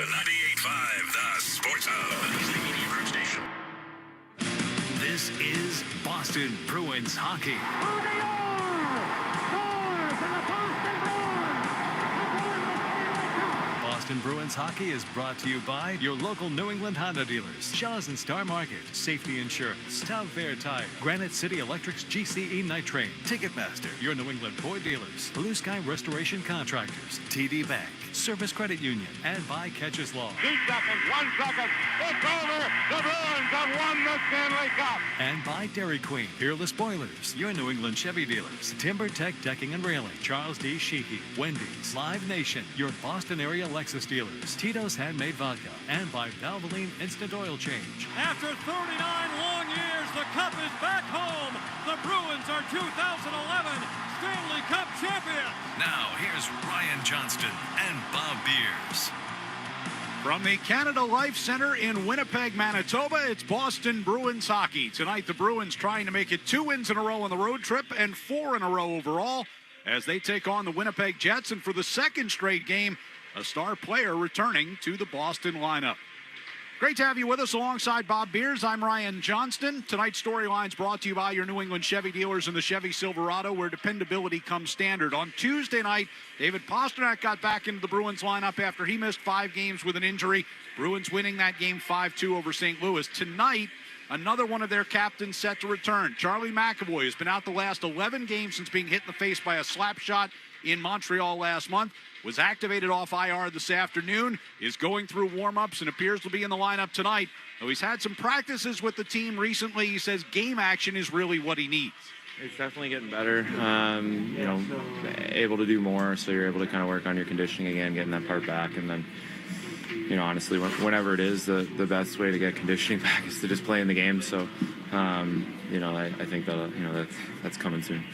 Boston 98.5, the Sports Hub. Media Group Station. This is Boston Bruins hockey. Boston Bruins hockey is brought to you by your local New England Honda dealers, Shaw's and Star Market, Safety Insurance, Town Fair Tire, Granite City Electric's GCE Night Train, Ticketmaster, your New England Boy dealers, Blue Sky Restoration Contractors, TD Bank, Service Credit Union, and by Catches Law. 2 seconds, 1 second, it's over! The Bruins have won the Stanley Cup! And by Dairy Queen, Peerless Boilers, your New England Chevy dealers, Timber Tech Decking and Railing, Charles D. Sheehy, Wendy's, Live Nation, your Boston area Lexus dealers, Tito's Handmade Vodka, and by Valvoline Instant Oil Change. After 39 long years, the Cup is back home. The Bruins are 2011 Stanley Cup champions. Now, here's Ryan Johnston and Bob Beers. From the Canada Life Center in Winnipeg, Manitoba, it's Boston Bruins hockey. Tonight, the Bruins trying to make it 2 wins in a row on the road trip and 4 in a row overall as they take on the Winnipeg Jets. And for the second straight game, a star player returning to the Boston lineup. Great to have you with us alongside Bob Beers. I'm Ryan Johnston. Tonight's storyline's brought to you by your New England Chevy dealers and the Chevy Silverado, where dependability comes standard. On Tuesday night, David Pastrnak got back into the Bruins lineup after he missed 5 games with an injury. Bruins winning that game 5-2 over St. Louis. Tonight, another one of their captains set to return. Charlie McAvoy has been out the last 11 games since being hit in the face by a slap shot in Montreal last month. Was activated off IR this afternoon, is going through warm-ups and appears to be in the lineup tonight. Though he's had some practices with the team recently, he says game action is really what he needs. It's definitely getting better, able to do more, so you're able to kind of work on your conditioning again, getting that part back, and then, honestly, whenever it is, the best way to get conditioning back is to just play in the game, so, I think that's coming soon.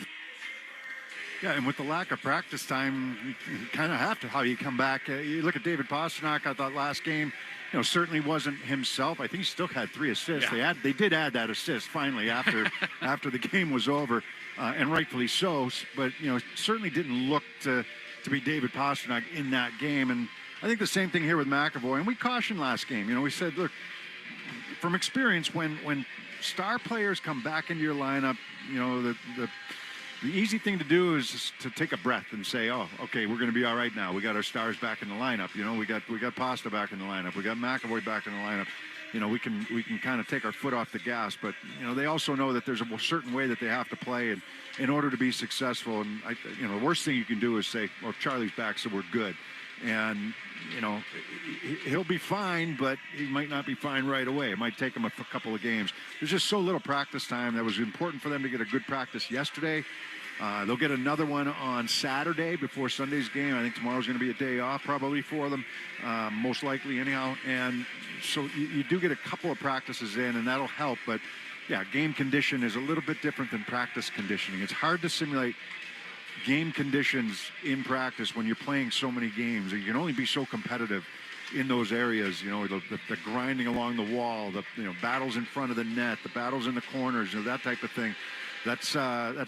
Yeah, and with the lack of practice time, you kind of have to how you come back. You look at David Pastrnak. I thought last game, certainly wasn't himself. I think he still had 3 assists. Yeah. They did add that assist finally after the game was over, and rightfully so. But certainly didn't look to be David Pastrnak in that game. And I think the same thing here with McAvoy. And we cautioned last game. We said, look, from experience, when star players come back into your lineup, the easy thing to do is just to take a breath and say, oh, okay, we're going to be all right now. We got our stars back in the lineup. We got Pasta back in the lineup. We got McAvoy back in the lineup. We can kind of take our foot off the gas. But, they also know that there's a certain way that they have to play in order to be successful. And, the worst thing you can do is say, well, Charlie's back, so we're good. And, he'll be fine, but he might not be fine right away. It might take him a couple of games. There's just so little practice time. That was important for them to get a good practice yesterday. They'll get another one on Saturday before Sunday's game. I think tomorrow's going to be a day off probably for them, most likely anyhow. And so you do get a couple of practices in, and that'll help. But, yeah, game condition is a little bit different than practice conditioning. It's hard to simulate game conditions in practice when you're playing so many games. You can only be so competitive in those areas, the grinding along the wall, the battles in front of the net, the battles in the corners, that type of thing. That's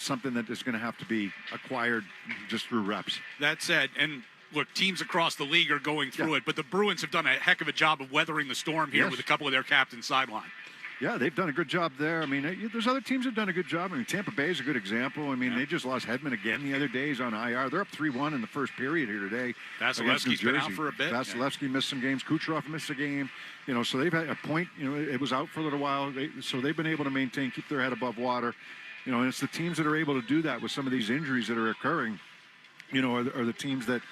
something that is going to have to be acquired just through reps. That said, and look, teams across the league are going through it, but the Bruins have done a heck of a job of weathering the storm here with a couple of their captains sidelined. Yeah, they've done a good job there. I mean, there's other teams that have done a good job. I mean, Tampa Bay is a good example. I mean, they just lost Hedman again the other day. He's on IR. They're up 3-1 in the first period here today. Vasilevsky's been out for a bit. Vasilevsky missed some games. Kucherov missed a game. So they've had a point. It was out for a little while. So they've been able to maintain, keep their head above water. And it's the teams that are able to do that with some of these injuries that are occurring, are the teams that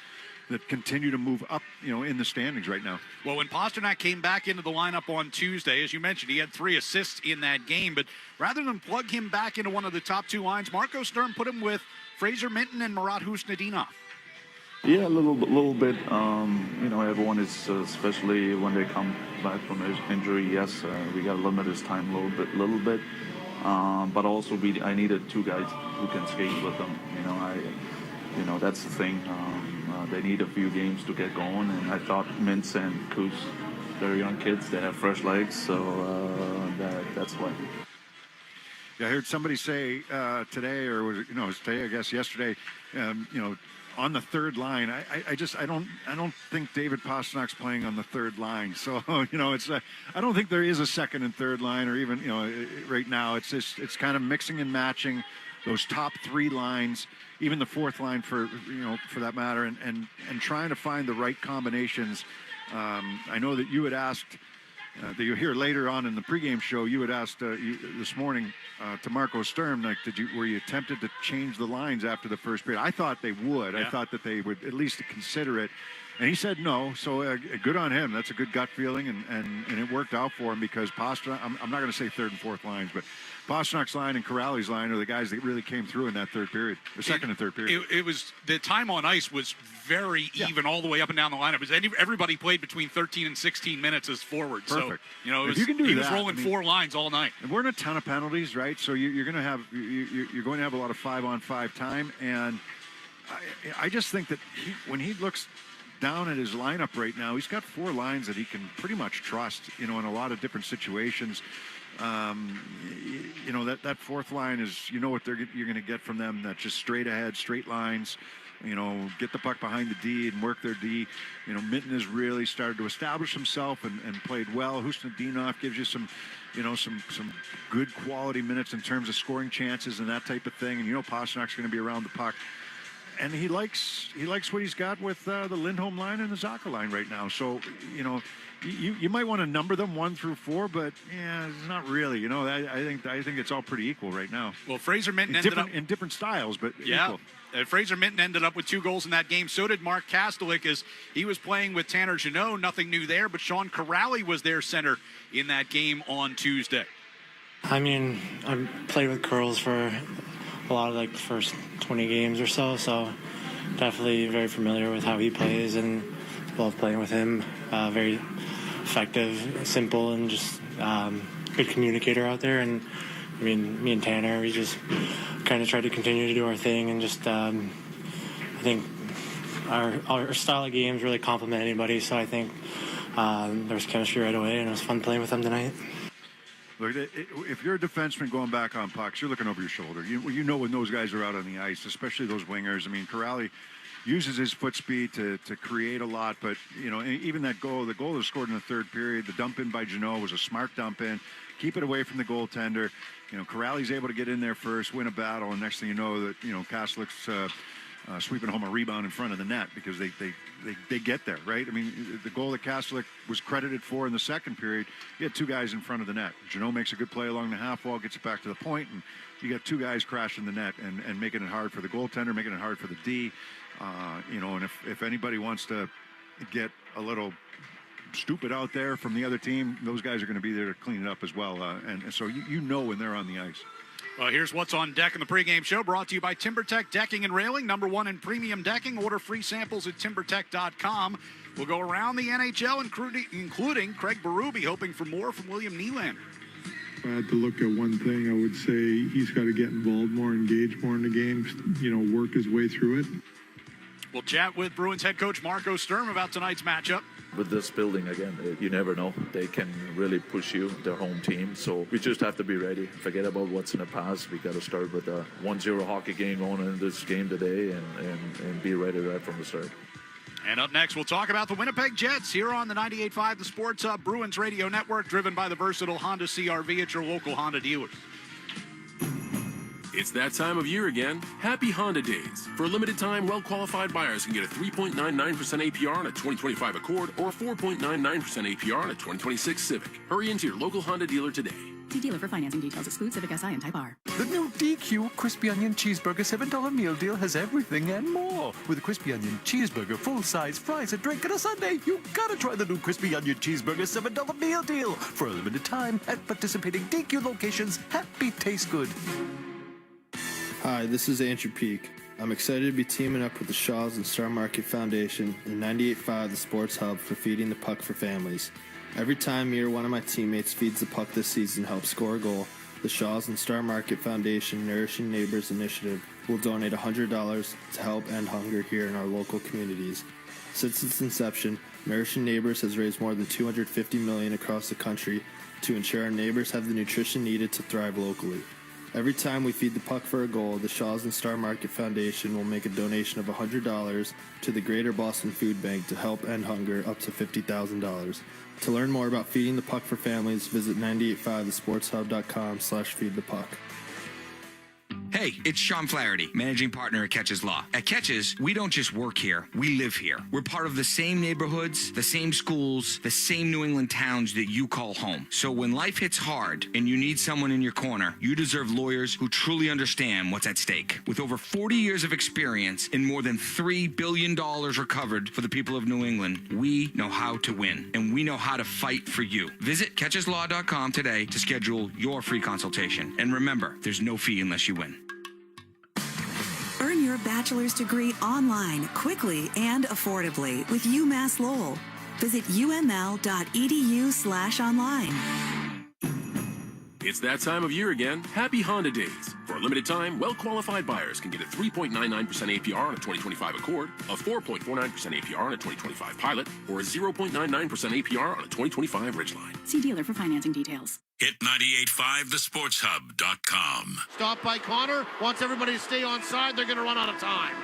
continue to move up, in the standings right now. Well, when Pastrnak came back into the lineup on Tuesday, as you mentioned, he had 3 assists in that game. But rather than plug him back into one of the top 2 lines, Marco Sturm put him with Fraser Minton and Murat Husnadinov. Yeah, a little bit. Everyone is, especially when they come back from injury. Yes, we got to limit his time a little bit. But also, I needed 2 guys who can skate with them. That's the thing. They need a few games to get going, and I thought Mintz and Kus, they're young kids. They have fresh legs, so that's why. Yeah, I heard somebody say today, or was it today? I guess yesterday. on the third line. I don't think David Pastrnak's playing on the third line. So it's I don't think there is a second and third line, or even right now it's kind of mixing and matching those top three lines, even the fourth line for that matter, and trying to find the right combinations. I know that you had asked. That you hear later on in the pregame show, you had asked this morning to Marco Sturm, like, were you tempted to change the lines after the first period? I thought they would. Yeah. I thought that they would at least consider it. And he said no, so good on him. That's a good gut feeling, and it worked out for him because Pastrnak, I'm not going to say third and fourth lines, but Pastrnak's line and Corrali's line are the guys that really came through in that third period, the second and third period. It was the time on ice was very even all the way up and down the lineup. Everybody played between 13 and 16 minutes as forward. Perfect. So if you can do he that, was rolling four lines all night. And we're in a ton of penalties, right? So you're going to have a lot of 5-on-5 time, and I just think that when he looks down at his lineup right now, he's got four lines that he can pretty much trust, in a lot of different situations. That fourth line is, what you're going to get from them. That just straight ahead, straight lines. Get the puck behind the D and work their D. Minton has really started to establish himself and played well. Husnudinov gives you some good quality minutes in terms of scoring chances and that type of thing. And Pastrnak's going to be around the puck. And he likes what he's got with the Lindholm line and the Zacha line right now. So, you might want to number them 1 through 4, but it's not really. I think it's all pretty equal right now. Well, Fraser Minton ended up in different styles, but yeah. Equal. Fraser Minton ended up with 2 goals in that game. So did Mark Kastelik, as he was playing with Tanner Jeannot. Nothing new there, but Sean Corrali was their center in that game on Tuesday. I mean, I've played with Curls for a lot of the first 20 games or so definitely very familiar with how he plays and love playing with him. Very effective, simple, and just good communicator out there. And I mean, me and Tanner, we just kind of try to continue to do our thing, and just I think our style of games really complement anybody. So I think there was chemistry right away, and it was fun playing with them tonight. Look, if you're a defenseman going back on pucks, you're looking over your shoulder. You know when those guys are out on the ice, especially those wingers. I mean, Corrali uses his foot speed to create a lot, but even that goal, the goal that was scored in the third period, the dump in by Jeannot was a smart dump in. Keep it away from the goaltender. Corrali's able to get in there first, win a battle, and next thing you know, that Kastelik's sweeping home a rebound in front of the net because they get there, right? I mean, the goal that Kastelik was credited for in the second period, he had 2 guys in front of the net. Jeannot makes a good play along the half wall, gets it back to the point, and you got 2 guys crashing the net and making it hard for the goaltender, making it hard for the D. And if anybody wants to get a little stupid out there from the other team, those guys are going to be there to clean it up as well. And so when they're on the ice. Well, here's what's on deck in the pregame show, brought to you by TimberTech Decking and Railing, #1 in premium decking. Order free samples at timbertech.com. We'll go around the NHL, including Craig Berube, hoping for more from William Nylander. If I had to look at one thing, I would say he's got to get involved more, engage more in the game, work his way through it. We'll chat with Bruins head coach Marco Sturm about tonight's matchup. With this building, again, you never know. They can really push you, their home team. So we just have to be ready. Forget about what's in the past. We got to start with a 1-0 hockey game going into this game today and be ready right from the start. And up next, we'll talk about the Winnipeg Jets here on the 98.5 The Sports Hub Bruins Radio Network, driven by the versatile Honda CR-V at your local Honda dealers. It's that time of year again. Happy Honda Days. For a limited time, well-qualified buyers can get a 3.99% APR on a 2025 Accord or a 4.99% APR on a 2026 Civic. Hurry into your local Honda dealer today. See dealer for financing details. Exclude Civic Si and Type R. The new DQ Crispy Onion Cheeseburger $7 meal deal has everything and more. With a Crispy Onion Cheeseburger, full-size fries, a drink, and a sundae, you gotta try the new Crispy Onion Cheeseburger $7 meal deal. For a limited time at participating DQ locations. Happy taste good. Hi, this is Andrew Peak. I'm excited to be teaming up with the Shaws and Star Market Foundation and 98.5 The Sports Hub for Feeding the Puck for Families. Every time me or one of my teammates feeds the puck this season and helps score a goal, the Shaws and Star Market Foundation Nourishing Neighbors Initiative will donate $100 to help end hunger here in our local communities. Since its inception, Nourishing Neighbors has raised more than $250 million across the country to ensure our neighbors have the nutrition needed to thrive locally. Every time we feed the puck for a goal, the Shaws and Star Market Foundation will make a donation of $100 to the Greater Boston Food Bank to help end hunger up to $50,000. To learn more about feeding the puck for families, visit 985thesportshub.com/feedthepuck. Hey, it's Sean Flaherty, managing partner at Catches Law. At Catches, we don't just work here, we live here. We're part of the same neighborhoods, the same schools, the same New England towns that you call home. So when life hits hard and you need someone in your corner, you deserve lawyers who truly understand what's at stake. With over 40 years of experience and more than $3 billion recovered for the people of New England, we know how to win, and we know how to fight for you. Visit catcheslaw.com today to schedule your free consultation. And remember, there's no fee unless you win. Earn your bachelor's degree online, quickly and affordably with UMass Lowell. Visit uml.edu/online. It's that time of year again. Happy Honda Days. For a limited time, well-qualified buyers can get a 3.99% APR on a 2025 Accord, a 4.49% APR on a 2025 Pilot, or a 0.99% APR on a 2025 Ridgeline. See dealer for financing details. Hit 985thesportshub.com. Stop by Connor. Wants everybody to stay on side. They're going to run out of time.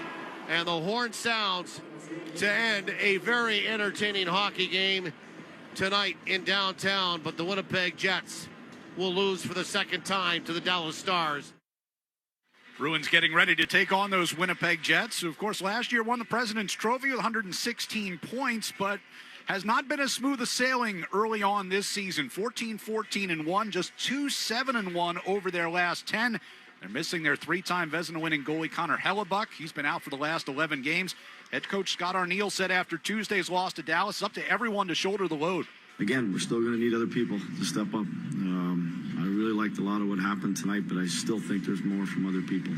And the horn sounds to end a very entertaining hockey game tonight in downtown. But the Winnipeg Jets will lose for the second time to the Dallas Stars. Bruins getting ready to take on those Winnipeg Jets, who, of course, last year won the President's Trophy with 116 points, but has not been as smooth a sailing early on this season. 14-14-1, just 2-7-1 over their last 10. They're missing their three-time Vezina-winning goalie Connor Hellebuck. He's been out for the last 11 games. Head coach Scott Arniel said after Tuesday's loss to Dallas, it's up to everyone to shoulder the load. Again, we're still going to need other people to step up. I really liked a lot of what happened tonight, but I still think there's more from other people.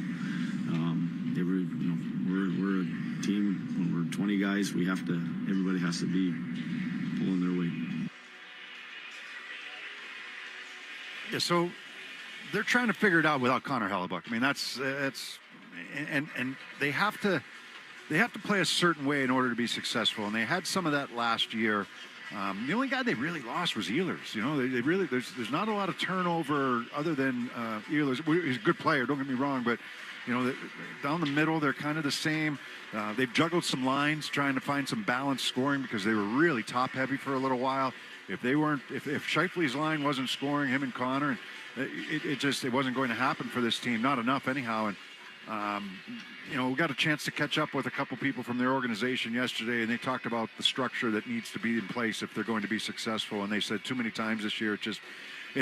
We're a team. When we're 20 guys, everybody has to be pulling their weight. Yeah, so they're trying to figure it out without Connor Hellebuck. I mean, and they have to play a certain way in order to be successful, and they had some of that last year. The only guy they really lost was Ehlers. You know, they really there's not a lot of turnover other than Ehlers. He's a good player, don't get me wrong, but you know, down the middle they're kind of the same. They've juggled some lines trying to find some balanced scoring because they were really top heavy for a little while. If Scheifele's line wasn't scoring, him and Connor, it wasn't going to happen for this team. Not enough anyhow. And we got a chance to catch up with a couple people from their organization yesterday, and they talked about the structure that needs to be in place if they're going to be successful. And they said too many times this year, it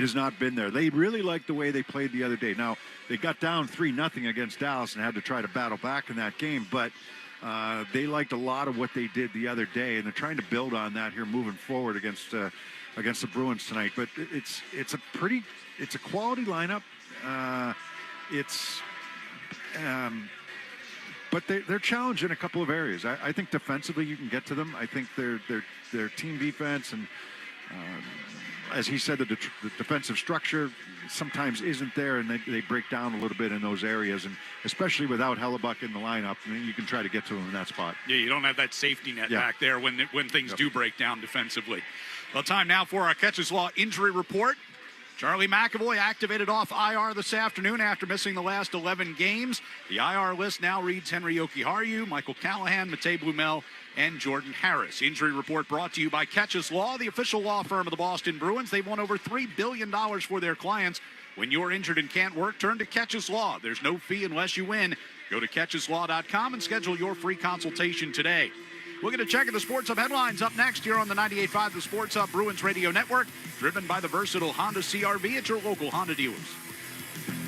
has not been there. They really liked the way they played the other day. Now, they got down 3-0 against Dallas and had to try to battle back in that game, but they liked a lot of what they did the other day, and they're trying to build on that here moving forward against the Bruins tonight. But it's a quality lineup. But they're challenged in a couple of areas. I think defensively you can get to them. I think their team defense and as he said, the defensive structure sometimes isn't there, and they break down a little bit in those areas, and especially without Hellebuck in the lineup, you can try to get to him in that spot. Yeah, you don't have that safety net back there when things do break down defensively. Well, time now for our Catches Law injury report. Charlie McAvoy activated off IR this afternoon after missing the last 11 games. The IR list now reads Henry Jokiharju, Michael Callahan, Matej Blumel, and Jordan Harris. Injury report brought to you by Catches Law, the official law firm of the Boston Bruins. They've won over $3 billion for their clients. When you're injured and can't work, turn to Catches Law. There's no fee unless you win. Go to catcheslaw.com and schedule your free consultation today. We'll get a check of the Sports Hub headlines up next here on the 98.5 The Sports Hub Bruins Radio Network, driven by the versatile Honda CR-V at your local Honda dealers.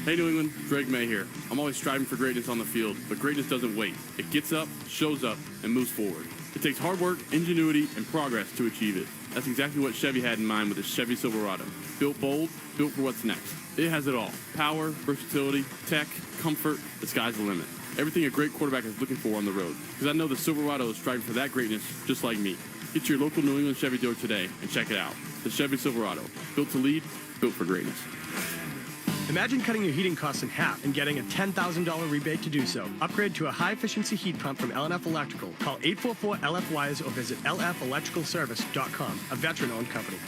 Hey New England, Greg May here. I'm always striving for greatness on the field, but greatness doesn't wait. It gets up, shows up, and moves forward. It takes hard work, ingenuity, and progress to achieve it. That's exactly what Chevy had in mind with the Chevy Silverado. Built bold, built for what's next. It has it all. Power, versatility, tech, comfort, the sky's the limit. Everything a great quarterback is looking for on the road. Because I know the Silverado is striving for that greatness just like me. Get to your local New England Chevy dealer today and check it out. The Chevy Silverado. Built to lead, built for greatness. Imagine cutting your heating costs in half and getting a $10,000 rebate to do so. Upgrade to a high-efficiency heat pump from LNF Electrical. Call 844-LF-WISE or visit lfelectricalservice.com, a veteran-owned company.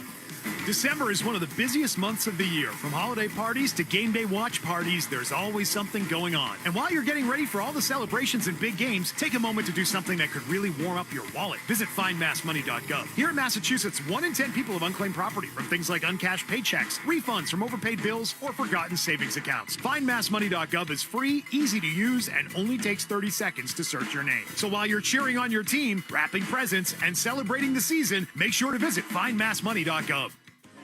December is one of the busiest months of the year. From holiday parties to game day watch parties, there's always something going on. And while you're getting ready for all the celebrations and big games, take a moment to do something that could really warm up your wallet. Visit findmassmoney.gov. Here in Massachusetts, 1 in 10 people have unclaimed property from things like uncashed paychecks, refunds from overpaid bills, or forgotten savings accounts. Findmassmoney.gov is free, easy to use, and only takes 30 seconds to search your name. So while you're cheering on your team, wrapping presents, and celebrating the season, make sure to visit findmassmoney.gov.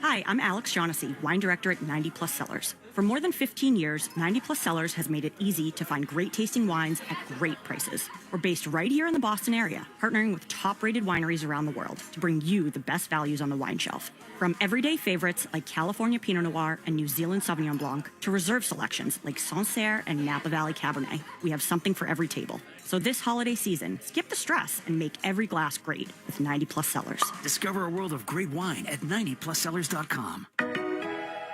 Hi, I'm Alex Shaughnessy, wine director at 90 Plus Cellars. For more than 15 years, 90 Plus Cellars has made it easy to find great tasting wines at great prices. We're based right here in the Boston area, partnering with top-rated wineries around the world to bring you the best values on the wine shelf. From everyday favorites like California Pinot Noir and New Zealand Sauvignon Blanc to reserve selections like Sancerre and Napa Valley Cabernet, we have something for every table. So this holiday season, skip the stress and make every glass great with 90 Plus Cellars. Discover a world of great wine at 90pluscellars.com.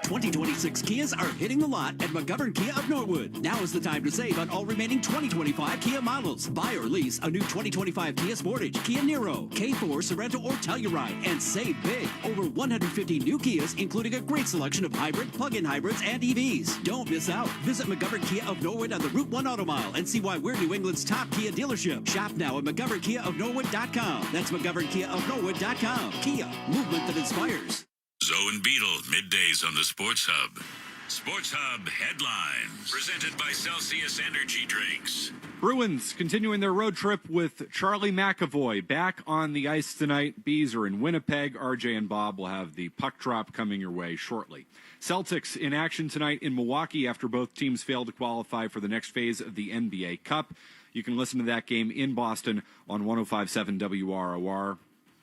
2026 Kias are hitting the lot at McGovern Kia of Norwood. Now is the time to save on all remaining 2025 Kia models. Buy or lease a new 2025 Kia Sportage, Kia Niro, K4, Sorento, or Telluride, and save big. Over 150 new Kias, including a great selection of hybrid, plug-in hybrids, and EVs. Don't miss out. Visit McGovern Kia of Norwood on the Route 1 Auto Mile and see why we're New England's top Kia dealership. Shop now at McGovernKiaofNorwood.com. That's McGovernKiaofNorwood.com. Kia, movement that inspires. Zoe and Beetle, middays on the Sports Hub. Sports Hub headlines, presented by Celsius Energy Drinks. Bruins continuing their road trip with Charlie McAvoy back on the ice tonight. Bees are in Winnipeg. RJ and Bob will have the puck drop coming your way shortly. Celtics in action tonight in Milwaukee after both teams failed to qualify for the next phase of the NBA Cup. You can listen to that game in Boston on 105.7 WROR.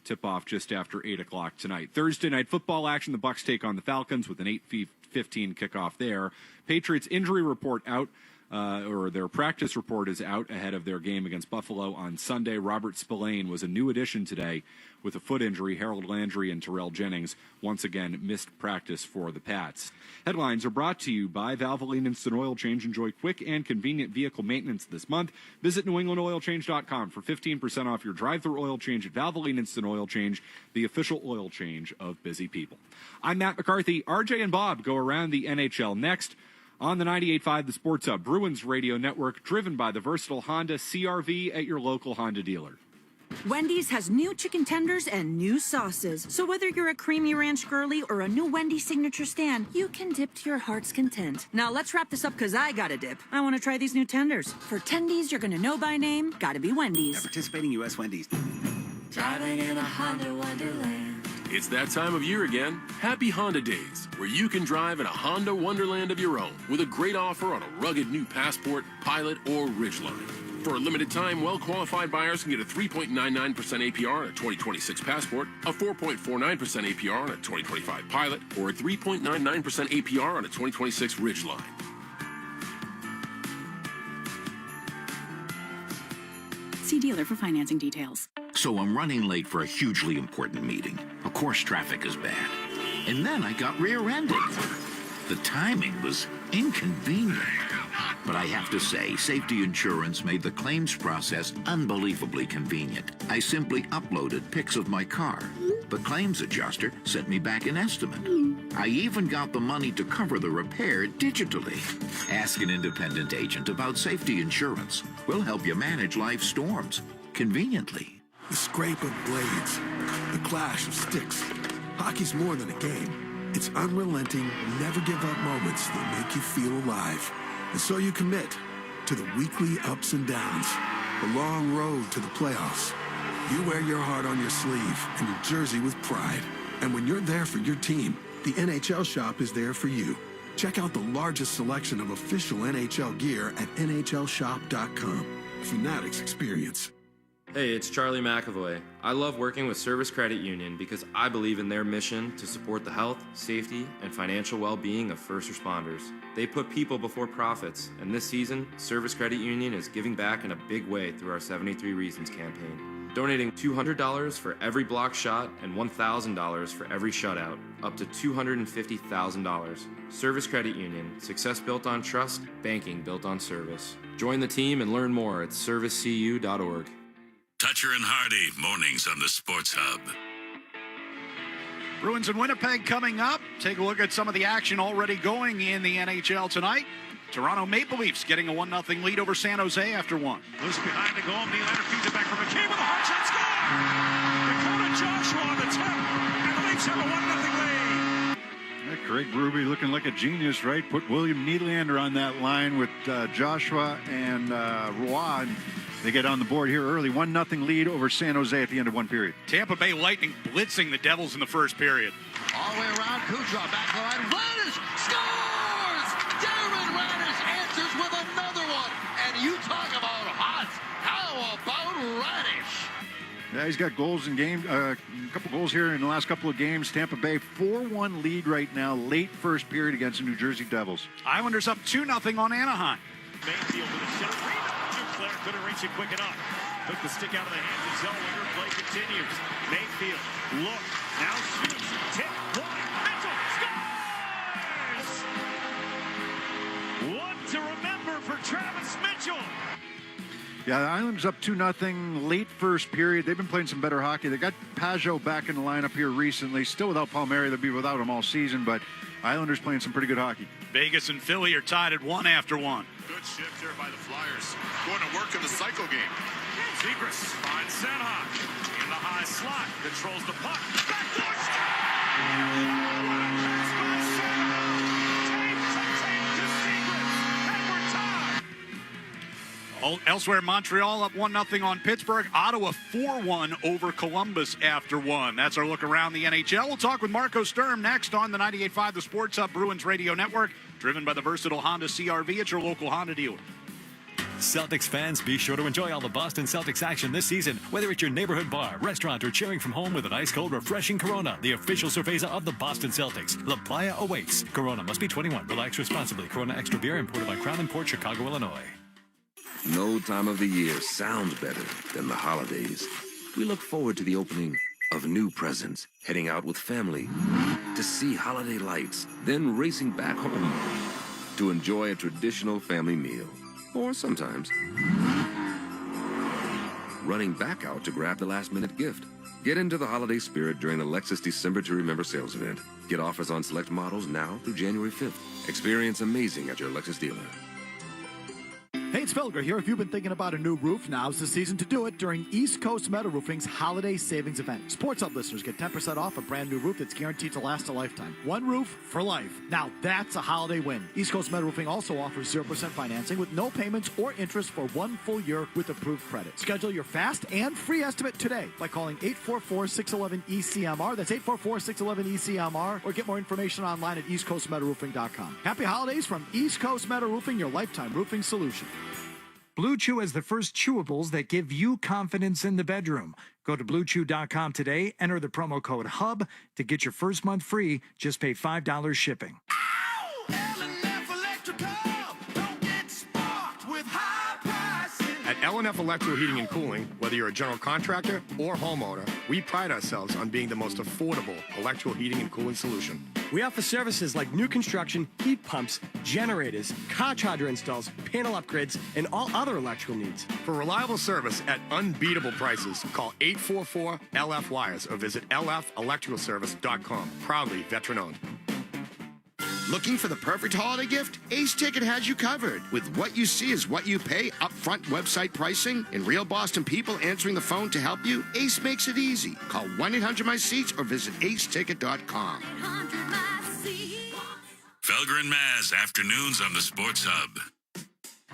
Tip-off just after 8 o'clock tonight. Thursday night football action. The Bucs take on the Falcons with an 8:15 kickoff there. Patriots injury report out, or their practice report is out ahead of their game against Buffalo on Sunday. Robert Spillane was a new addition today with a foot injury. Harold Landry and Terrell Jennings once again missed practice for the Pats. Headlines are brought to you by Valvoline Instant Oil Change. Enjoy quick and convenient vehicle maintenance this month. Visit NewEnglandOilChange.com for 15% off your drive-thru oil change at Valvoline Instant Oil Change, the official oil change of busy people. I'm Matt McCarthy. RJ and Bob go around the NHL next on the 98.5 The Sports Hub Bruins Radio Network, driven by the versatile Honda CR-V at your local Honda dealer. Wendy's has new chicken tenders and new sauces. So whether you're a creamy ranch girly or a new Wendy's signature stand, you can dip to your heart's content. Now let's wrap this up because I got to dip. I want to try these new tenders. For tendies you're going to know by name, gotta be Wendy's. At participating U.S. Wendy's. Driving in a Honda Wonderland. It's that time of year again. Happy Honda Days, where you can drive in a Honda Wonderland of your own with a great offer on a rugged new Passport, Pilot, or Ridgeline. For a limited time, well-qualified buyers can get a 3.99% APR on a 2026 Passport, a 4.49% APR on a 2025 Pilot, or a 3.99% APR on a 2026 Ridgeline. See dealer for financing details. So I'm running late for a hugely important meeting. Of course, traffic is bad. And then I got rear-ended. The timing was inconvenient. But I have to say, safety insurance made the claims process unbelievably convenient. I simply uploaded pics of my car. The claims adjuster sent me back an estimate. I even got the money to cover the repair digitally. Ask an independent agent about safety insurance. We'll help you manage life's storms conveniently. The scrape of blades, the clash of sticks. Hockey's more than a game. It's unrelenting, never give up moments that make you feel alive. And so you commit to the weekly ups and downs, the long road to the playoffs. You wear your heart on your sleeve and your jersey with pride. And when you're there for your team, the NHL Shop is there for you. Check out the largest selection of official NHL gear at NHLShop.com. Fanatics experience. Hey, it's Charlie McAvoy. I love working with Service Credit Union because I believe in their mission to support the health, safety, and financial well-being of first responders. They put people before profits, and this season, Service Credit Union is giving back in a big way through our 73 Reasons campaign, donating $200 for every block shot and $1,000 for every shutout, up to $250,000. Service Credit Union, success built on trust, banking built on service. Join the team and learn more at servicecu.org. Toucher and Hardy, mornings on the Sports Hub. Bruins and Winnipeg coming up. Take a look at some of the action already going in the NHL tonight. Toronto Maple Leafs getting a 1-0 lead over San Jose after one. Loose behind the goal. Nylander feeds it back from McKay with a hard shot. Score! Dakota Joshua on the tip. And the Leafs have a 1-0 lead. Craig Berube looking like a genius, right? Put William Nylander on that line with Joshua and Roy. And they get on the board here early. 1-0 lead over San Jose at the end of one period. Tampa Bay Lightning blitzing the Devils in the first period. All the way around. Kucherov back to the line. Radish scores! Darren Radish answers with another one. And you talk about hot. How about Radish? Yeah, he's got goals in game. A couple goals here in the last couple of games. Tampa Bay 4-1 lead right now. Late first period against the New Jersey Devils. Islanders up 2-0 on Anaheim. Mayfield with a shot. Duclair couldn't reach it quick enough. Took the stick out of the hands of Zellweger. Play continues. Mayfield, look, now shoots. Tip, one, Mitchell, scores! One to remember for Travis Mitchell. Yeah, the Islanders up 2-0 late first period. They've been playing some better hockey. They got Pajot back in the lineup here recently. Still without Palmieri. They'll be without him all season, but Islanders playing some pretty good hockey. Vegas and Philly are tied at 1 after 1. Good shift here by the Flyers. Going to work in the cycle game. Zegras finds Senhak in the high slot. Controls the puck. Backdoor Elsewhere, Montreal up 1-0 on Pittsburgh. Ottawa 4-1 over Columbus after 1. That's our look around the NHL. We'll talk with Marco Sturm next on the 98.5 The Sports Hub Bruins Radio Network, driven by the versatile Honda CR-V at your local Honda dealer. Celtics fans, be sure to enjoy all the Boston Celtics action this season, whether it's your neighborhood bar, restaurant, or cheering from home with an ice-cold, refreshing Corona, the official cerveza of the Boston Celtics. La Playa awaits. Corona must be 21. Relax responsibly. Corona Extra Beer imported by Crown Import, Chicago, Illinois. No time of the year sounds better than the holidays. We look forward to the opening of new presents, heading out with family to see holiday lights, then racing back home to enjoy a traditional family meal. Or sometimes running back out to grab the last-minute gift. Get into the holiday spirit during the Lexus December to Remember sales event. Get offers on select models now through January 5th. Experience amazing at your Lexus dealer. Hey, it's Felger here. If you've been thinking about a new roof, now's the season to do it during East Coast Metal Roofing's Holiday Savings Event. Sports Hub listeners get 10% off a brand new roof that's guaranteed to last a lifetime. One roof for life. Now that's a holiday win. East Coast Metal Roofing also offers 0% financing with no payments or interest for 1 full year with approved credit. Schedule your fast and free estimate today by calling 844-611-ECMR. That's 844-611-ECMR, or get more information online at eastcoastmetalroofing.com. Happy holidays from East Coast Metal Roofing, your lifetime roofing solution. Blue Chew has the first chewables that give you confidence in the bedroom. Go to BlueChew.com today, enter the promo code HUB to get your first month free. Just pay $5 shipping. At L&F Electrical Heating and Cooling, whether you're a general contractor or homeowner, we pride ourselves on being the most affordable electrical heating and cooling solution. We offer services like new construction, heat pumps, generators, car charger installs, panel upgrades, and all other electrical needs. For reliable service at unbeatable prices, call 844-LF-WIRES or visit lfelectricalservice.com. Proudly veteran-owned. Looking for the perfect holiday gift? Ace Ticket has you covered. With what you see is what you pay, upfront website pricing, and real Boston people answering the phone to help you, Ace makes it easy. Call 1-800-MY-SEATS or visit aceticket.com. Felger and Maz, afternoons on the Sports Hub.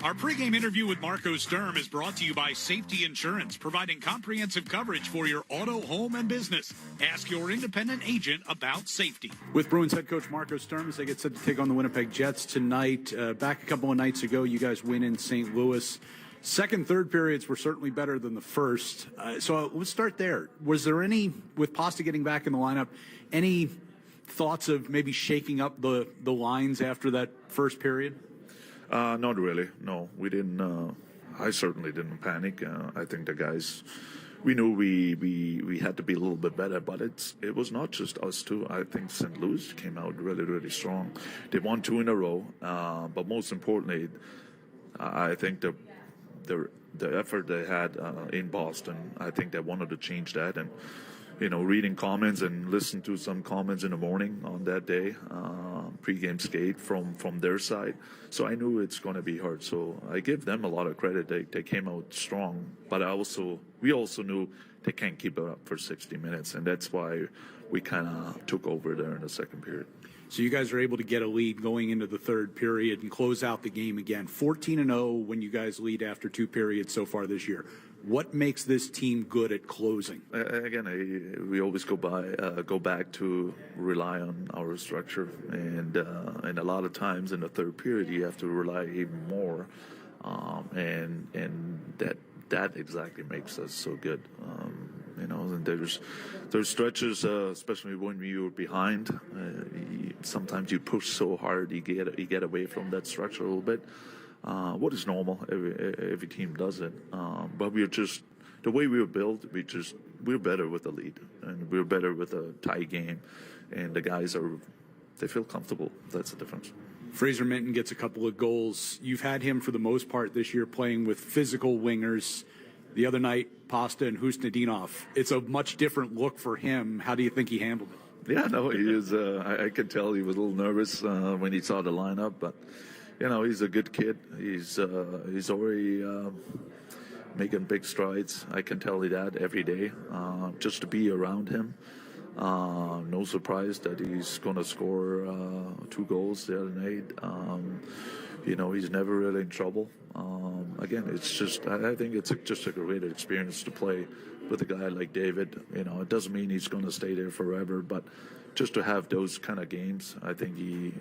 Our pregame interview with Marco Sturm is brought to you by Safety Insurance, providing comprehensive coverage for your auto, home, and business. Ask your independent agent about safety. With Bruins head coach Marco Sturm as they get set to take on the Winnipeg Jets tonight. Back a couple of nights ago, you guys win in St. Louis. Second, third periods were certainly better than the first. So let's start there. Was there any, with Pasta getting back in the lineup, any thoughts of maybe shaking up the lines after that first period? Not really. No, we didn't. I certainly didn't panic. I think the guys, we knew we had to be a little bit better, but it was not just us too. I think St. Louis came out really, really strong. They won 2 in a row, but most importantly, I think the effort they had in Boston, I think they wanted to change that, and reading comments and listen to some comments in the morning on that day, pregame skate from their side. So I knew it's going to be hard. So I give them a lot of credit. They came out strong, but we also knew they can't keep it up for 60 minutes, and that's why we kind of took over there in the second period. So you guys are able to get a lead going into the third period and close out the game again. 14-0 when you guys lead after 2 periods so far this year. What makes this team good at closing? Again, we always go back to rely on our structure, and a lot of times in the third period you have to rely even more, and that exactly makes us so good. And there's stretches, especially when you're behind. Sometimes you push so hard, you get away from that structure a little bit. What is normal? Every team does it. But we're just the way we were built. We're better with the lead, and we're better with a tie game. And the guys they feel comfortable. That's the difference. Fraser Minten gets a couple of goals. You've had him for the most part this year playing with physical wingers. The other night, Pasta and Husnudinov. It's a much different look for him. How do you think he handled it? Yeah, no, he is. I could tell he was a little nervous when he saw the lineup, but he's a good kid. He's already making big strides. I can tell you that every day. Just to be around him, no surprise that he's going to score 2 goals the other night. He's never really in trouble. Again, I think it's just a great experience to play with a guy like David. It doesn't mean he's going to stay there forever, but just to have those kind of games, I think he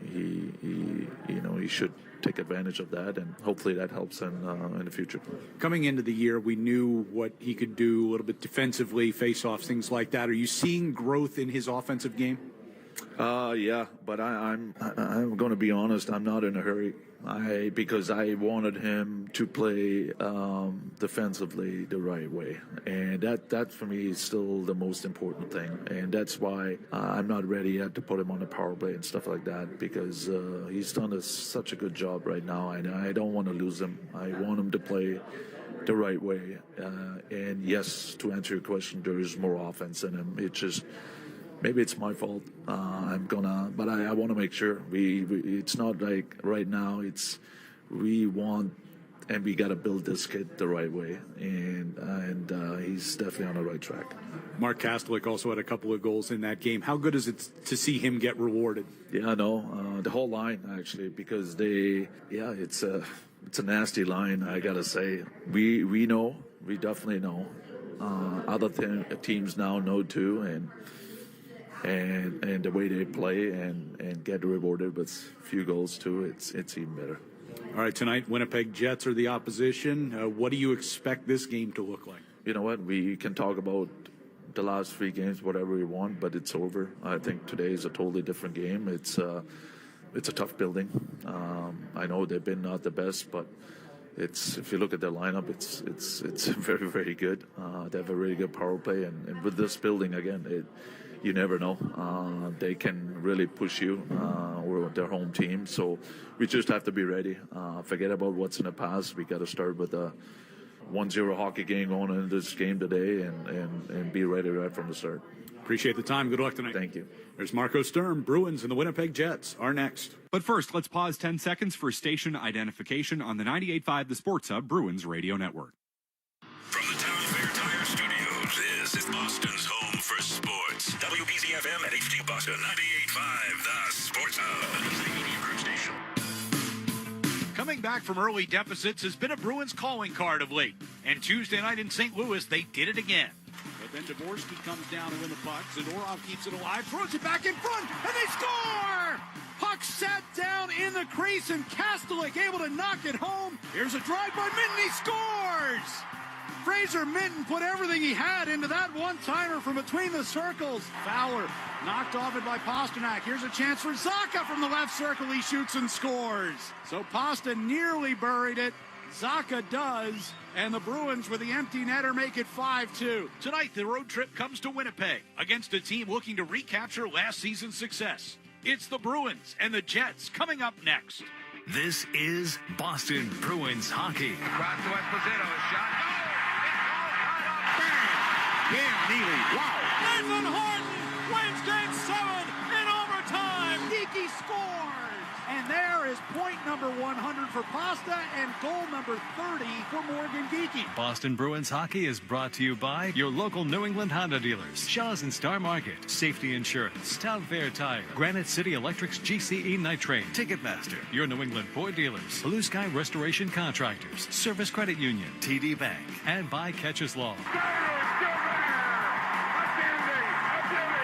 should take advantage of that, and hopefully that helps in the future. Coming into the year, we knew what he could do a little bit defensively, face-offs, things like that. Are you seeing growth in his offensive game? Yeah, but I'm going to be honest. I'm not in a hurry. Because I wanted him to play defensively the right way, and that for me is still the most important thing, and that's why I'm not ready yet to put him on the power play and stuff like that, because he's done such a good job right now, and I don't want to lose him. I want him to play the right way, and yes, to answer your question, there is more offense in him. It's just maybe it's my fault. But I want to make sure it's not like right now. We want, and we got to build this kid the right way, and he's definitely on the right track. Mark Kastelik also had a couple of goals in that game. How good is it to see him get rewarded? Yeah, no, the whole line actually, because it's a nasty line. I gotta say, we definitely know. Other teams now know too, and the way they play and get rewarded with a few goals too, it's even better. All right, tonight, Winnipeg Jets are the opposition. What do you expect this game to look like? You know what? We can talk about the last 3 games, whatever we want, but it's over. I think today is a totally different game. It's a tough building. I know they've been not the best, but if you look at their lineup, it's very, very good. They have a really good power play, and with this building again, you never know. They can really push you. We're their home team, so we just have to be ready. Forget about what's in the past. We got to start with a 1-0 hockey game going into this game today, and be ready right from the start. Appreciate the time. Good luck tonight. Thank you. There's Marco Sturm. Bruins and the Winnipeg Jets are next. But first, let's pause 10 seconds for station identification on the 98.5 The Sports Hub Bruins Radio Network. From the Town Fair Tire Studios, this is Boston's home for sports. WBZ-FM at HD Boston, 98.5 The Sports Hub. The Media Group Station. Coming back from early deficits has been a Bruins calling card of late. And Tuesday night in St. Louis, they did it again. But then Dvorsky comes down to win the puck. Zadorov keeps it alive, throws it back in front, and they score! Puck sat down in the crease, and Kastelik able to knock it home. Here's a drive by Minten, he scores! Fraser Minten put everything he had into that one-timer from between the circles. Fowler knocked off it by Pasternak. Here's a chance for Zacha from the left circle. He shoots and scores. So Pasta nearly buried it. Zacha does, and the Bruins with the empty netter make it 5-2. Tonight, the road trip comes to Winnipeg against a team looking to recapture last season's success. It's the Bruins and the Jets coming up next. This is Boston Bruins hockey. Cross to Esposito, a shot. Bam, Neely. Wow. Nathan Horton wins Game 7 in overtime. Geeky scores. And there is point number 100 for Pasta and goal number 30 for Morgan Geeky. Boston Bruins hockey is brought to you by your local New England Honda dealers, Shaw's and Star Market, Safety Insurance, Town Fair Tire, Granite City Electric's GCE Night Train, Ticketmaster, your New England Ford dealers, Blue Sky Restoration Contractors, Service Credit Union, TD Bank, and by Catches Law.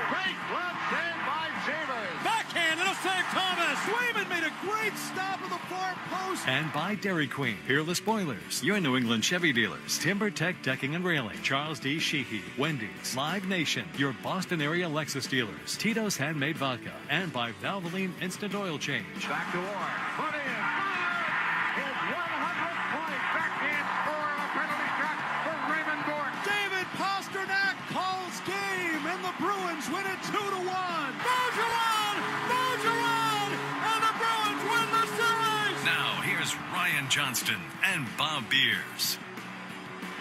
Great glove save by Javers. Backhand and a save, Thomas. Swayman made a great stop of the far post. And by Dairy Queen, Peerless Boilers, your New England Chevy dealers, Timber Tech Decking and Railing, Charles D. Sheehy, Wendy's, Live Nation, your Boston area Lexus dealers, Tito's Handmade Vodka, and by Valvoline Instant Oil Change. Back to Warren. Put in. His 100th point backhand score on a penalty shot for Raymond Gort. David Pasternak calls game, and the Bruins win it 2-1. Bergeron! Bergeron! And the Bruins win the series! Now, here's Ryan Johnston and Bob Beers.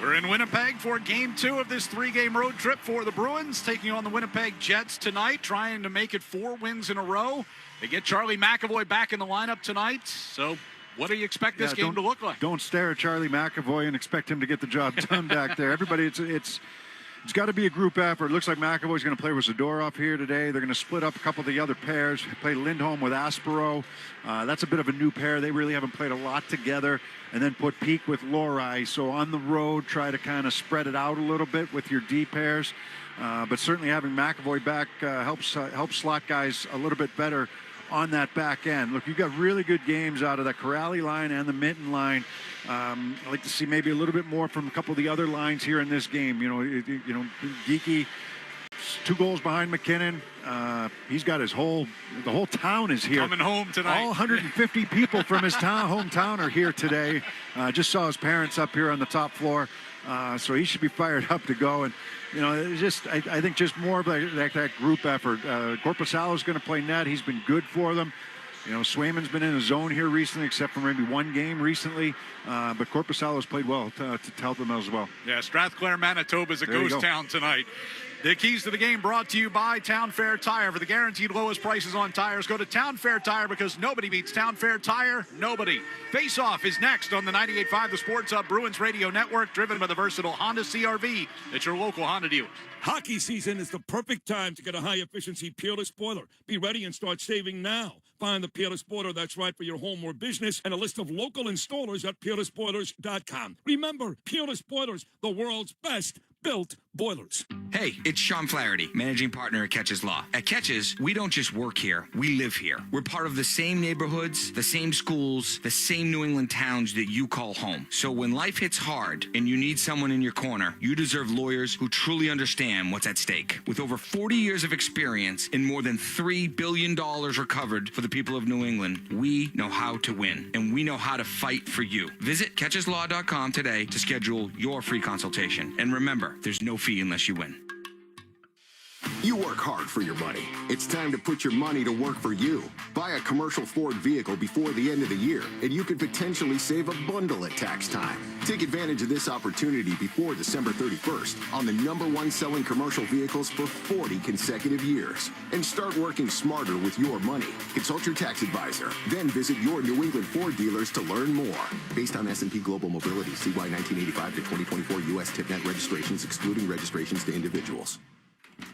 We're in Winnipeg for Game 2 of this 3-game road trip for the Bruins, taking on the Winnipeg Jets tonight, trying to make it 4 wins in a row. They get Charlie McAvoy back in the lineup tonight. So what do you expect this game to look like? Don't stare at Charlie McAvoy and expect him to get the job done back there. Everybody, it's got to be a group effort. It looks like McAvoy's going to play with Zadorov here today. They're going to split up a couple of the other pairs, play Lindholm with Aspero. That's a bit of a new pair. They really haven't played a lot together. And then put Peak with Lohrei. So on the road, try to kind of spread it out a little bit with your D pairs. But certainly having McAvoy back helps slot guys a little bit better on that back end. Look, you've got really good games out of the Corrali line and the Minton line. I'd like to see maybe a little bit more from a couple of the other lines here in this game. You know, Geeky, 2 goals behind McKinnon. He's got the whole town is here. Coming home tonight. All 150 people from his hometown are here today. Just saw his parents up here on the top floor. So he should be fired up to go. And, you know, it's just, I think just more of that group effort. Korpisalo's going to play net. He's been good for them. You know, Swayman's been in a zone here recently, except for maybe 1 game recently. But Korpisalo's played well to help them as well. Yeah, Strathclair, Manitoba is a ghost town tonight. The keys to the game brought to you by Town Fair Tire. For the guaranteed lowest prices on tires, go to Town Fair Tire, because nobody beats Town Fair Tire. Nobody. Face Off is next on the 98.5 The Sports Hub Bruins Radio Network, driven by the versatile Honda CR-V. It's your local Honda dealer. Hockey season is the perfect time to get a high-efficiency Peerless boiler. Be ready and start saving now. Find the Peerless boiler that's right for your home or business, and a list of local installers at peerlessboilers.com. Remember, Peerless Boilers, the world's best built boilers. Hey, it's Sean Flaherty, managing partner at Catches Law. At Catches, we don't just work here, we live here. We're part of the same neighborhoods, the same schools, the same New England towns that you call home. So when life hits hard and you need someone in your corner, you deserve lawyers who truly understand what's at stake. With over 40 years of experience and more than $3 billion recovered for the people of New England, we know how to win, and we know how to fight for you. Visit catcheslaw.com today to schedule your free consultation. And remember, there's no fee unless you win. You work hard for your money. It's time to put your money to work for you. Buy a commercial Ford vehicle before the end of the year, and you could potentially save a bundle at tax time. Take advantage of this opportunity before December 31st on the #1 selling commercial vehicles for 40 consecutive years. And start working smarter with your money. Consult your tax advisor. Then visit your New England Ford dealers to learn more. Based on S&P Global Mobility, CY 1985 to 2024 U.S. TipNet registrations, excluding registrations to individuals.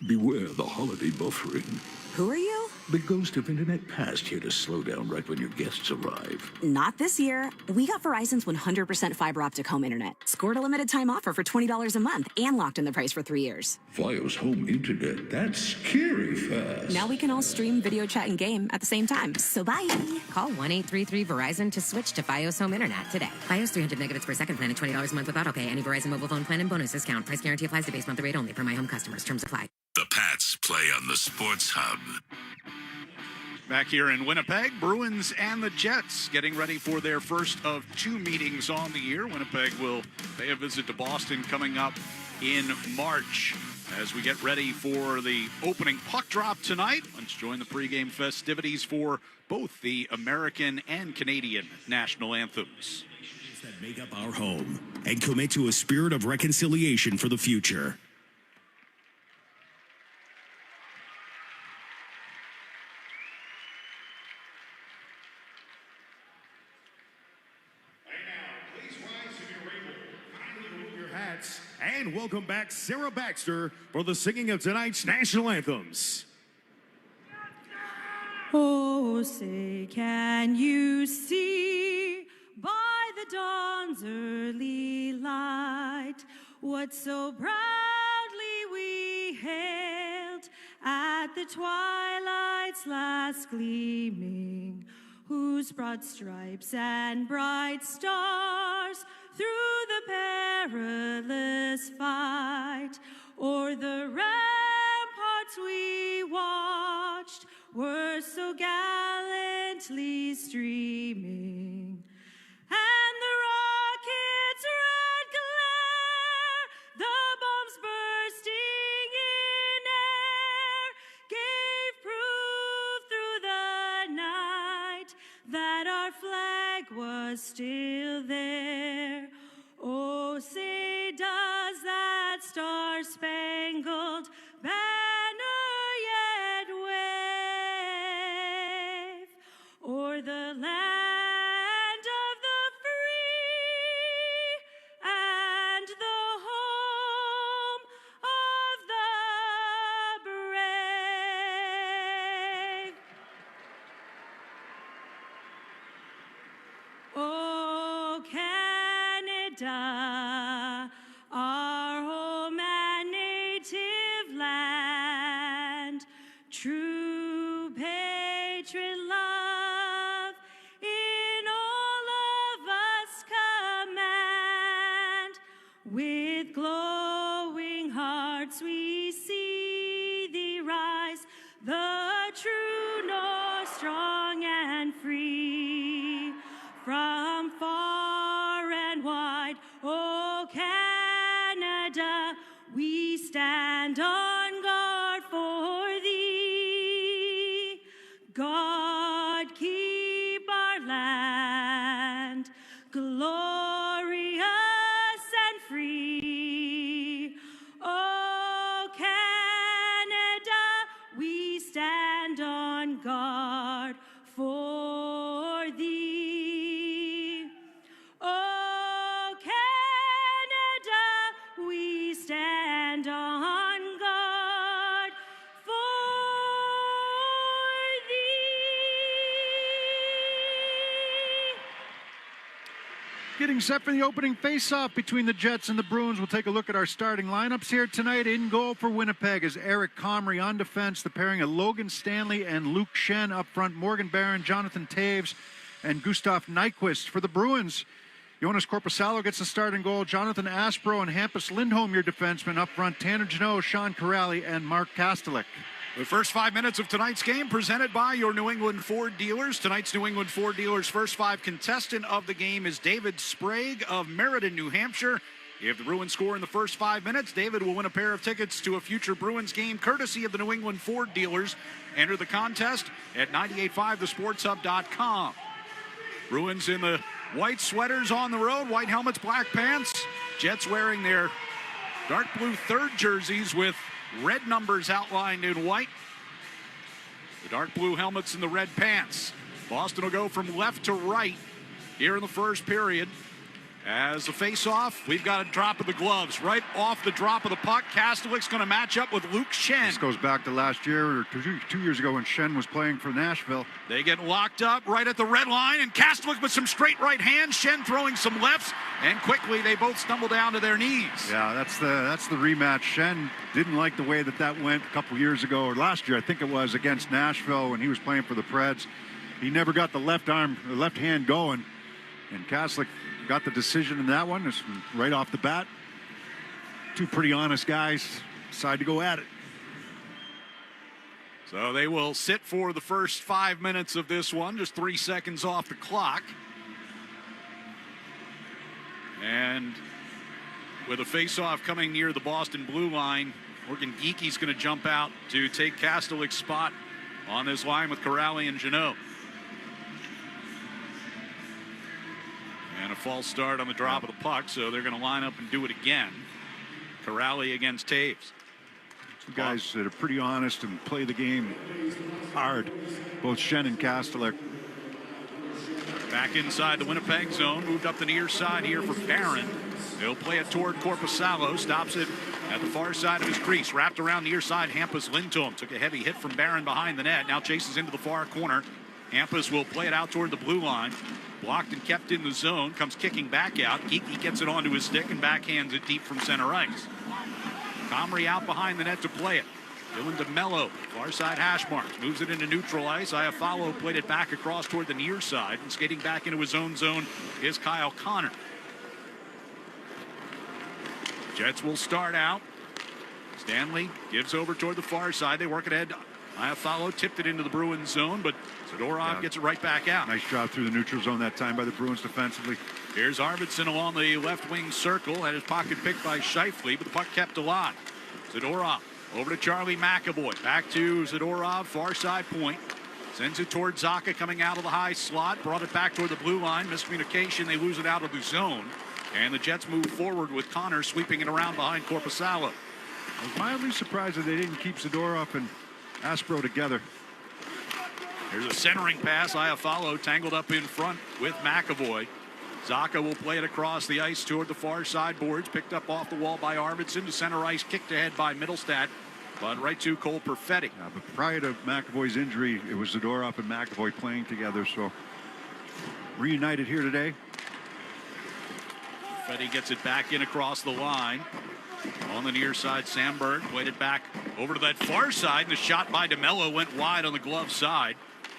Beware the holiday buffering. Who are you? The ghost of internet past here to slow down right when your guests arrive. Not this year. We got Verizon's 100% fiber optic home internet. Scored a limited time offer for $20 a month and locked in the price for 3 years. Fios home internet, that's scary fast. Now we can all stream, video chat, and game at the same time. So bye. Call 1-833-VERIZON to switch to Fios home internet today. Fios 300 megabits per second plan at $20 a month with autopay. Any Verizon mobile phone plan and bonus discount. Price guarantee applies to base monthly rate only for my home customers. Terms apply. The Pats play on the Sports Hub. Back here in Winnipeg, Bruins and the Jets getting ready for their first of 2 meetings on the year. Winnipeg will pay a visit to Boston coming up in March. As we get ready for the opening puck drop tonight, let's join the pregame festivities for both the American and Canadian national anthems. That make up our home and commit to a spirit of reconciliation for the future. And welcome back Sarah Baxter for the singing of tonight's national anthems. Oh, say, can you see by the dawn's early light what so proudly we hailed at the twilight's last gleaming, whose broad stripes and bright stars through the perilous fight o'er the ramparts we watched were so gallantly streaming, and the rocket's red glare, the bombs bursting in air, gave proof through the night that our flag was still there. Oh, say does that star-spangled banner yet wave o'er the land of the free and the home of the brave? Oh, Canada, our home and native land, true patriot love in all of us command. With glowing hearts we see thee rise, the true North, strong and free, from far and wide. Oh, Canada, we stand on guard for thee. God keep our land glorious and free. Oh, Canada, we stand on guard for thee. Oh, Canada, we stand on guard for thee. Getting set for the opening face-off between the Jets and the Bruins. We'll take a look at our starting lineups here tonight. In goal for Winnipeg is Eric Comrie. On defense, the pairing of Logan Stanley and Luke Shen. Up front, Morgan Barron, Jonathan Taves, and Gustav Nyquist. For the Bruins, Jonas Korpisalo gets the start in goal. Jonathan Aspro and Hampus Lindholm, your defensemen. Up front, Tanner Jeannot, Sean Corrali, and Mark Kastelik. The first 5 minutes of tonight's game presented by your New England Ford dealers. Tonight's New England Ford dealers' first 5 contestant of the game is David Sprague of Meriden, New Hampshire. If the Bruins score in the first 5 minutes, David will win a pair of tickets to a future Bruins game courtesy of the New England Ford dealers. Enter the contest at 985thesportshub.com. Bruins in the white sweaters on the road, white helmets, black pants. Jets wearing their dark blue third jerseys with red numbers outlined in white. The dark blue helmets and the red pants. Boston will go from left to right here in the first period. As a face-off, we've got a drop of the gloves. Right off the drop of the puck, Kastelik's going to match up with Luke Shen. This goes back to last year or 2 years ago when Shen was playing for Nashville. They get locked up right at the red line, and Kastelik with some straight right hands, Shen throwing some lefts, and quickly they both stumble down to their knees. Yeah, that's the rematch. Shen didn't like the way that went a couple years ago, or last year, I think it was, against Nashville when he was playing for the Preds. He never got the left hand going, and Kastelik got the decision in that one. It's right off the bat. Two pretty honest guys decide to go at it. So they will sit for the first 5 minutes of this one, just 3 seconds off the clock. And with a face-off coming near the Boston blue line, Morgan Geeky's going to jump out to take Kastelik's spot on this line with Corrali and Jeannot. And a false start on the drop of the puck, so they're going to line up and do it again. Corrali against Taves. Two guys that are pretty honest and play the game hard, both Shen and Kastelik. Back inside the Winnipeg zone, moved up the near side here for Barron. He'll play it toward Korpisalo. Stops it at the far side of his crease. Wrapped around near side. Hampus Lindholm took a heavy hit from Barron behind the net. Now chases into the far corner. Hampus will play it out toward the blue line. Blocked and kept in the zone. Comes kicking back out. Geekie gets it onto his stick and backhands it deep from center ice. Comrie out behind the net to play it. Dylan DeMello, far side hash marks. Moves it into neutral ice. Iafallo played it back across toward the near side. And skating back into his own zone is Kyle Connor. Jets will start out. Stanley gives over toward the far side. They work it ahead. Iafallo tipped it into the Bruins zone, but Zadorov gets it right back out. Nice job through the neutral zone that time by the Bruins defensively. Here's Arvidsson along the left wing circle. Had his pocket picked by Scheifele, but the puck kept alive. Zadorov over to Charlie McAvoy. Back to Zadorov, far side point. Sends it toward Zacha coming out of the high slot. Brought it back toward the blue line. Miscommunication. They lose it out of the zone. And the Jets move forward with Connor sweeping it around behind Korpisalo. I was mildly surprised that they didn't keep Zadorov and Aspro together. Here's a centering pass. Iafallo tangled up in front with McAvoy. Zacha will play it across the ice toward the far side boards. Picked up off the wall by Arvidsson to center ice. Kicked ahead by Middlestat. But right to Cole Perfetti. Yeah, but prior to McAvoy's injury, it was Zadorov and McAvoy playing together. So reunited here today. Perfetti gets it back in across the line. On the near side, Sandberg played it back over to that far side. And the shot by DeMello went wide on the glove side.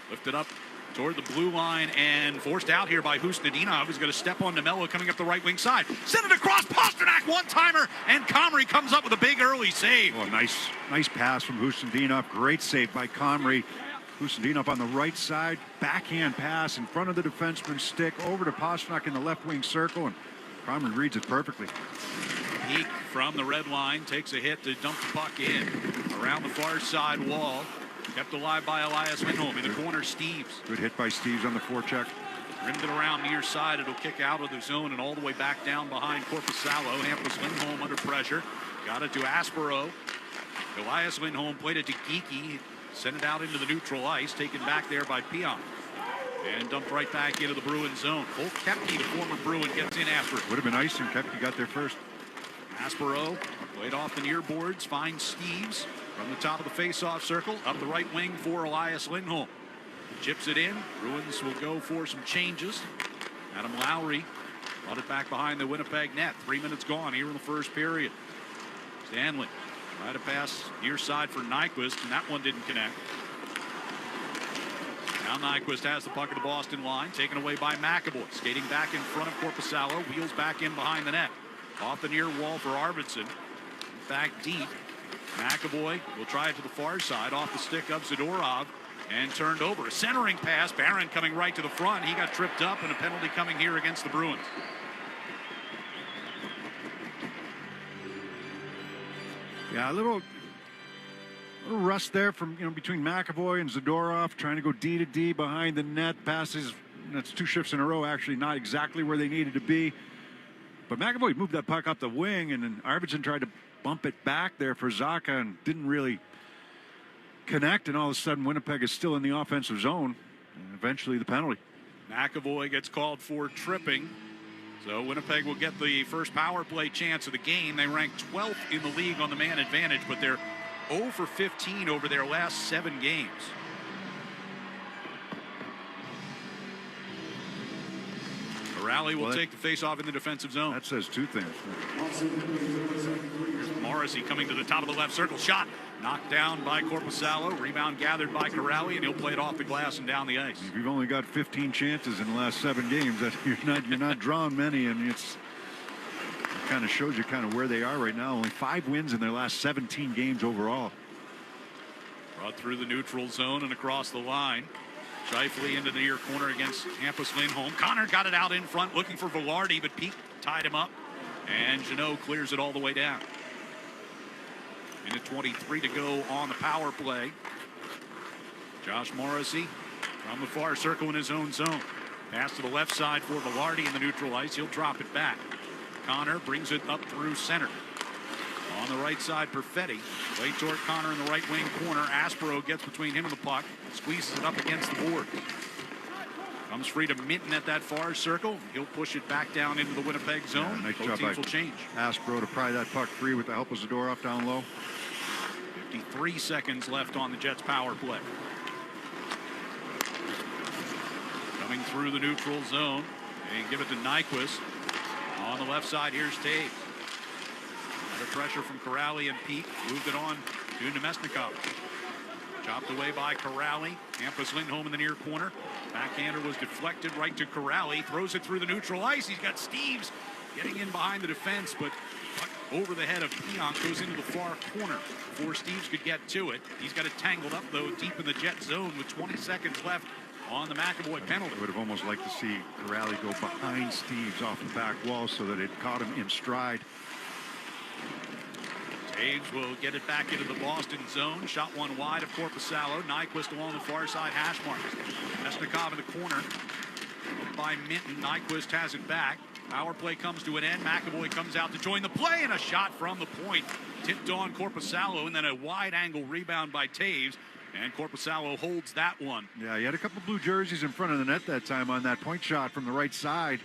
Lifted up toward the blue line and forced out here by Husnudinov, who's going to step on DeMello coming up the right wing side. Send it across. Pasternak one-timer, and Comrie comes up with a big early save. Oh, nice pass from Husnudinov. Great save by Comrie. Husnudinov on the right side. Backhand pass in front of the defenseman's stick over to Pasternak in the left wing circle, and Comrie reads it perfectly. Peak from the red line, takes a hit to dump the puck in around the far side wall. Kept alive by Elias Lindholm. In the corner, Steves. Good hit by Steves on the forecheck. Rimmed it around near side. It'll kick out of the zone and all the way back down behind Korpisalo. Hampus Lindholm under pressure. Got it to Aspero. Elias Lindholm played it to Geekie. Sent it out into the neutral ice. Taken back there by Pion. And dumped right back into the Bruin zone. Colt Koepke, the former Bruin, gets in after it. Would have been nice and Koepke got there first. Aspero played off the near boards. Finds Steves from the top of the face-off circle. Up the right wing for Elias Lindholm. Chips it in. Bruins will go for some changes. Adam Lowry brought it back behind the Winnipeg net. 3 minutes gone here in the first period. Stanley tried to pass near side for Nyquist, and that one didn't connect. Now Nyquist has the puck at the Boston line, taken away by McAvoy. Skating back in front of Korpisalo, wheels back in behind the net. Off the near wall for Arvidsson. Back deep. McAvoy will try it to the far side, off the stick of Zadorov, and turned over. A centering pass. Barron coming right to the front. He got tripped up, and a penalty coming here against the Bruins. Yeah, a little rust there from between McAvoy and Zadorov, trying to go D to D behind the net. Passes, that's 2 shifts in a row, actually not exactly where they needed to be. But McAvoy moved that puck up the wing, and then Arvidsson tried to bump it back there for Zacha and didn't really connect, and all of a sudden Winnipeg is still in the offensive zone, and eventually the penalty. McAvoy gets called for tripping. So Winnipeg will get the first power play chance of the game. They rank 12th in the league on the man advantage, but they're 0 for 15 over their last 7 games. Rally will take the face-off in the defensive zone. That says 2 things. Here's Morrissey coming to the top of the left circle. Shot knocked down by Korpisalo. Rebound gathered by Corrali, and he'll play it off the glass and down the ice. If you've only got 15 chances in the last 7 games, that you're not drawing many, and it kind of shows you kind of where they are right now. Only 5 wins in their last 17 games overall. Brought through the neutral zone and across the line. Scheifele into the near corner against Hampus Lindholm. Connor got it out in front, looking for Velarde, but Peak tied him up. And Jeannot clears it all the way down. Minute 23 to go on the power play. Josh Morrissey from the far circle in his own zone. Pass to the left side for Velarde in the neutral ice. He'll drop it back. Connor brings it up through center. On the right side, Perfetti. Play toward Connor in the right wing corner. Aspero gets between him and the puck. Squeezes it up against the board. Comes free to Minton at that far circle. He'll push it back down into the Winnipeg zone. Nice Both job teams by will change. Aspro to pry that puck free with the help of Zadorov down low. 53 seconds left on the Jets' power play. Coming through the neutral zone. They give it to Nyquist. On the left side, here's Taves. Under pressure from Corrali and Peak. Moved it on to Nemesnikov. Chopped away by Corrali. Hampus Lindholm in the near corner. Backhander was deflected right to Corrali. Throws it through the neutral ice. He's got Steves getting in behind the defense, but over the head of Pionk goes into the far corner before Steves could get to it. He's got it tangled up, though, deep in the Jet zone with 20 seconds left on the McAvoy penalty. I would have almost liked to see Corrali go behind Steves off the back wall so that it caught him in stride. Taves will get it back into the Boston zone. Shot one wide of Korpisalo. Nyquist along the far side hash marks. Mesnikov in the corner. By Minton. Nyquist has it back. Power play comes to an end. McAvoy comes out to join the play, and a shot from the point. Tipped on Korpisalo, and then a wide angle rebound by Taves. And Korpisalo holds that one. Yeah, he had a couple blue jerseys in front of the net that time on that point shot from the right side.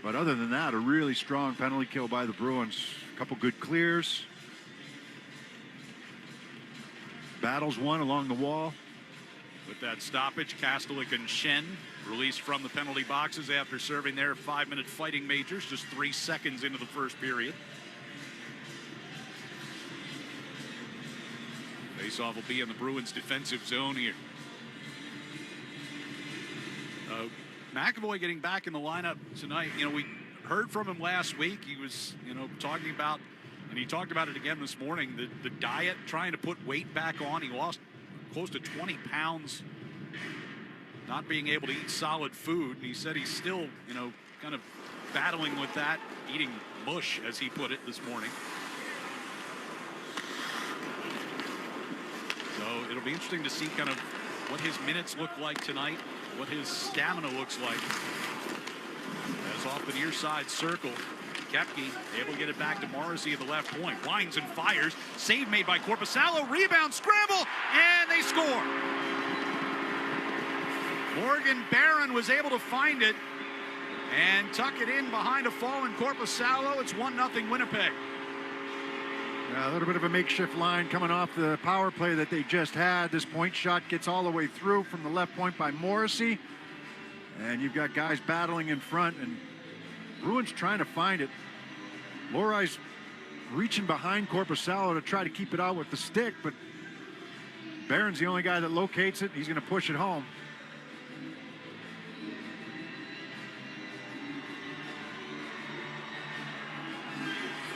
But other than that, a really strong penalty kill by the Bruins. A couple good clears. Battles won along the wall. With that stoppage, Kastelik and Shen released from the penalty boxes after serving their 5-minute fighting majors just 3 seconds into the first period. Faceoff will be in the Bruins defensive zone here. McAvoy getting back in the lineup tonight. You know, we heard from him last week. He was, talking about, and he talked about it again this morning, the diet, trying to put weight back on. He lost close to 20 pounds not being able to eat solid food. And he said he's still, kind of battling with that, eating mush, as he put it this morning. So it'll be interesting to see kind of what his minutes look like tonight, what his stamina looks like. As off the near side circle, Koepke able to get it back to Morrissey at the left point. Winds and fires. Save made by Korpisalo. Rebound, scramble, and they score. Morgan Barron was able to find it and tuck it in behind a fallen Korpisalo. It's 1-0 Winnipeg. Yeah, a little bit of a makeshift line coming off the power play that they just had. This point shot gets all the way through from the left point by Morrissey. And you've got guys battling in front, and Bruins trying to find it. Lorai's reaching behind Korpisalo to try to keep it out with the stick, but Barron's the only guy that locates it. He's going to push it home.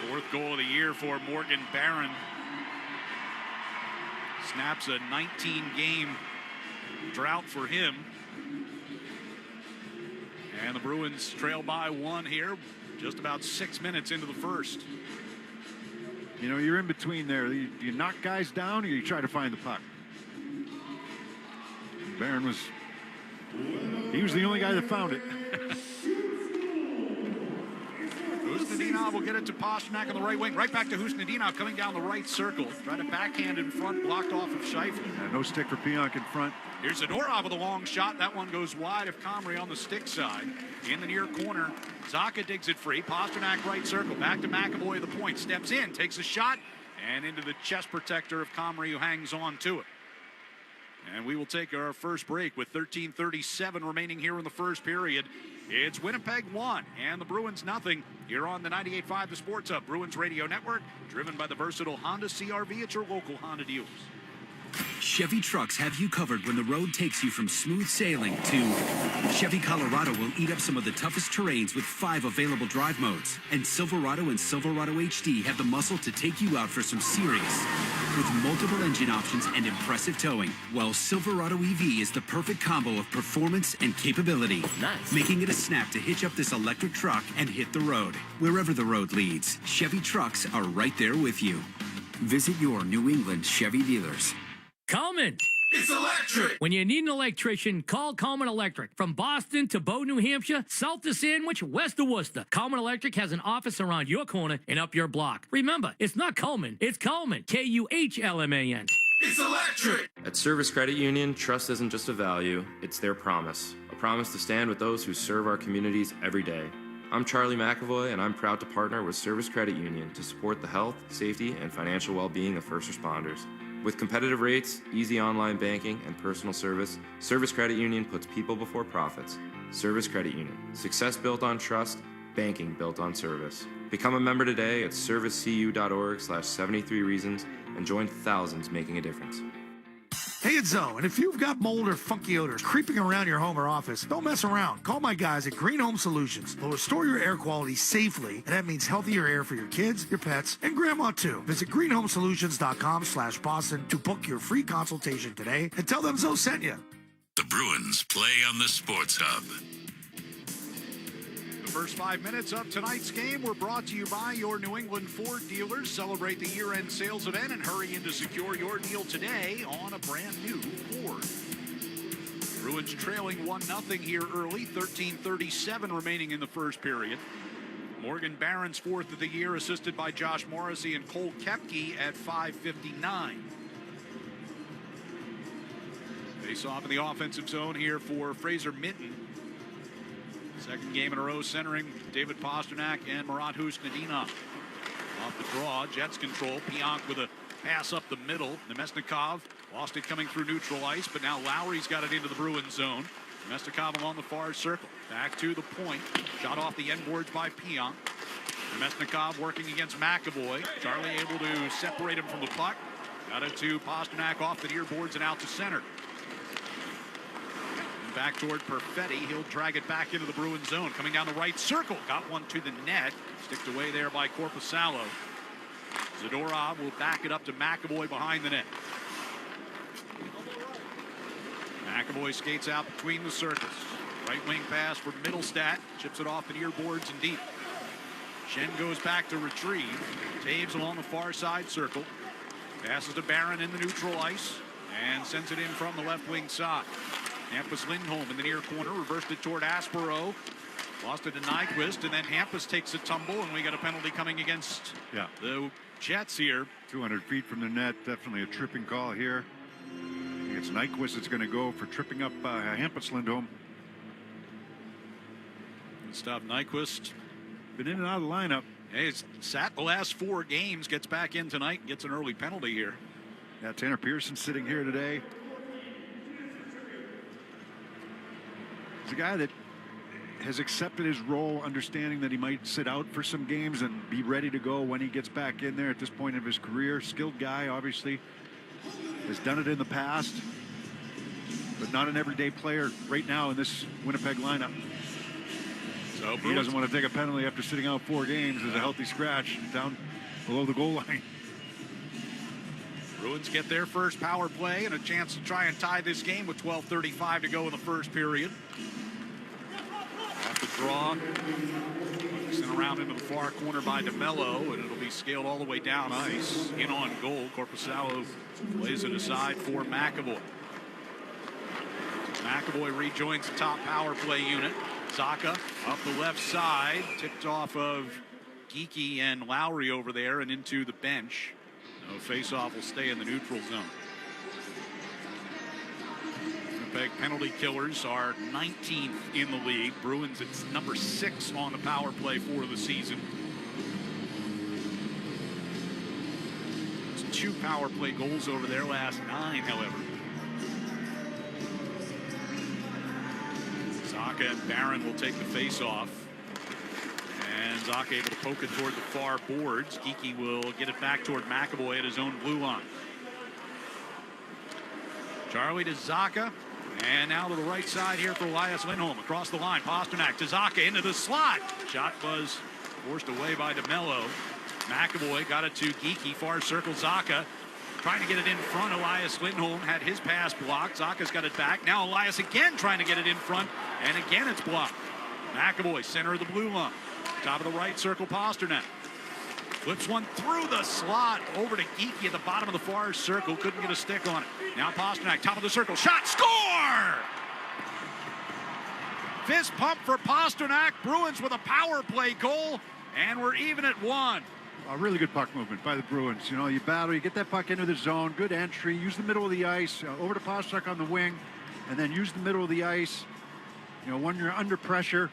Fourth goal of the year for Morgan Barron. Snaps a 19-game drought for him. And the Bruins trail by 1 here, just about 6 minutes into the first. You're in between there. Do you knock guys down or you try to find the puck? Barron was the only guy that found it. Husnudinov will get it to Pastrnak on the right wing. Right back to Husnudinov coming down the right circle. Trying to backhand in front, blocked off of Scheifele. Yeah, no stick for Pionk in front. Here's Zadorov with a long shot. That one goes wide of Comrie on the stick side. In the near corner, Zacha digs it free. Pastrnak right circle. Back to McAvoy at the point. Steps in, takes a shot, and into the chest protector of Comrie, who hangs on to it. And we will take our first break with 13:37 remaining here in the first period. It's Winnipeg 1 and the Bruins 0 here on the 98.5 The Sports Hub Bruins Radio Network, driven by the versatile Honda CR-V at your local Honda dealers. Chevy trucks have you covered when the road takes you from smooth sailing to Chevy Colorado will eat up some of the toughest terrains with 5 available drive modes. And Silverado and Silverado HD have the muscle to take you out for some serious with multiple engine options and impressive towing. While Silverado EV is the perfect combo of performance and capability. Nice. Making it a snap to hitch up this electric truck and hit the road. Wherever the road leads, Chevy trucks are right there with you. Visit your New England Chevy dealers. Coleman. It's electric. When you need an electrician, call Coleman Electric. From Boston to Bow, New Hampshire, south to Sandwich, west to Worcester, Coleman Electric has an office around your corner and up your block. Remember, it's not Coleman, it's Coleman. K-U-H-L-M-A-N. It's electric! At Service Credit Union, trust isn't just a value, it's their promise. A promise to stand with those who serve our communities every day. I'm Charlie McAvoy, and I'm proud to partner with Service Credit Union to support the health, safety, and financial well-being of first responders. With competitive rates, easy online banking, and personal service, Service Credit Union puts people before profits. Service Credit Union. Success built on trust, banking built on service. Become a member today at servicecu.org/73reasons and join thousands making a difference. Hey, it's Zoe, and if you've got mold or funky odors creeping around your home or office, don't mess around. Call my guys at Green Home Solutions. They'll restore your air quality safely, and that means healthier air for your kids, your pets, and grandma too. Visit greenhomesolutions.com/Boston to book your free consultation today and tell them Zoe sent you. The Bruins play on the Sports Hub. The first 5 minutes of tonight's game were brought to you by your New England Ford dealers. Celebrate the year-end sales event and hurry in to secure your deal today on a brand new Ford. Bruins trailing 1-0 here early, 13:37 remaining in the first period. Morgan Barron's fourth of the year, assisted by Josh Morrissey and Cole Koepke at 5:59. Face off in the offensive zone here for Fraser Minton. Second game in a row centering David Pastrnak and Murat Husnadinov. Off the draw, Jets control. Pionk with a pass up the middle. Nemesnikov lost it coming through neutral ice, but now Lowry's got it into the Bruins zone. Nemesnikov along the far circle. Back to the point. Shot off the end boards by Pionk. Nemesnikov working against McAvoy. Charlie able to separate him from the puck. Got it to Pastrnak off the near boards and out to center. Back toward Perfetti. He'll drag it back into the Bruins zone. Coming down the right circle. Got one to the net. Sticked away there by Korpisalo. Zadorov will back it up to McAvoy behind the net. McAvoy skates out between the circles. Right wing pass for Middlestat. Chips it off the near boards and deep. Shen goes back to retrieve. Taves along the far side circle. Passes to Barron in the neutral ice. And sends it in from the left wing side. Hampus Lindholm in the near corner, reversed it toward Aspero. Lost it to Nyquist, and then Hampus takes a tumble, and we got a penalty coming against the Jets here. 200 feet from the net, definitely a tripping call here. I think it's Nyquist that's going to go for tripping up Hampus Lindholm. Gustav Nyquist. Been in and out of the lineup. Hey, it's sat the last 4 games, gets back in tonight, and gets an early penalty here. Yeah, Tanner Pearson sitting here today. He's a guy that has accepted his role, understanding that he might sit out for some games and be ready to go when he gets back in there at this point of his career. Skilled guy, obviously. Has done it in the past, but not an everyday player right now in this Winnipeg lineup. So he doesn't want to take a penalty after sitting out 4 games as a healthy scratch down below the goal line. Bruins get their first power play and a chance to try and tie this game with 12:35 to go in the first period. Off the draw. Sent around into the far corner by DeMello, and it'll be scaled all the way down ice. In on goal. Korpisalo lays it aside for McAvoy. McAvoy rejoins the top power play unit. Zaka up the left side. Tipped off of Geekie and Lowry over there and into the bench. No face-off will stay in the neutral zone. Winnipeg penalty killers are 19th in the league. Bruins, it's number 6 on the power play for the season. It's 2 power play goals over their last 9, however. Zaka and Barron will take the face-off. And Zaka able to poke it toward the far boards. Geekie will get it back toward McAvoy at his own blue line. Charlie to Zaka. And now to the right side here for Elias Lindholm. Across the line, Pastrnak to Zaka into the slot. Shot was forced away by DeMello. McAvoy got it to Geekie, far circle Zaka. Trying to get it in front. Elias Lindholm had his pass blocked. Zaka's got it back. Now Elias again trying to get it in front. And again it's blocked. McAvoy, center of the blue line. Top of the right circle, Pastrnak. Flips one through the slot over to Geekie at the bottom of the far circle. Couldn't get a stick on it. Now Pastrnak, top of the circle. Shot, score! Fist pump for Pastrnak. Bruins with a power play goal. And we're even at 1. A really good puck movement by the Bruins. You know, you battle, you get that puck into the zone, good entry, use the middle of the ice, over to Pastrnak on the wing, and then use the middle of the ice, you know, when you're under pressure.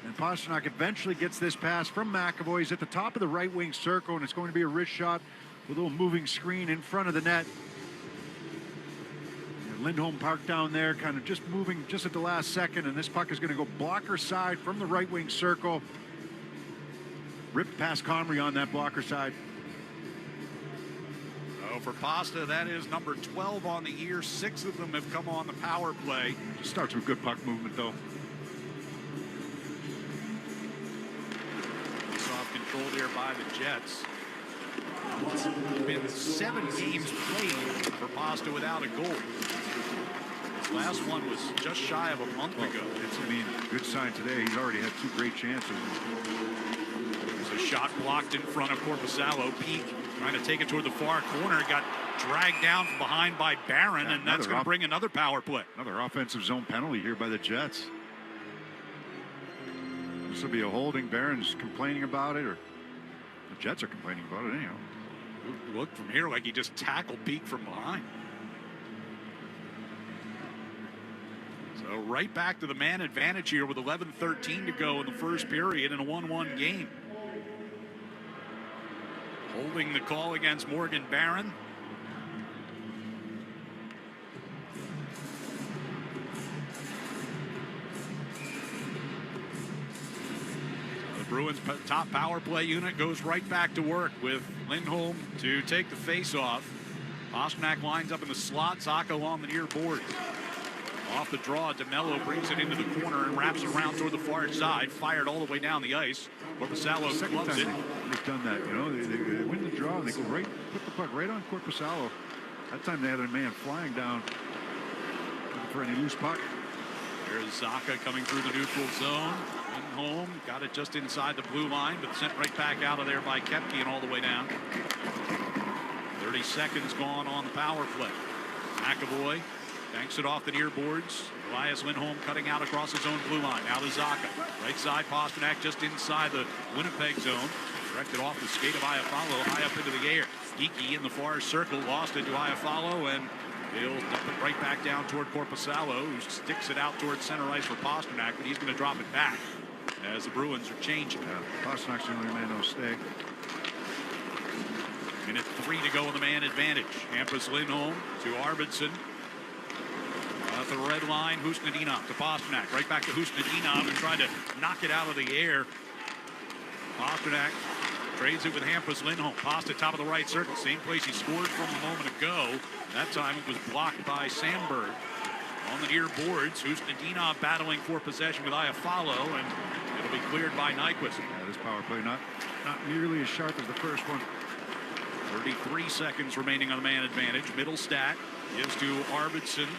And Pastrnak eventually gets this pass from McAvoy. He's at the top of the right wing circle, and it's going to be a wrist shot with a little moving screen in front of the net. And Lindholm parked down there, kind of just moving just at the last second, and this puck is going to go blocker side from the right wing circle. Ripped past Comrie on that blocker side. So for Pasta, that is number 12 on the year. 6 of them have come on the power play. Just starts with good puck movement, though. Soft control there by the Jets. It's been 7 games played for Pasta without a goal. This last one was just shy of a month ago. It's, I mean, good sign today. He's already had 2 great chances. There's a shot blocked in front of Korpisalo. Peak trying to take it toward the far corner. Got dragged down from behind by Barron, and that's going to bring another power play. Another offensive zone penalty here by the Jets. This will be a holding. Barron's complaining about it, or the Jets are complaining about it anyhow. It looked from here like he just tackled Peak from behind. So right back to the man advantage here with 11:13 to go in the first period in a 1-1 game. Holding the call against Morgan Barron. The Bruins top power play unit goes right back to work with Lindholm to take the face-off. Pastrnak lines up in the slot. Zacha on the near board. Off the draw, DeMello brings it into the corner and wraps around toward the far side. Fired all the way down the ice. Korpisalo gloves it. They've done that, you know. They win the draw and they go right, put the puck right on Korpisalo. That time they had a man flying down looking for any loose puck. There's Zacha coming through the neutral zone. Lindholm got it just inside the blue line, but sent right back out of there by Koepke and all the way down. 30 seconds gone on the power play. McAvoy banks it off the near boards. Elias Lindholm cutting out across his own blue line. Now to Zacha. Right side, Pastrnak just inside the Winnipeg zone. Directed off the skate of Iafallo high up into the air. Geeky in the far circle, lost it to Iafallo, and he'll dump it right back down toward Korpisalo, who sticks it out towards center ice for Pastrnak, but he's going to drop it back as the Bruins are changing. Pasternak's the only man that'll stay. Minute 3 to go in the man advantage. Hampus Lindholm to Arvidsson. At the red line, Husnudinov to Pastrnak. Right back to Husnudinov and trying to knock it out of the air. Pastrnak trades it with Hampus Lindholm. Pasta top of the right circle. Same place he scored from a moment ago. That time it was blocked by Sandberg. On the near boards, Husnudinov battling for possession with Iafallo, and it'll be cleared by Nyquist. Yeah, this power play not nearly as sharp as the first one. 33 seconds remaining on the man advantage. Middlestat gives to Arvidsson.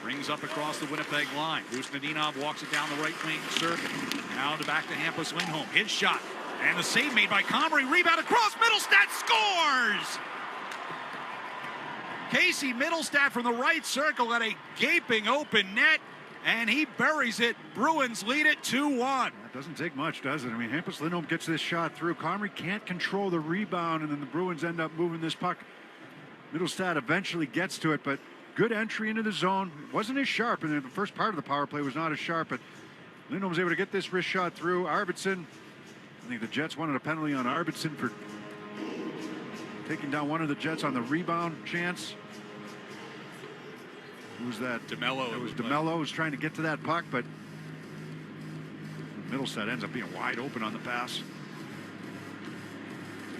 Brings up across the Winnipeg line. Husnudinov walks it down the right wing circle. Now back to Hampus Lindholm. His shot. And the save made by Comrie. Rebound across. Middlestat scores! Casey Middlestat from the right circle at a gaping open net. And he buries it. Bruins lead it 2-1. It doesn't take much, does it? I mean, Hampus Lindholm gets this shot through. Comrie can't control the rebound, and then the Bruins end up moving this puck. Middlestat eventually gets to it, but good entry into the zone. It wasn't as sharp, and the first part of the power play was not as sharp, but Lindholm was able to get this wrist shot through. Arvidsson, I think the Jets wanted a penalty on Arvidsson for taking down one of the Jets on the rebound chance. Who was that? DeMello. It was DeMello who was trying to get to that puck, but Middlestat ends up being wide open on the pass.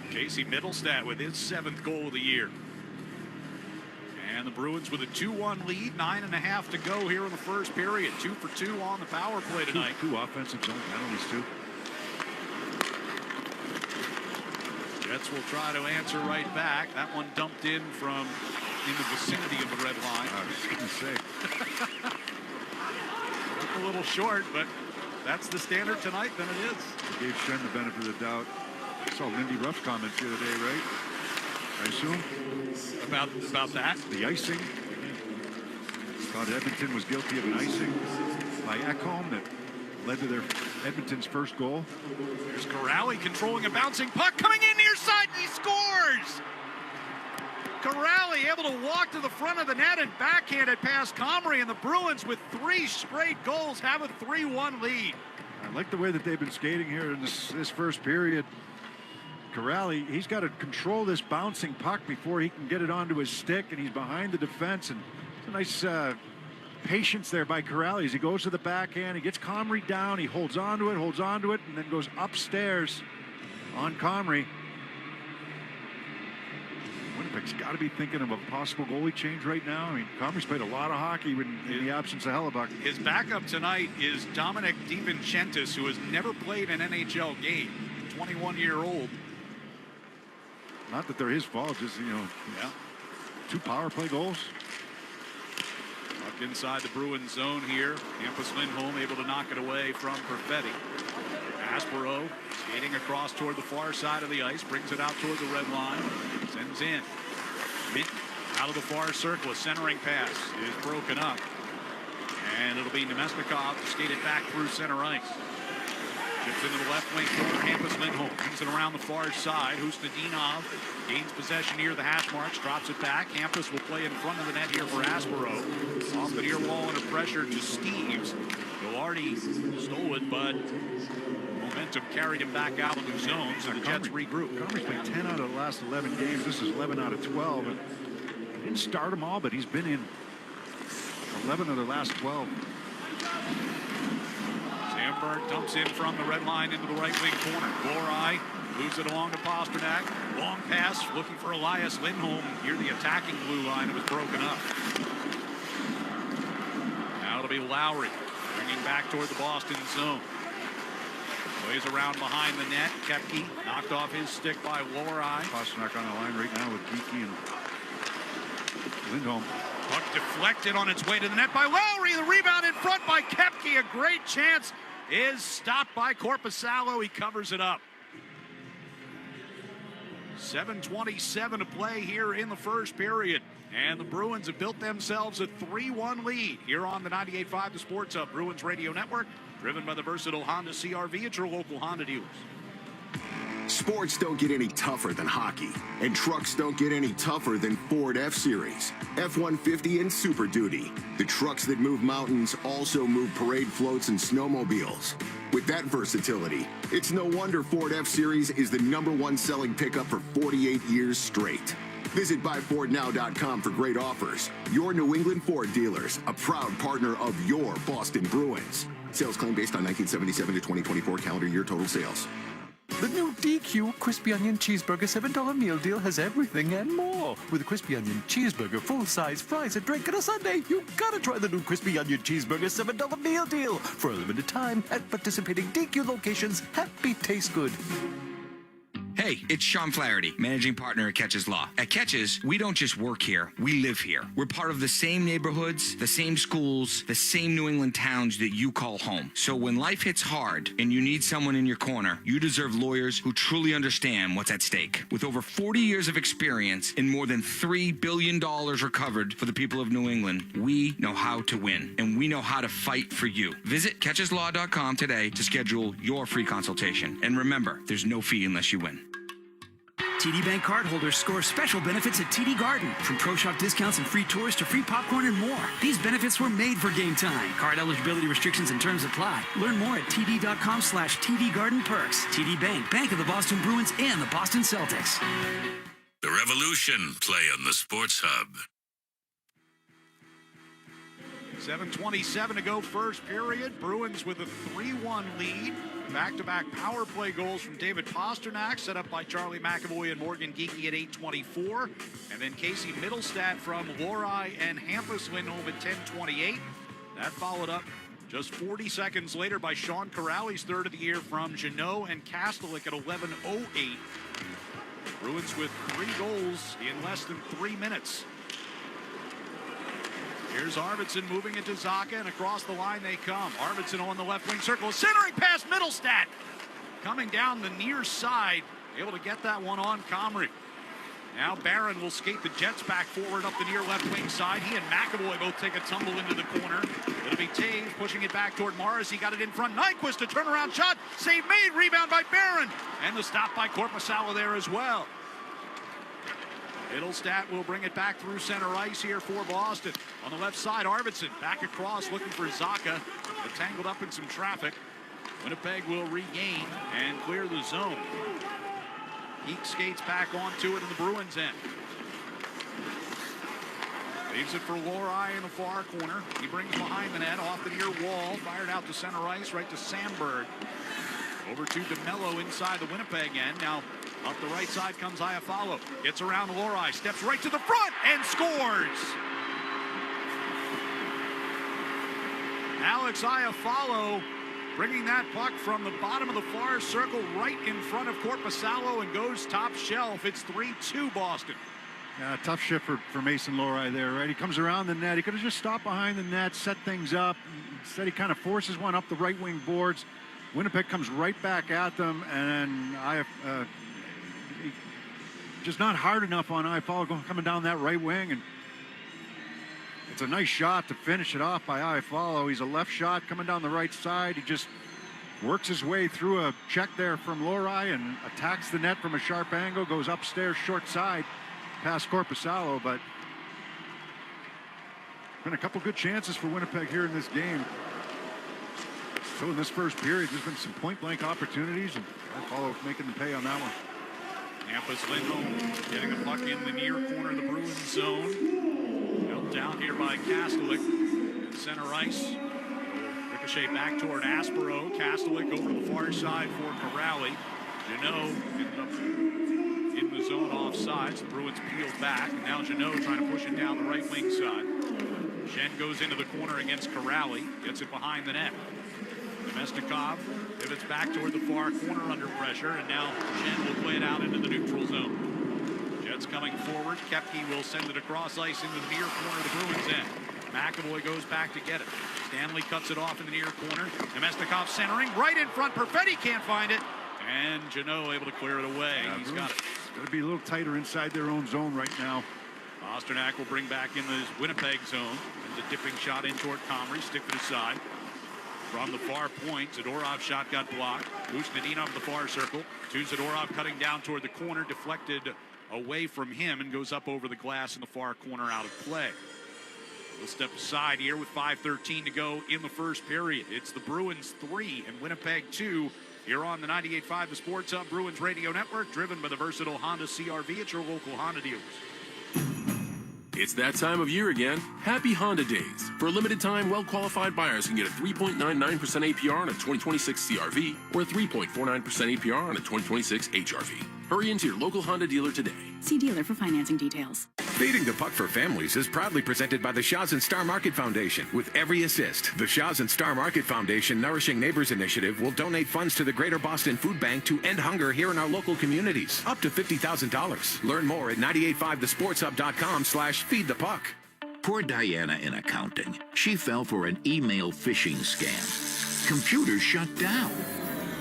Casey Middlestat with his 7th goal of the year. And the Bruins with a 2-1 lead, 9.5 to go here in the first period. 2 for 2 on the power play tonight. Two offensive zone penalties, too. Jets will try to answer right back. That one dumped in from in the vicinity of the red line. I was going to say. Looked a little short, but that's the standard tonight, then it is. They gave Shen the benefit of the doubt. I saw Lindy Ruff's comments the other day, right? I assume. About that? The icing. Thought Edmonton was guilty of an icing by Ekholm that led to their Edmonton's first goal. There's Corrali controlling a bouncing puck coming in near side, and he scores! Corrali able to walk to the front of the net and backhand it past Comrie, and the Bruins with 3 straight goals have a 3-1 lead. I like the way that they've been skating here in this first period. Corrali, he's got to control this bouncing puck before he can get it onto his stick, and he's behind the defense. And it's a nice patience there by Corrali as he goes to the backhand. He gets Comrie down, he holds on to it, and then goes upstairs on Comrie. Winnipeg's got to be thinking of a possible goalie change right now. I mean, Comrie's played a lot of hockey in the absence of Hellebuck. His backup tonight is Dominic DiVincentis, who has never played an NHL game, 21-year-old. Not that they're his fault, just, yeah. 2 power play goals. Up inside the Bruins zone here. Hampus Lindholm able to knock it away from Perfetti. Aspero skating across toward the far side of the ice, brings it out toward the red line, sends in. Mint out of the far circle, a centering pass is broken up, and it'll be Nemesnikov to skate it back through center ice. Chips into the left wing corner, Hampus Lindholm brings it around the far side. Hustadinov gains possession near the hash marks, drops it back. Hampus will play in front of the net here for Aspero. Off the near wall under pressure to Steves. Gilardi stole it, but momentum carried him back out of the zone, so the Jets regroup. Comrie's played 10 out of the last 11 games. This is 11 out of 12. And he didn't start them all, but he's been in 11 of the last 12. Sandberg dumps in from the red line into the right wing corner. Lorai moves it along to Pasternak. Long pass looking for Elias Lindholm near the attacking blue line. It was broken up. Now it'll be Lowry bringing back toward the Boston zone. Plays around behind the net. Kepke knocked off his stick by Lorai. Pasternak on the line right now with Geeky and Lindholm. Puck deflected on its way to the net by Lowry. The rebound in front by Kepke. A great chance is stopped by Korpisalo. He covers it up. 7:27 to play here in the first period. And the Bruins have built themselves a 3-1 lead here on the 98.5 The Sports Hub Bruins Radio Network, driven by the versatile Honda CR-V at your local Honda dealers. Sports don't get any tougher than hockey, and trucks don't get any tougher than Ford F-Series, F-150, and Super Duty. The trucks that move mountains also move parade floats and snowmobiles. With that versatility, it's no wonder Ford F-Series is the #1 selling pickup for 48 years straight. Visit buyfordnow.com for great offers. Your New England Ford dealers, a proud partner of your Boston Bruins. Sales claim based on 1977 to 2024 calendar year total sales. The new DQ Crispy Onion Cheeseburger $7 meal deal has everything and more. With a Crispy Onion Cheeseburger, full-size fries, a drink, and a sundae, you gotta try the new Crispy Onion Cheeseburger $7 meal deal. For a limited time at participating DQ locations. Happy taste good. Hey, it's Sean Flaherty, managing partner at Catches Law. At Catches, we don't just work here, we live here. We're part of the same neighborhoods, the same schools, the same New England towns that you call home. So when life hits hard and you need someone in your corner, you deserve lawyers who truly understand what's at stake. With over 40 years of experience and more than $3 billion recovered for the people of New England, we know how to win, and we know how to fight for you. Visit catcheslaw.com today to schedule your free consultation. And remember, there's no fee unless you win. TD Bank cardholders score special benefits at TD Garden. From Pro Shop discounts and free tours to free popcorn and more. These benefits were made for game time. Card eligibility restrictions and terms apply. Learn more at td.com/TD Garden Perks. TD Bank, Bank of the Boston Bruins and the Boston Celtics. The Revolution play on the Sports Hub. 7:27 to go first period. Bruins with a 3-1 lead. Back-to-back power play goals from David Pasternak, set up by Charlie McAvoy and Morgan Geeky at 8:24. And then Casey Middlestat from Lorai and Hampus Lindholm at 10:28. That followed up just 40 seconds later by Sean Corrali's third of the year from Jeannot and Kastelik at 11:08. Bruins with 3 goals in less than 3 minutes. Here's Arvidsson moving it to Zacha, and across the line they come. Arvidsson on the left wing circle, centering past Middlestat. Coming down the near side, able to get that one on Comrie. Now Barron will skate the Jets back forward up the near left wing side. He and McAvoy both take a tumble into the corner. It'll be Taves pushing it back toward Morris. He got it in front. Nyquist, a turnaround shot. Save made. Rebound by Barron. And the stop by Korpisalo there as well. Middlestat will bring it back through center ice here for Boston. On the left side, Arvidsson back across looking for Zacha. But tangled up in some traffic. Winnipeg will regain and clear the zone. Heek skates back onto it in the Bruins end. Leaves it for Lohrei in the far corner. He brings behind the net off the near wall. Fired out to center ice right to Sandberg. Over to DeMello inside the Winnipeg end. Now up the right side comes Iafallo. Gets around Lohrei. Steps right to the front and scores. Alex Iafallo bringing that puck from the bottom of the far circle right in front of Korpisalo and goes top shelf. It's 3-2 Boston. Yeah, tough shift for Mason Lohrei there, right? He comes around the net. He could have just stopped behind the net, set things up. Instead, he kind of forces one up the right wing boards. Winnipeg comes right back at them, and just not hard enough on Iafallo coming down that right wing. And it's a nice shot to finish it off by Iafallo. He's a left shot coming down the right side. He just works his way through a check there from Lohrei and attacks the net from a sharp angle, goes upstairs short side past Korpisalo. But been a couple good chances for Winnipeg here in this game. So in this first period, there's been some point-blank opportunities, and Iafallo making the pay on that one. Hampus Lindholm getting a puck in the near corner of the Bruins zone. Held down here by Kastelik at center ice. Ricochet back toward Aspero. Kastelik over to the far side for Corrali. Jeannot ended up in the zone offsides. The Bruins peeled back. And now Jeannot trying to push it down the right wing side. Shen goes into the corner against Corrali. Gets it behind the net. Nemestikov pivots back toward the far corner under pressure, and now Shen will play it out into the neutral zone. Jets coming forward. Koepke will send it across ice into the near corner of the Bruins end. McAvoy goes back to get it. Stanley cuts it off in the near corner. Nemestikov centering right in front. Perfetti can't find it, and Jeannot able to clear it away. Yeah, He's got it. Got to be a little tighter inside their own zone right now. Pasternak will bring back in the Winnipeg zone. And a dipping shot in toward Comrie. Stick to the side. From the far point, Zadorov shot got blocked. Usnadinov the far circle. To Zadorov cutting down toward the corner, deflected away from him and goes up over the glass in the far corner out of play. We'll step aside here with 5:13 to go in the first period. It's the Bruins 3 and Winnipeg 2 here on the 98.5 The Sports Hub Bruins Radio Network, driven by the versatile Honda CR-V at your local Honda dealers. It's that time of year again. Happy Honda Days. For a limited time, well-qualified buyers can get a 3.99% APR on a 2026 CR-V or a 3.49% APR on a 2026 HR-V. Hurry into your local Honda dealer today. See dealer for financing details. Feeding the Puck for Families is proudly presented by the Shaw's and Star Market Foundation. With every assist, the Shaw's and Star Market Foundation Nourishing Neighbors Initiative will donate funds to the Greater Boston Food Bank to end hunger here in our local communities. Up to $50,000. Learn more at 985thesportshub.com/feedthepuck. Poor Diana in accounting. She fell for an email phishing scam. Computers shut down.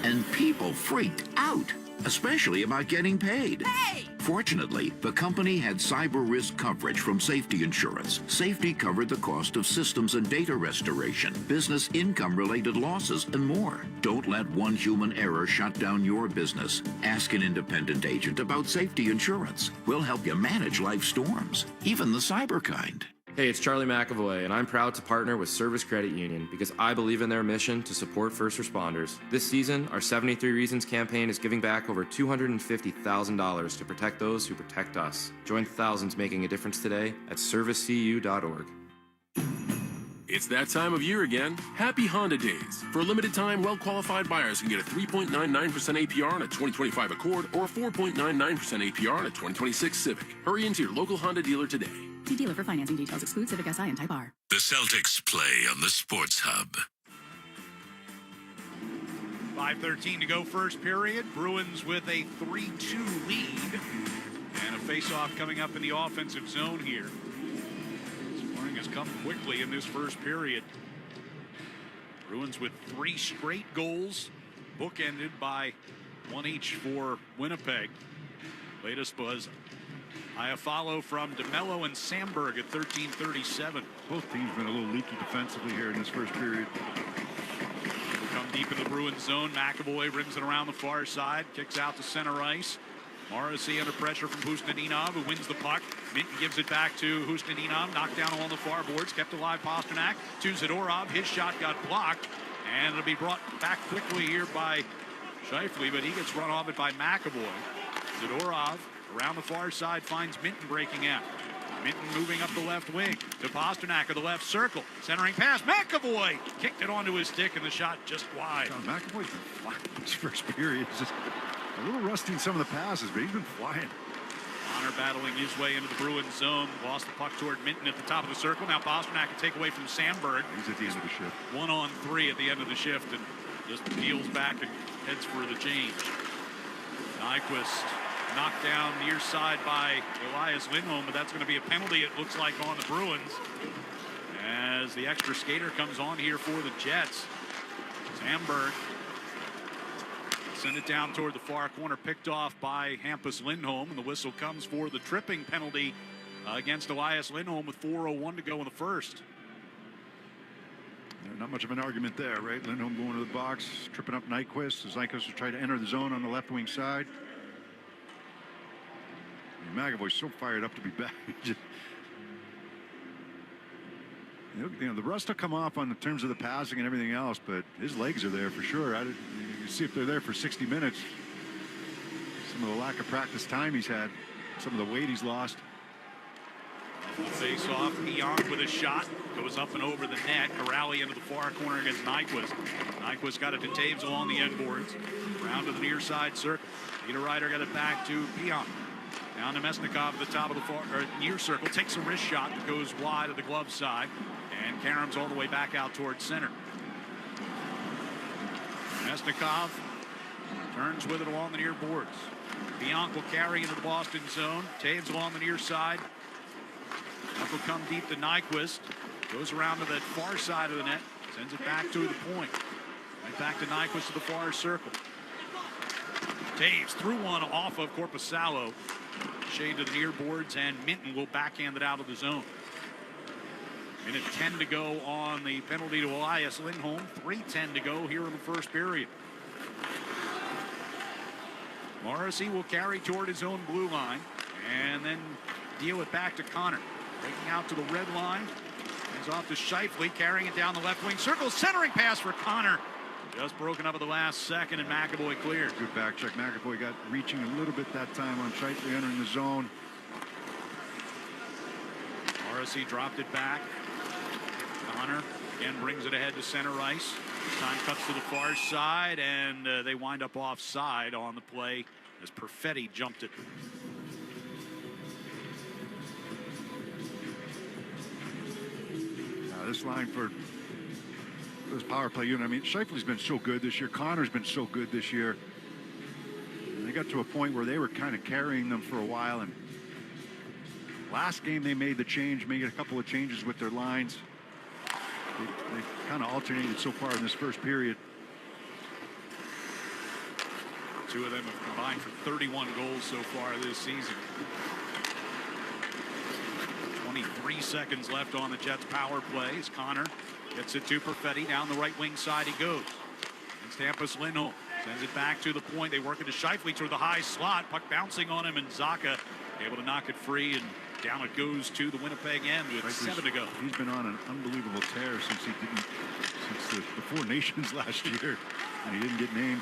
And people freaked out, especially about getting paid. Hey! Fortunately, the company had cyber risk coverage from Safety Insurance. Safety covered the cost of systems and data restoration, business income-related losses, and more. Don't let one human error shut down your business. Ask an independent agent about Safety Insurance. We'll help you manage life storms, even the cyber kind. Hey, it's Charlie McAvoy, and I'm proud to partner with Service Credit Union because I believe in their mission to support first responders. This season, our 73 Reasons campaign is giving back over $250,000 to protect those who protect us. Join thousands making a difference today at servicecu.org. It's that time of year again. Happy Honda Days. For a limited time, well-qualified buyers can get a 3.99% APR on a 2025 Accord or a 4.99% APR on a 2026 Civic. Hurry into your local Honda dealer today. See dealer for financing details. Exclude Civic SI and Type R. The Celtics play on the Sports Hub. 5:13 to go first period. Bruins with a 3-2 lead. And a face-off coming up in the offensive zone here. Scoring has come quickly in this first period. Bruins with 3 straight goals, bookended by one each for Winnipeg. Latest was A follow from DeMello and Sandberg at 13:37. Both teams been a little leaky defensively here in this first period. Come deep in the Bruins zone. McAvoy rims it around the far side, kicks out to center ice. Morrissey under pressure from Husnudinov, who wins the puck. Minton gives it back to Husnudinov, knocked down along the far boards, kept alive Pasternak to Zadorov. His shot got blocked, and it'll be brought back quickly here by Scheifele, but he gets run off it by McAvoy. Zadorov around the far side finds Minton breaking out. Minton moving up the left wing to Pasternak of the left circle. Centering pass. McAvoy kicked it onto his stick, and the shot just wide. McAvoy's been flying this first period. He's just a little rusty in some of the passes, but he's been flying. Connor battling his way into the Bruins zone. Lost the puck toward Minton at the top of the circle. Now Pasternak can take away from Sandberg. He's at the end of the shift. 1-on-3 at the end of the shift, and just peels back and heads for the change. Nyquist knocked down near side by Elias Lindholm, but that's going to be a penalty, it looks like, on the Bruins, as the extra skater comes on here for the Jets. Sandberg send it down toward the far corner, picked off by Hampus Lindholm, and the whistle comes for the tripping penalty against Elias Lindholm with 4:01 to go in the first. Not much of an argument there, right? Lindholm going to the box, tripping up Nyquist as Nyquist will try to enter the zone on the left wing side. And McAvoy's so fired up to be back. You know, the rust will come off on the terms of the passing and everything else, but his legs are there for sure. You see if they're there for 60 minutes. Some of the lack of practice time he's had, some of the weight he's lost. Face off, Pionk with a shot, goes up and over the net. Corrali into the far corner against Nyquist. Nyquist got it to Taves along the end boards. Round to the near side circle. Niederreiter got it back to Pionk. Down to Mesnikov at the top of the near circle. Takes a wrist shot that goes wide of the glove side. And Karam's all the way back out towards center. Mesnikov turns with it along the near boards. Pionk will carry into the Boston zone. Taves along the near side. Puck will come deep to Nyquist. Goes around to the far side of the net. Sends it back to the point. Right back to Nyquist to the far circle. Taves threw one off of Korpisalo. Shade to the near boards, and Minton will backhand it out of the zone. Minute 10 to go on the penalty to Elias Lindholm. 3:10 to go here in the first period. Morrissey will carry toward his own blue line and then deal it back to Connor. Breaking out to the red line. Hands off to Scheifele, carrying it down the left wing circle. Centering pass for Connor. Just broken up at the last second, and McAvoy cleared. Good back check. McAvoy got reaching a little bit that time on Scheifele entering the zone. Morrissey dropped it back. Connor again brings it ahead to center ice. This time cuts to the far side, and they wind up offside on the play as Perfetti jumped it. This line for this power play unit, I mean, Scheifele's been so good this year. Connor's been so good this year. And they got to a point where they were kind of carrying them for a while, and last game they made the change, made a couple of changes with their lines. They kind of alternated so far in this first period. Two of them have combined for 31 goals so far this season. 23 seconds left on the Jets power play as Connor gets it to Perfetti. Down the right wing side he goes. It's Hampus Lindholm. Sends it back to the point. They work it to Scheifele toward the high slot. Puck bouncing on him, and Zacha able to knock it free, and down it goes to the Winnipeg end with 7 to go. He's been on an unbelievable tear since the Four Nations last year, and he didn't get named.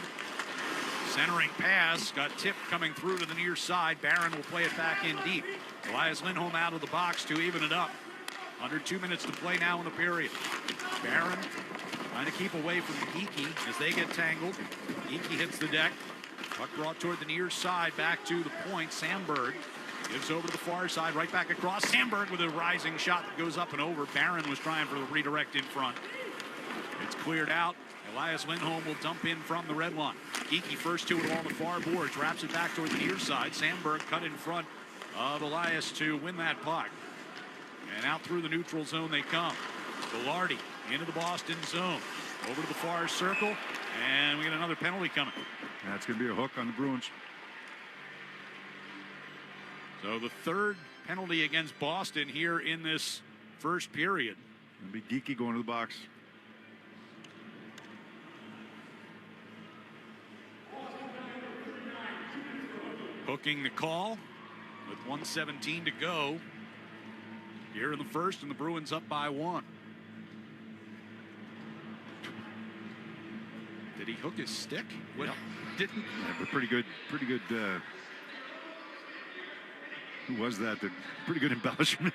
Centering pass got tipped coming through to the near side. Barron will play it back in deep. Elias Lindholm out of the box to even it up. Under 2 minutes to play now in the period. Barron trying to keep away from Geekie as they get tangled. Geekie hits the deck. Puck brought toward the near side, back to the point. Sandberg gives over to the far side, right back across. Sandberg with a rising shot that goes up and over. Barron was trying for the redirect in front. It's cleared out. Elias Lindholm will dump in from the red line. Geekie first to it along the far boards, wraps it back toward the near side. Sandberg cut in front of Elias to win that puck. And out through the neutral zone they come. Velarde into the Boston zone. Over to the far circle. And we get another penalty coming. That's going to be a hook on the Bruins. So the third penalty against Boston here in this first period. It'll be Geeky going to the box. Hooking the call with 1:17 to go here in the first, and the Bruins up by 1. Did he hook his stick? What? Yep. Didn't. Yeah, but pretty good. Who was that? Pretty good embellishment.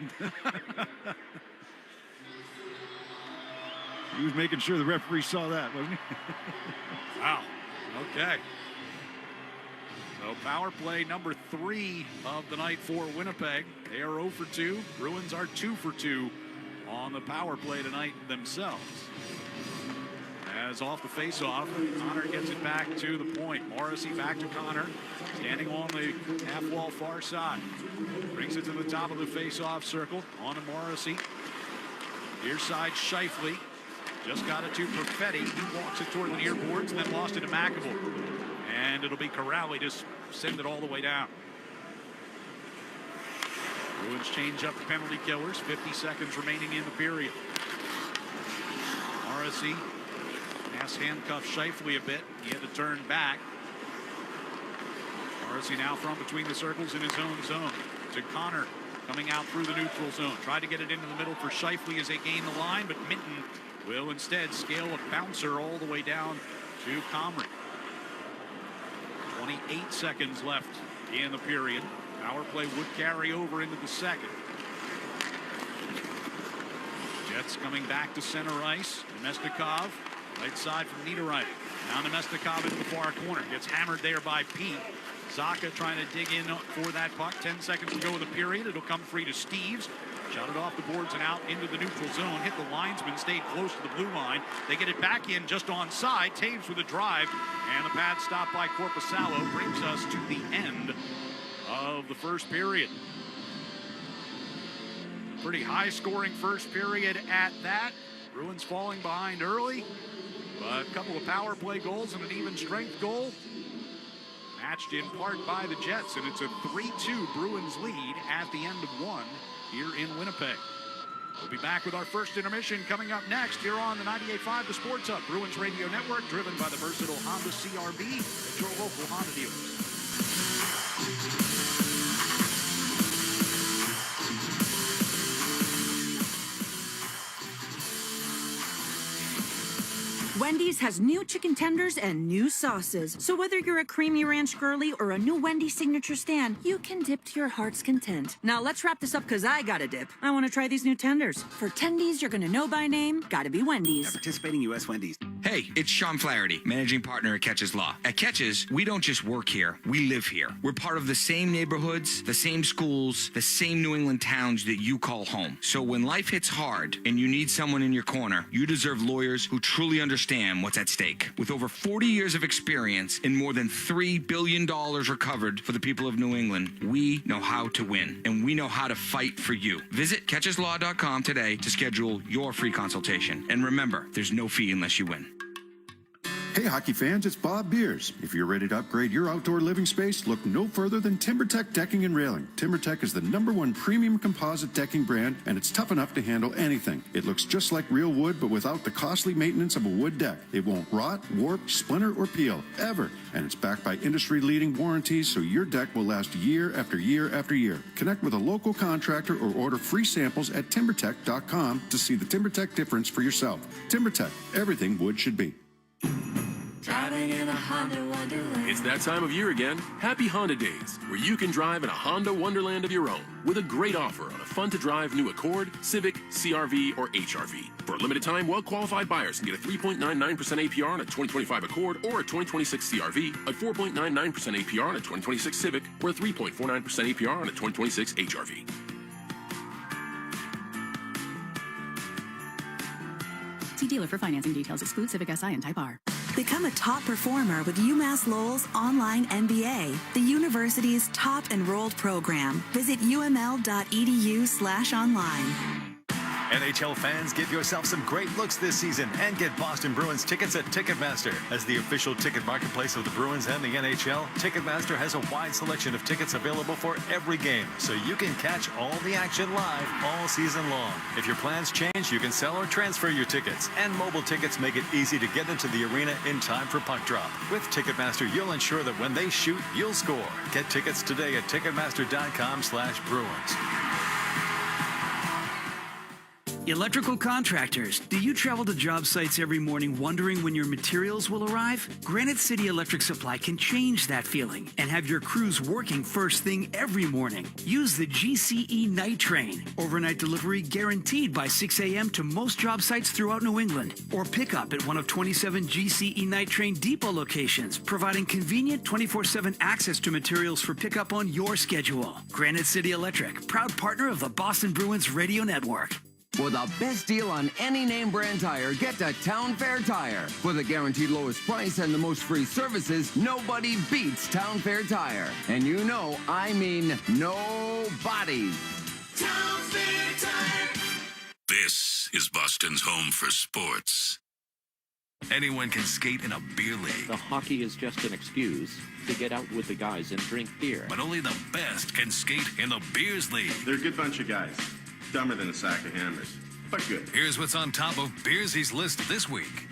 He was making sure the referee saw that, wasn't he? Wow. Okay. So power play number 3 of the night for Winnipeg. They are 0 for 2. Bruins are 2 for 2 on the power play tonight themselves. As off the faceoff, Connor gets it back to the point. Morrissey back to Connor, standing on the half wall far side. Brings it to the top of the faceoff circle. On to Morrissey. Near side, Scheifele. Just got it to Perfetti. He walks it toward the near boards and then lost it to McAvoy. And it'll be Corrali to send it all the way down. Bruins change up the penalty killers. 50 seconds remaining in the period. Morrissey has handcuffed Scheifele a bit. He had to turn back. Morrissey now from between the circles in his own zone. To Connor coming out through the neutral zone. Tried to get it into the middle for Scheifele as they gain the line, but Minton will instead scale a bouncer all the way down to Comrie. 28 seconds left in the period. Power play would carry over into the second. Jets coming back to center ice. Nemestikov, right side from Niederreiter. Now Nemestikov into the far corner. Gets hammered there by Pete. Zaka trying to dig in for that puck. 10 seconds to go in the period. It'll come free to Steves. Shot it off the boards and out into the neutral zone. Hit the linesman, stayed close to the blue line. They get it back in just onside. Taves with a drive. And the pad stop by Korpisalo brings us to the end of the first period. Pretty high scoring first period at that. Bruins falling behind early. But a couple of power play goals and an even strength goal. Matched in part by the Jets. And it's a 3-2 Bruins lead at the end of one here in Winnipeg. We'll be back with our first intermission coming up next here on the 98.5 The Sports Hub Bruins Radio Network, driven by the versatile Honda CRV at your local Honda dealers. Wendy's has new chicken tenders and new sauces. So whether you're a creamy ranch girly or a new Wendy's signature stand, you can dip to your heart's content. Now let's wrap this up because I gotta dip. I want to try these new tenders. For tendies you're gonna know by name, gotta be Wendy's. At participating U.S. Wendy's. Hey, it's Sean Flaherty, managing partner at Catches Law. At Catches, we don't just work here, we live here. We're part of the same neighborhoods, the same schools, the same New England towns that you call home. So when life hits hard and you need someone in your corner, you deserve lawyers who truly understand what's at stake. With over 40 years of experience and more than $3 billion recovered for the people of New England, we know how to win, and we know how to fight for you. Visit catcheslaw.com today to schedule your free consultation. And remember, there's no fee unless you win. Hey hockey fans, it's Bob Beers. If you're ready to upgrade your outdoor living space, look no further than TimberTech Decking and Railing. TimberTech is the #1 premium composite decking brand, and it's tough enough to handle anything. It looks just like real wood, but without the costly maintenance of a wood deck. It won't rot, warp, splinter, or peel, ever. And it's backed by industry-leading warranties, so your deck will last year after year after year. Connect with a local contractor or order free samples at TimberTech.com to see the TimberTech difference for yourself. TimberTech, everything wood should be. Driving in a Honda Wonderland. It's that time of year again. Happy Honda Days, where you can drive in a Honda Wonderland of your own with a great offer on a fun-to-drive new Accord, Civic, CR-V, or HR-V. For a limited time, well-qualified buyers can get a 3.99% APR on a 2025 Accord or a 2026 CR-V, a 4.99% APR on a 2026 Civic, or a 3.49% APR on a 2026 HR-V. See dealer for financing details. Exclude Civic Si and Type R. Become a top performer with UMass Lowell's online MBA, the university's top enrolled program. Visit uml.edu/online. NHL fans, give yourself some great looks this season and get Boston Bruins tickets at Ticketmaster. As the official ticket marketplace of the Bruins and the NHL, Ticketmaster has a wide selection of tickets available for every game, so you can catch all the action live all season long. If your plans change, you can sell or transfer your tickets, and mobile tickets make it easy to get into the arena in time for puck drop. With Ticketmaster, you'll ensure that when they shoot, you'll score. Get tickets today at Ticketmaster.com/Bruins. Electrical contractors, do you travel to job sites every morning wondering when your materials will arrive? Granite City Electric Supply can change that feeling and have your crews working first thing every morning. Use the GCE Night Train. Overnight delivery guaranteed by 6 a.m. to most job sites throughout New England. Or pick up at one of 27 GCE Night Train depot locations, providing convenient 24/7 access to materials for pickup on your schedule. Granite City Electric, proud partner of the Boston Bruins Radio Network. For the best deal on any name brand tire, get to Town Fair Tire. For the guaranteed lowest price and the most free services, nobody beats Town Fair Tire. And you know, I mean nobody. Town Fair Tire. This is Boston's home for sports. Anyone can skate in a beer league. The hockey is just an excuse to get out with the guys and drink beer. But only the best can skate in the beers league. They're a good bunch of guys. Dumber than a sack of hammers, but good. Here's what's on top of Beersy's list this week.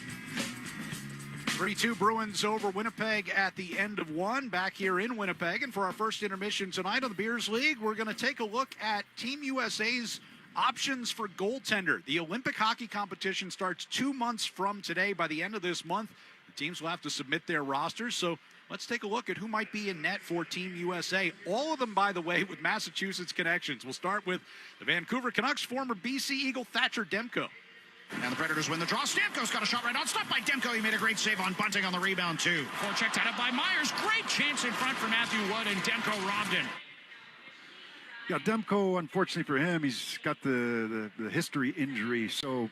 3-2 Bruins over Winnipeg at the end of one, back here in Winnipeg. And for our first intermission tonight on the Beers League, we're going to take a look at Team USA's options for goaltender. The Olympic hockey competition starts 2 months from today. By the end of this month, the teams will have to submit their rosters. So let's take a look at who might be in net for Team USA. All of them, by the way, with Massachusetts connections. We'll start with the Vancouver Canucks former BC Eagle Thatcher Demko. And the Predators win the draw. Stamkos got a shot right on. Stopped by Demko. He made a great save on Bunting on the rebound, too. Forechecked out by Myers. Great chance in front for Matthew Wood, and Demko robbed him. Yeah, Demko, unfortunately for him, he's got the history injury. So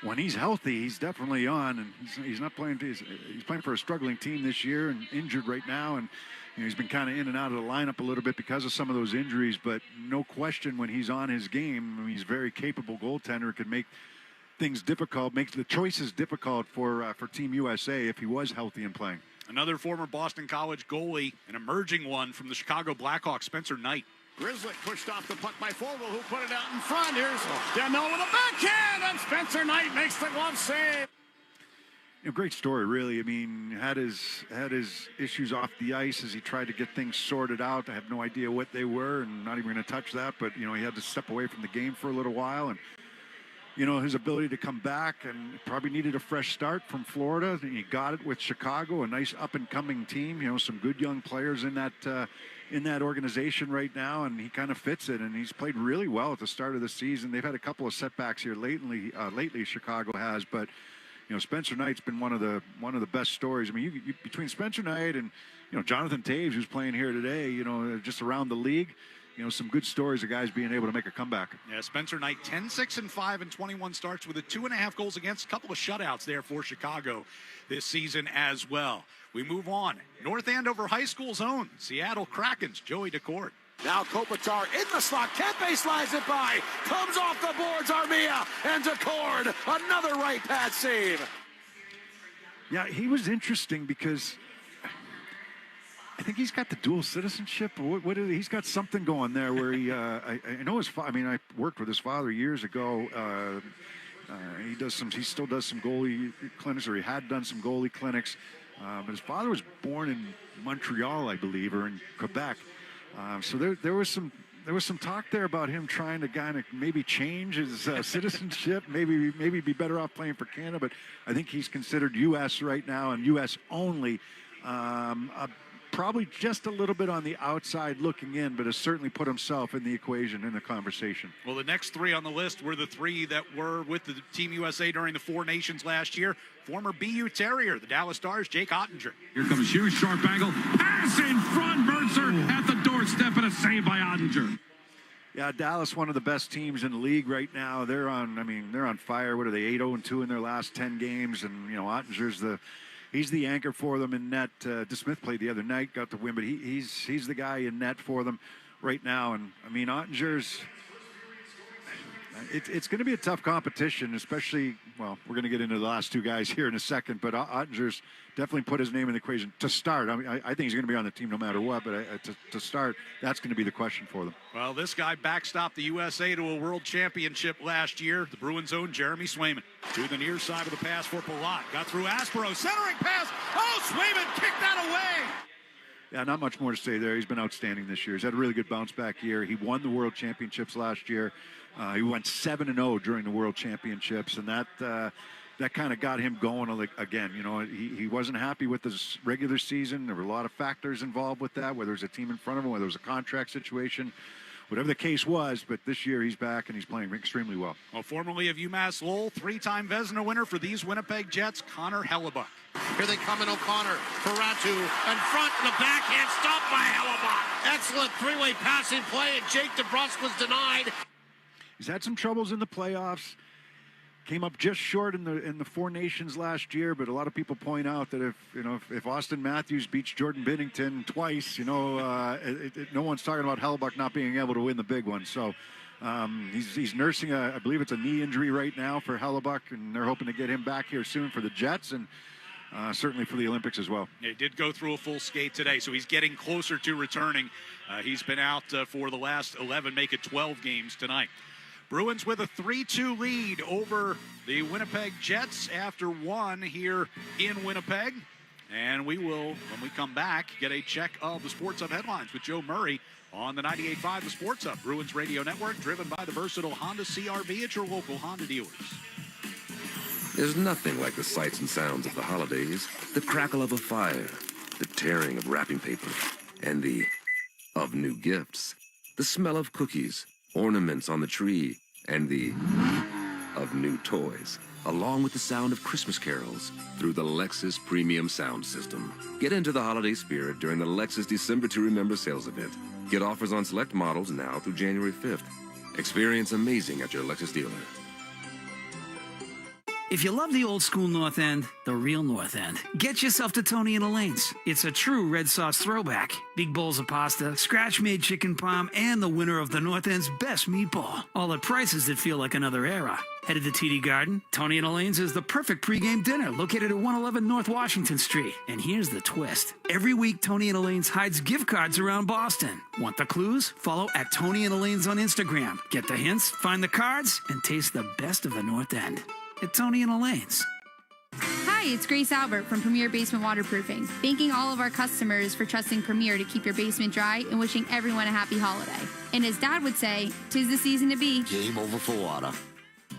when he's healthy, he's definitely on, and he's not playing. He's playing for a struggling team this year and injured right now, and he's been kind of in and out of the lineup a little bit because of some of those injuries. But no question, when he's on his game, he's a very capable goaltender. Could make things difficult, makes the choices difficult for Team USA if he was healthy and playing. Another former Boston College goalie, an emerging one from the Chicago Blackhawks, Spencer Knight. Grizzly pushed off the puck by Fogle, who put it out in front. Here's Dano with a backhand, and Spencer Knight makes the glove save. Great story, really. I mean, had his issues off the ice as he tried to get things sorted out. I have no idea what they were, and not even going to touch that. But he had to step away from the game for a little while, and his ability to come back and probably needed a fresh start from Florida. He got it with Chicago, a nice up-and-coming team. Some good young players in that organization right now, and he kind of fits it. And he's played really well at the start of the season. They've had a couple of setbacks here lately. Chicago has, but Spencer Knight's been one of the best stories. I mean, you between Spencer Knight and Jonathan Taves, who's playing here today, just around the league. Some good stories of guys being able to make a comeback. Yeah, Spencer Knight, 10-6-5 and 21 starts with 2.5 goals against, a couple of shutouts there for Chicago this season as well. We move on. North Andover High School's own Seattle Kraken's Joey Decord. Now Kopitar in the slot. Kempe slides it by. Comes off the boards, Armia. And Decord, another right pad save. Yeah, he was interesting because I think he's got the dual citizenship. What is he's got something going there where he, I know his father. I mean, I worked with his father years ago. He still does some goalie clinics, or he had done some goalie clinics. But his father was born in Montreal, I believe, or in Quebec. So there was some talk there about him trying to kind of maybe change his citizenship, maybe be better off playing for Canada. But I think he's considered U.S. right now and U.S. only. Probably just a little bit on the outside looking in, but has certainly put himself in the equation, in the conversation. Well, the next three on the list were the three that were with the Team USA during the Four Nations last year. Former BU Terrier, the Dallas Stars, Jake Ottinger. Here comes Hughes, sharp angle, pass in front, Mercer at the doorstep, and a save by Ottinger. Yeah, Dallas, one of the best teams in the league right now. They're on fire. What are they, 8-0-2 in their last 10 games, and Ottinger's he's the anchor for them in net. DeSmith played the other night, got the win, but he's the guy in net for them right now. And Ottinger's, It's going to be a tough competition, especially, well, we're going to get into the last two guys here in a second, but Ottinger's definitely put his name in the equation to start. I mean, I think he's going to be on the team no matter what, but to start, that's going to be the question for them. Well, this guy backstopped the USA to a world championship last year. The Bruins' own Jeremy Swayman. To the near side of the pass for Palat. Got through Aspero. Centering pass. Oh, Swayman kicked that away. Yeah, not much more to say there. He's been outstanding this year. He's had a really good bounce-back year. He won the World Championships last year. He went 7-0 during the World Championships, and that kind of got him going again. You know, he wasn't happy with his regular season. There were a lot of factors involved with that, whether it was a team in front of him, whether it was a contract situation, whatever the case was. But this year he's back, and he's playing extremely well. Well, formerly of UMass Lowell, three-time Vezina winner for these Winnipeg Jets, Connor Hellebuck. Here they come in O'Connor. Ferratu in front, and the backhand stopped by Hellebuck. Excellent three-way passing play, and Jake DeBrusk was denied. He's had some troubles in the playoffs. Came up just short in the Four Nations last year, but a lot of people point out that if Austin Matthews beats Jordan Binnington twice, no one's talking about Hellebuck not being able to win the big one. So he's nursing I believe it's a knee injury right now for Hellebuck, and they're hoping to get him back here soon for the Jets and certainly for the Olympics as well. He did go through a full skate today, so he's getting closer to returning. He's been out for the last 11, make it 12 games tonight. Bruins with a 3-2 lead over the Winnipeg Jets after one here in Winnipeg. And we will, when we come back, get a check of the Sports Hub headlines with Joe Murray on the 98.5 The Sports Hub, Bruins Radio Network, driven by the versatile Honda CR-V at your local Honda dealers. There's nothing like the sights and sounds of the holidays. The crackle of a fire, the tearing of wrapping paper, and the of new gifts. The smell of cookies, ornaments on the tree, and the of new toys, along with the sound of Christmas carols through the Lexus Premium Sound System. Get into the holiday spirit during the Lexus December to Remember sales event. Get offers on select models now through January 5th. Experience amazing at your Lexus dealer. If you love the old school North End, the real North End, get yourself to Tony and Elaine's. It's a true red sauce throwback. Big bowls of pasta, scratch-made chicken parm, and the winner of the North End's best meatball. All at prices that feel like another era. Headed to TD Garden? Tony and Elaine's is the perfect pregame dinner located at 111 North Washington Street. And here's the twist. Every week, Tony and Elaine's hides gift cards around Boston. Want the clues? Follow at Tony and Elaine's on Instagram. Get the hints, find the cards, and taste the best of the North End at Tony and Elaine's. Hi, it's Grace Albert from Premier Basement Waterproofing, thanking all of our customers for trusting Premier to keep your basement dry and wishing everyone a happy holiday. And as Dad would say, 'tis the season to be Game over for water.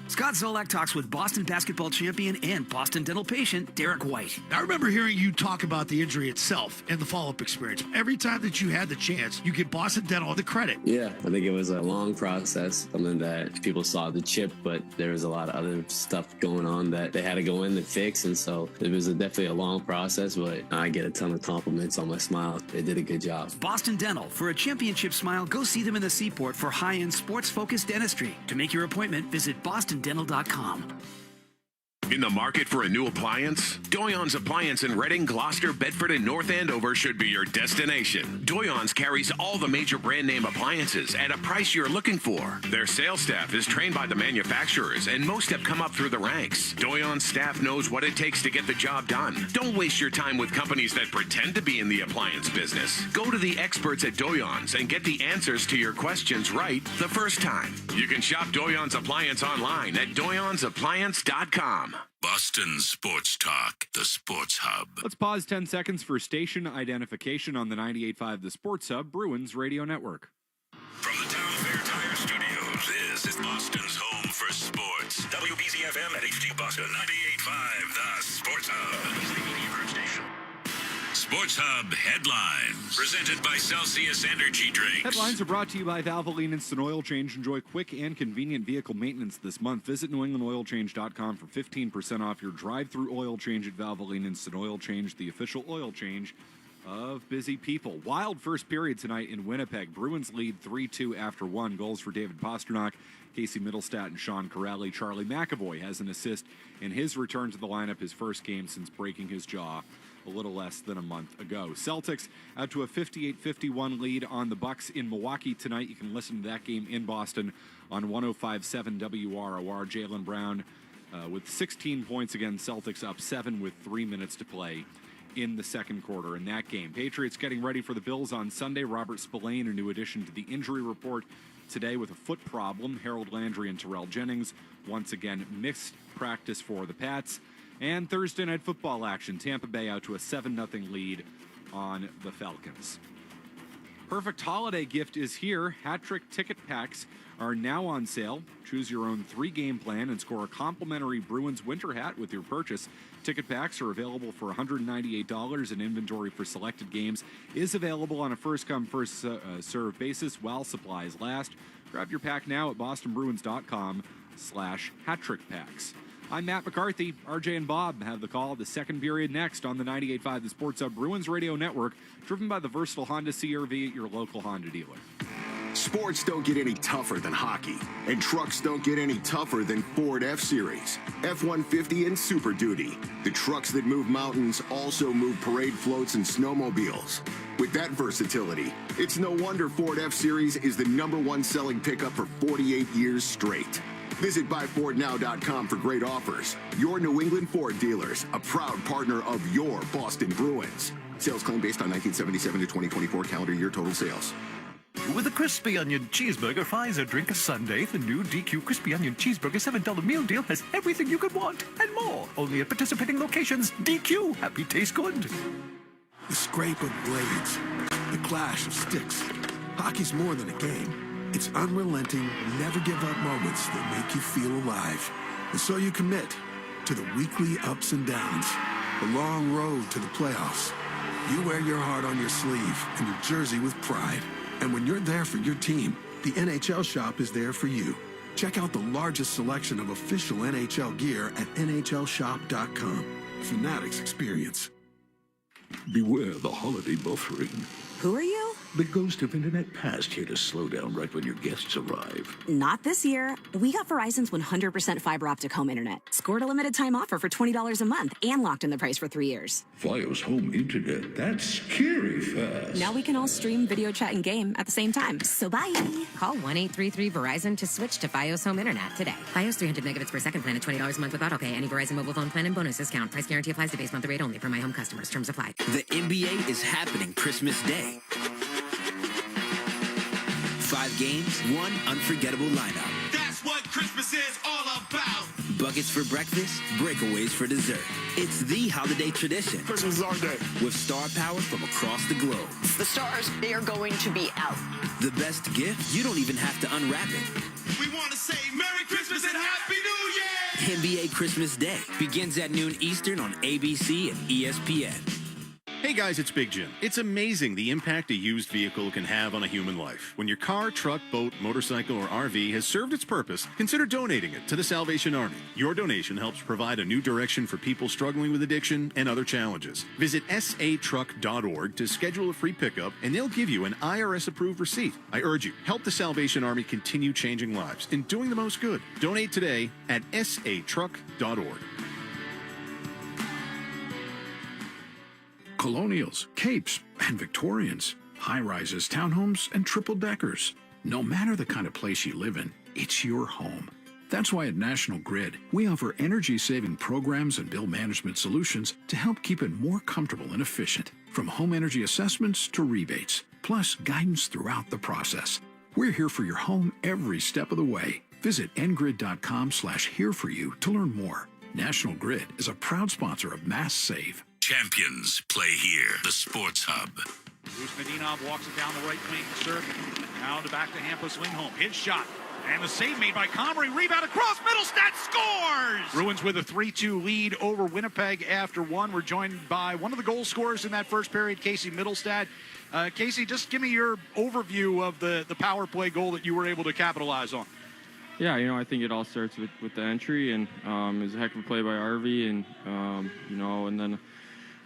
Scott Zolak talks with Boston basketball champion and Boston dental patient Derek White. I remember hearing you talk about the injury itself and the follow-up experience. Every time that you had the chance, you give Boston Dental the credit. Yeah, I think it was a long process, something that people saw the chip, but there was a lot of other stuff going on that they had to go in and fix, and so it was definitely a long process, but I get a ton of compliments on my smile. They did a good job. Boston Dental. For a championship smile, go see them in the Seaport for high-end sports-focused dentistry. To make your appointment, visit bostondental.com. In the market for a new appliance? Doyon's Appliance in Reading, Gloucester, Bedford, and North Andover should be your destination. Doyon's carries all the major brand name appliances at a price you're looking for. Their sales staff is trained by the manufacturers, and most have come up through the ranks. Doyon's staff knows what it takes to get the job done. Don't waste your time with companies that pretend to be in the appliance business. Go to the experts at Doyon's and get the answers to your questions right the first time. You can shop Doyon's Appliance online at doyonsappliance.com. Boston Sports Talk, the Sports Hub. Let's pause 10 seconds for station identification on the 98.5 The Sports Hub, Bruins Radio Network. From the Town Fair Tire Studios, this is Boston's home for sports. WBZFM at HD Boston, 98.5 The Sports Hub. Is the media group station. Sports Hub headlines, presented by Celsius Energy Drinks. Headlines are brought to you by Valvoline Instant Oil Change. Enjoy quick and convenient vehicle maintenance this month. Visit NewEnglandOilChange.com for 15% off your drive-through oil change at Valvoline Instant Oil Change, the official oil change of busy people. Wild first period tonight in Winnipeg. Bruins lead 3-2 after one. Goals for David Pastrnak, Casey Middlestat and Sean Corelli. Charlie McAvoy has an assist in his return to the lineup, his first game since breaking his jaw a little less than a month ago. Celtics out to a 58-51 lead on the Bucks in Milwaukee tonight. You can listen to that game in Boston on 105.7 WROR. Jaylen Brown with 16 points again. Celtics up 7 with 3 minutes to play in the second quarter in that game. Patriots getting ready for the Bills on Sunday. Robert Spillane, a new addition to the injury report today with a foot problem. Harold Landry and Terrell Jennings once again missed practice for the Pats. And Thursday night football action. Tampa Bay out to a 7-0 lead on the Falcons. Perfect holiday gift is here. Hat-trick ticket packs are now on sale. Choose your own 3-game plan and score a complimentary Bruins winter hat with your purchase. Ticket packs are available for $198, and inventory for selected games is available on a first-come, first-served basis while supplies last. Grab your pack now at bostonbruins.com/hat-trick-packs. I'm Matt McCarthy. RJ and Bob have the call. The second period next on the 98.5 The Sports Hub Bruins Radio Network, driven by the versatile Honda CR-V at your local Honda dealer. Sports don't get any tougher than hockey, and trucks don't get any tougher than Ford F-Series, F-150, and Super Duty. The trucks that move mountains also move parade floats and snowmobiles. With that versatility, it's no wonder Ford F-Series is the #1 selling pickup for 48 years straight. Visit buyfordnow.com for great offers. Your New England Ford dealers, a proud partner of your Boston Bruins. Sales claim based on 1977 to 2024 calendar year total sales. With a crispy onion cheeseburger, fries, or drink a sundae, the new DQ Crispy Onion Cheeseburger $7 meal deal has everything you could want and more. Only at participating locations. DQ. Happy taste good. The scrape of blades, the clash of sticks. Hockey's more than a game. It's unrelenting, never-give-up moments that make you feel alive. And so you commit to the weekly ups and downs, the long road to the playoffs. You wear your heart on your sleeve and your jersey with pride. And when you're there for your team, the NHL Shop is there for you. Check out the largest selection of official NHL gear at NHLShop.com. Fanatics experience. Beware the holiday buffering. Who are you? The ghost of Internet Past here to slow down right when your guests arrive. Not this year. We got Verizon's 100% fiber optic home internet. Scored a limited time offer for $20 a month and locked in the price for 3 years. Fios home internet, that's scary fast. Now we can all stream, video chat, and game at the same time. So bye. Call 1-833-VERIZON to switch to Fios home internet today. Fios 300 megabits per second plan at $20 a month with autopay. Any Verizon mobile phone plan and bonus discount. Price guarantee applies to base monthly rate only for my home customers. Terms apply. The NBA is happening Christmas Day. 5 games, 1 unforgettable lineup. That's what Christmas is all about. Buckets for breakfast, breakaways for dessert. It's the holiday tradition. Christmas is our day. With star power from across the globe. The stars, they are going to be out. The best gift, you don't even have to unwrap it. We want to say Merry Christmas and Happy New Year! NBA Christmas Day begins at noon Eastern on ABC and ESPN. Hey guys, it's Big Jim. It's amazing the impact a used vehicle can have on a human life. When your car, truck, boat, motorcycle, or RV has served its purpose, consider donating it to the Salvation Army. Your donation helps provide a new direction for people struggling with addiction and other challenges. Visit satruck.org to schedule a free pickup, and they'll give you an IRS-approved receipt. I urge you, help the Salvation Army continue changing lives and doing the most good. Donate today at satruck.org. Colonials, capes, and Victorians, high-rises, townhomes, and triple-deckers. No matter the kind of place you live in, it's your home. That's why at National Grid, we offer energy-saving programs and bill management solutions to help keep it more comfortable and efficient, from home energy assessments to rebates, plus guidance throughout the process. We're here for your home every step of the way. Visit ngrid.com/here-for-you to learn more. National Grid is a proud sponsor of Mass Save. Champions play here. The Sports Hub. Bruce Medinov walks it down the right wing. Serve now to back to Hampus Lindholm. His shot. And the save made by Comrie. Rebound across. Middlestat scores! Bruins with a 3-2 lead over Winnipeg after 1. We're joined by one of the goal scorers in that first period, Casey Middlestat. Casey, just give me your overview of the power play goal that you were able to capitalize on. Yeah, I think it all starts with the entry, and it was a heck of a play by RV, and, and then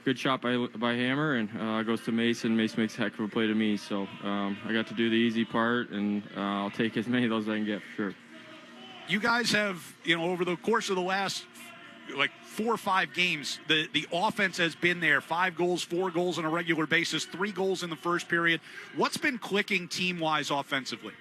good shot by Hammer, and goes to Mason. Mason makes a heck of a play to me, so I got to do the easy part, and I'll take as many of those as I can get for sure. You guys have, over the course of the last, 4 or 5 games, the offense has been there. 5 goals, 4 goals on a regular basis, 3 goals in the first period. What's been clicking team-wise offensively?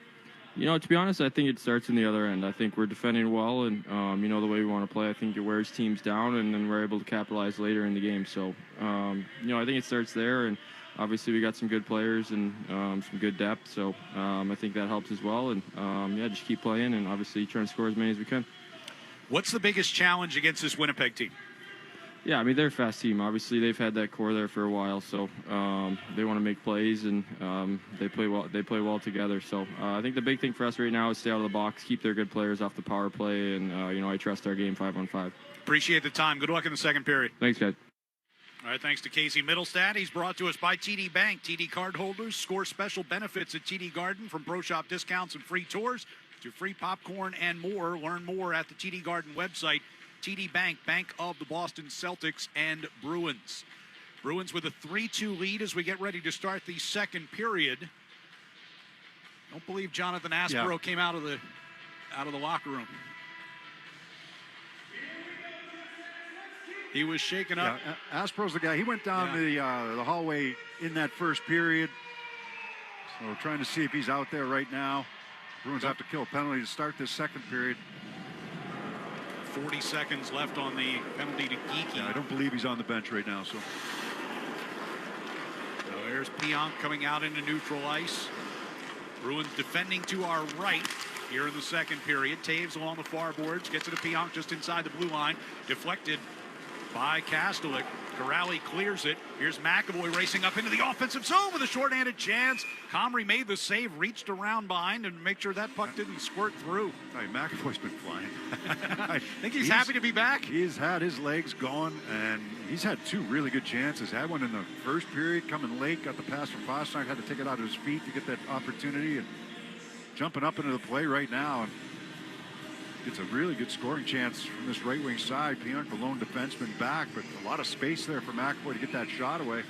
To be honest, I think it starts in the other end. I think we're defending well, and, the way we want to play, I think it wears teams down, and then we're able to capitalize later in the game. So, I think it starts there, and obviously we got some good players and some good depth. So I think that helps as well. And, just keep playing and obviously trying to score as many as we can. What's the biggest challenge against this Winnipeg team? Yeah, they're a fast team. Obviously, they've had that core there for a while, so they want to make plays, and they play well. They play well together. So I think the big thing for us right now is stay out of the box, keep their good players off the power play, and I trust our game 5-on-5. Appreciate the time. Good luck in the second period. Thanks, guys. All right, thanks to Casey Middlestad. He's brought to us by TD Bank. TD card holders score special benefits at TD Garden, from Pro Shop discounts and free tours to free popcorn and more. Learn more at the TD Garden website. TD Bank, bank of the Boston Celtics and Bruins. Bruins with a 3-2 lead as we get ready to start the second period. Don't believe Jonathan Aspero came out of the locker room. He was shaken up. Yeah, Aspero's the guy. He went down the hallway in that first period. So trying to see if he's out there right now. Bruins have to kill a penalty to start this second period. 40 seconds left on the penalty to Geekie. Yeah, I don't believe he's on the bench right now. So there's Pionk coming out into neutral ice. Bruins defending to our right here in the second period. Taves along the far boards, gets it to Pionk just inside the blue line. Deflected by Kastelik. Corrali clears it. Here's McAvoy racing up into the offensive zone with a shorthanded chance. Comrie made the save, reached around behind and make sure that puck didn't squirt through. Right, McAvoy's been flying. I think he's happy to be back. He's had his legs going, and he's had 2 really good chances. Had one in the first period, coming late, got the pass from Pastrnak, had to take it out of his feet to get that opportunity, and jumping up into the play right now. And gets a really good scoring chance from this right wing side. Pionk, the lone defenseman, back, but a lot of space there for McAvoy to get that shot away.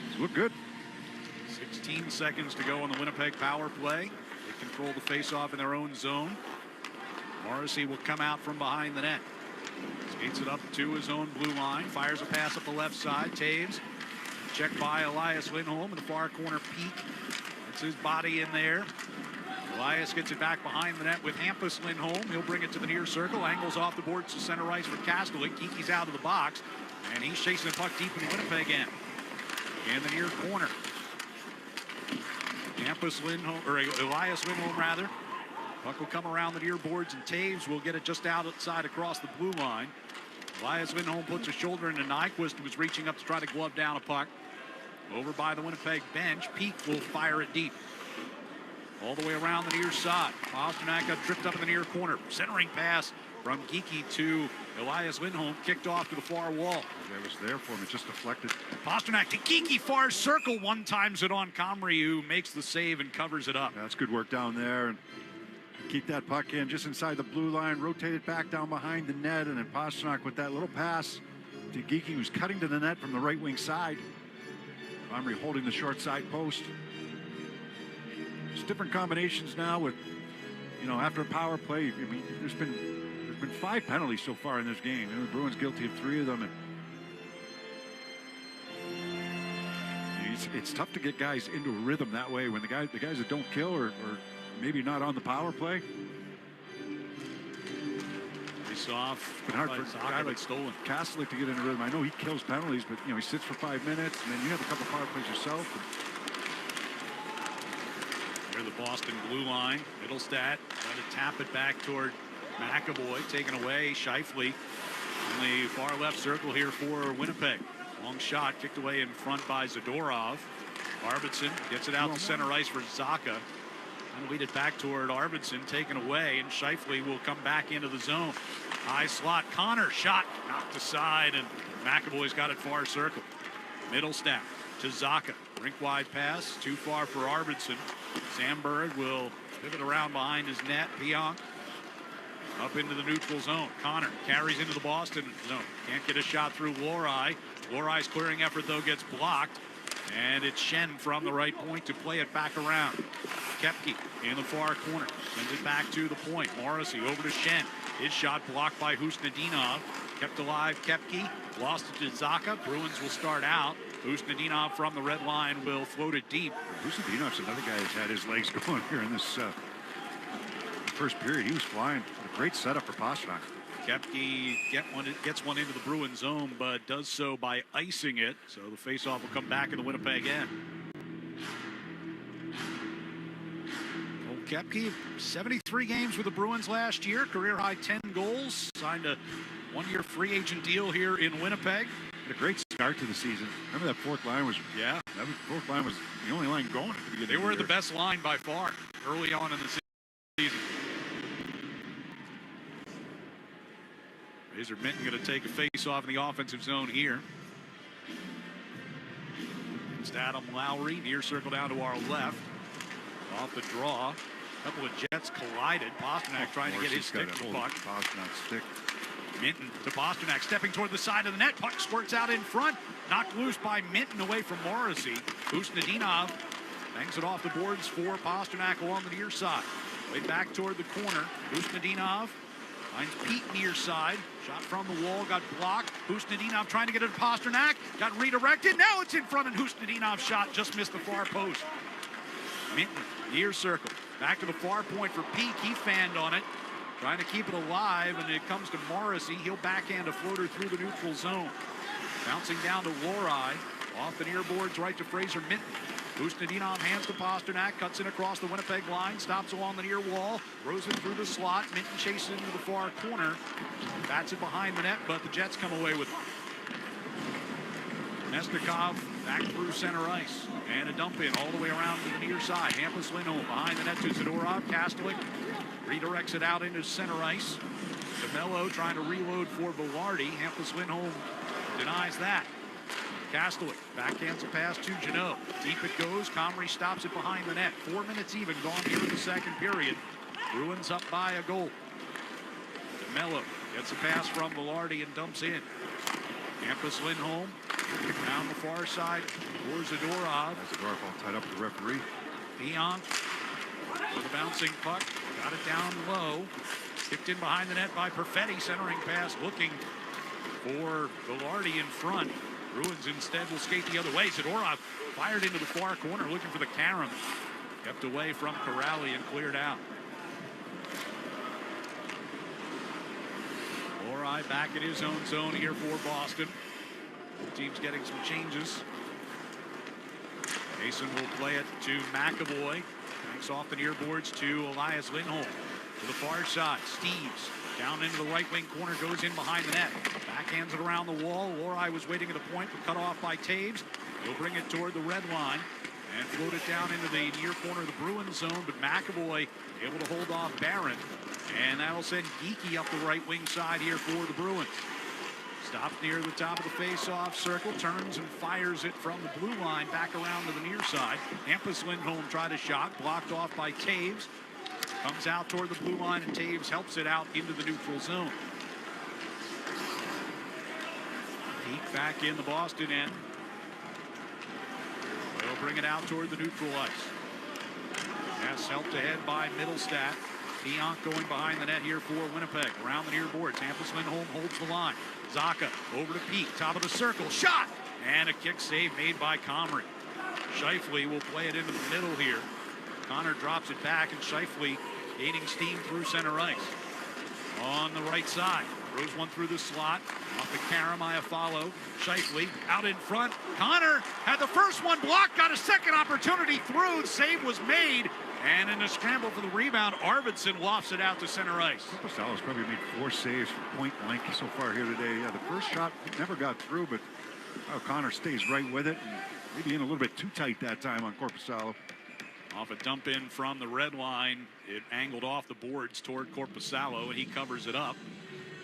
It's looked good. 16 seconds to go on the Winnipeg power play. They control the faceoff in their own zone. Morrissey will come out from behind the net. Skates it up to his own blue line. Fires a pass up the left side. Taves checked by Elias Lindholm in the far corner peak. That's his body in there. Elias gets it back behind the net with Hampus Lindholm. He'll bring it to the near circle. Angles off the boards to center ice for Kastelik. Geekie's out of the box. And he's chasing the puck deep in Winnipeg end. In the near corner. Hampus Lindholm, or Elias Lindholm rather. Puck will come around the near boards, and Taves will get it just outside across the blue line. Elias Lindholm puts a shoulder into Nyquist, who was reaching up to try to glove down a puck. Over by the Winnipeg bench. Peak will fire it deep. All the way around the near side. Pastrnak got tripped up in the near corner. Centering pass from Geekie to Elias Lindholm. Kicked off to the far wall. That was there for him. It just deflected. Pastrnak to Geekie. Far circle. One times it on Comrie, who makes the save and covers it up. Yeah, that's good work down there. And keep that puck in just inside the blue line. Rotate it back down behind the net. And then Pastrnak with that little pass to Geekie, who's cutting to the net from the right wing side. Comrie holding the short side post. It's different combinations now with, after a power play. I mean, there's been 5 penalties so far in this game. The Bruins guilty of 3 of them. And it's tough to get guys into a rhythm that way when the guys that don't kill or maybe not on the power play. Face off. It's been hard for a guy like Kastelik to get in a rhythm. I know he kills penalties, but he sits for 5 minutes, and then you have a couple power plays yourself. Near the Boston blue line. Middlestat trying to tap it back toward McAvoy. Taken away. Scheifele in the far left circle here for Winnipeg. Long shot kicked away in front by Zadorov. Arvidsson gets it out to center ice for Zacha. And lead it back toward Arvidsson. Taken away. And Scheifele will come back into the zone. High slot. Connor shot knocked aside. And McAvoy's got it far circle. Middlestat to Zacha. Rink wide pass. Too far for Arvidsson. Sandberg will pivot around behind his net. Pionk up into the neutral zone. Connor carries into the Boston zone. Can't get a shot through Lohrei. Lohrai's clearing effort, though, gets blocked. And it's Shen from the right point to play it back around. Koepke in the far corner. Sends it back to the point. Morrissey over to Shen. His shot blocked by Husnudinov. Kept alive Koepke. Lost it to Zacha. Bruins will start out. Husnudinov from the red line will float it deep. Husnudinov's another guy who's had his legs going here in this first period. He was flying. A great setup for Pastrnak. Koepke gets one into the Bruins zone, but does so by icing it. So the faceoff will come back in the Winnipeg end. Well, Koepke, 73 games with the Bruins last year, career high 10 goals. Signed a one-year free agent deal here in Winnipeg. Had a great start to the season. Remember that fourth line was fourth line was the only line going at the beginning. They were the best line by far early on in the season. Razor Minton going to take a face off in the offensive zone here. It's Adam Lowry, near circle down to our left. Off the draw. A couple of Jets collided. Pastrnak trying to get his stick to the puck. Pasternak's stick. Minton to Pastrnak, stepping toward the side of the net. Puck squirts out in front. Knocked loose by Minton away from Morrissey. Husnudinov bangs it off the boards for Pastrnak along the near side. Way back toward the corner. Husnudinov finds Pete near side. Shot from the wall, got blocked. Husnudinov trying to get it to Pastrnak. Got redirected. Now it's in front, and Husnudinov's shot just missed the far post. Minton, near circle. Back to the far point for Peak. He fanned on it. Trying to keep it alive, and it comes to Morrissey. He'll backhand a floater through the neutral zone. Bouncing down to Lohrei. Off the near boards, right to Fraser Minton. Husnudinov hands to Pastrnak, cuts in across the Winnipeg line, stops along the near wall, throws it through the slot. Minton chases into the far corner. Bats it behind the net, but the Jets come away with it. Mesnikov back through center ice. And a dump in all the way around to the near side. Hampus Lindholm behind the net to Zadorov. Kastelik redirects it out into center ice. DeMello trying to reload for Velarde. Hampus Lindholm denies that. Kastelik backhands a pass to Janot. Deep it goes. Comrie stops it behind the net. 4 minutes even gone here in the second period. Bruins up by a goal. DeMello gets a pass from Velarde and dumps in. Hampus Lindholm down the far side for Zadorov. Zadorov all tied up with the referee. Pionk with a bouncing puck. Got it down low. Kicked in behind the net by Perfetti. Centering pass looking for Velarde in front. Bruins instead will skate the other way. Zadorov fired into the far corner looking for the carom. Kept away from Corrali and cleared out. Lohrei back in his own zone here for Boston. The team's getting some changes. Mason will play it to McAvoy. Banks off the near boards to Elias Lindholm. To the far side, Steves down into the right wing corner, goes in behind the net. Backhands it around the wall. Lohrei was waiting at a point, but cut off by Taves. He'll bring it toward the red line and float it down into the near corner of the Bruins zone, but McAvoy able to hold off Barron. And that'll send Geekie up the right wing side here for the Bruins. Stops near the top of the face-off circle, turns and fires it from the blue line back around to the near side. Hampus Lindholm tried a shot, blocked off by Taves. Comes out toward the blue line, and Taves helps it out into the neutral zone. Peak back in the Boston end. They'll bring it out toward the neutral ice. Pass helped ahead by Middlestat. Pionk going behind the net here for Winnipeg. Around the near boards, Hampus Lindholm holds the line. Zacha over to Peak, top of the circle, shot! And a kick save made by Comrie. Scheifele will play it into the middle here. Connor drops it back, and Scheifele gaining steam through center ice. On the right side, throws one through the slot. Off the Karamaya follow. Scheifele out in front. Connor had the first one blocked, got a second opportunity through. The save was made. And in a scramble for the rebound, Arvidsson lofts it out to center ice. Korpisalo's probably made 4 saves from point blank so far here today. Yeah, the first shot never got through, but Connor stays right with it. And maybe in a little bit too tight that time on Korpisalo. Off a dump in from the red line, it angled off the boards toward Korpisalo, and he covers it up.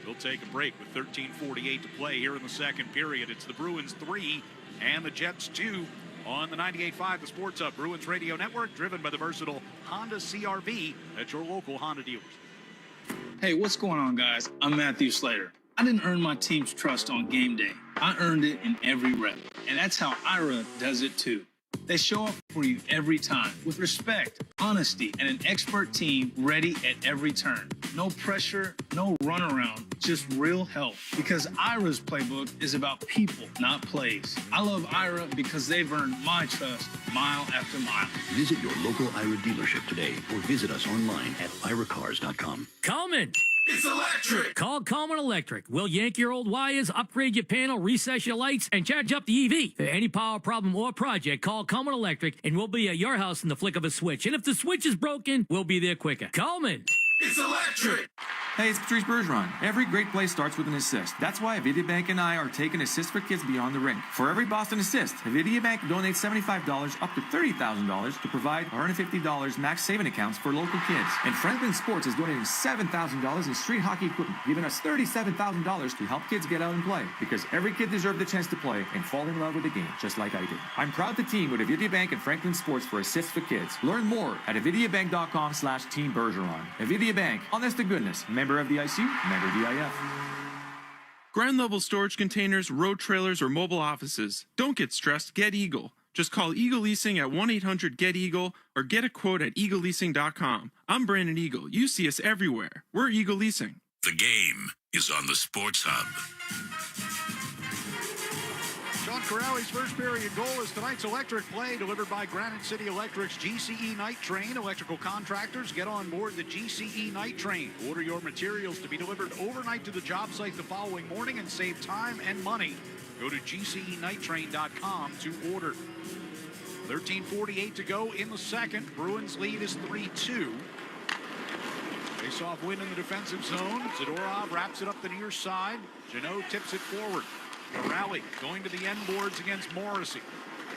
He'll take a break with 13:48 to play here in the second period. It's the Bruins 3 and the Jets 2 on the 98.5 The Sports Hub Bruins Radio Network, driven by the versatile Honda CR-V at your local Honda dealers. Hey, what's going on, guys? I'm Matthew Slater. I didn't earn my team's trust on game day. I earned it in every rep, and that's how Ira does it too. They show up for you every time with respect, honesty, and an expert team ready at every turn. No pressure, no runaround, just real help. Because Ira's playbook is about people, not plays. I love Ira because they've earned my trust mile after mile. Visit your local Ira dealership today or visit us online at iracars.com. Coleman! It's electric! Call Coleman Electric. We'll yank your old wires, upgrade your panel, recess your lights, and charge up the EV. For any power problem or project, call Coleman Electric, and we'll be at your house in the flick of a switch. And if the switch is broken, we'll be there quicker. Coleman! It's electric! Hey, it's Patrice Bergeron. Every great play starts with an assist. That's why Avidia and I are taking Assist for Kids beyond the rink. For every Boston assist, Avidia Bank donates $75 up to $30,000 to provide $150 max saving accounts for local kids. And Franklin Sports is donating $7,000 in street hockey equipment, giving us $37,000 to help kids get out and play. Because every kid deserves the chance to play and fall in love with the game, just like I did. I'm proud to team with Avidia Bank and Franklin Sports for Assist for Kids. Learn more at avidiabank.com/Team Bergeron. Avidia Bank, honest to goodness. Member of the ICU, member DIF. Ground level storage containers, road trailers, or mobile offices. Don't get stressed, get Eagle. Just call Eagle Leasing at 1-800-GET-EAGLE or get a quote at eagleleasing.com. I'm Brandon Eagle. You see us everywhere. We're Eagle Leasing. The game is on the Sports Hub. Sean Corrali's first period goal is tonight's electric play delivered by Granite City Electric's GCE Night Train. Electrical contractors, get on board the GCE Night Train. Order your materials to be delivered overnight to the job site the following morning and save time and money. Go to GCEnighttrain.com to order. 13:48 to go in the second. Bruins lead is 3-2. Face-off win in the defensive zone. Zadorov wraps it up the near side. Janot tips it forward. Corrali going to the end boards against Morrissey.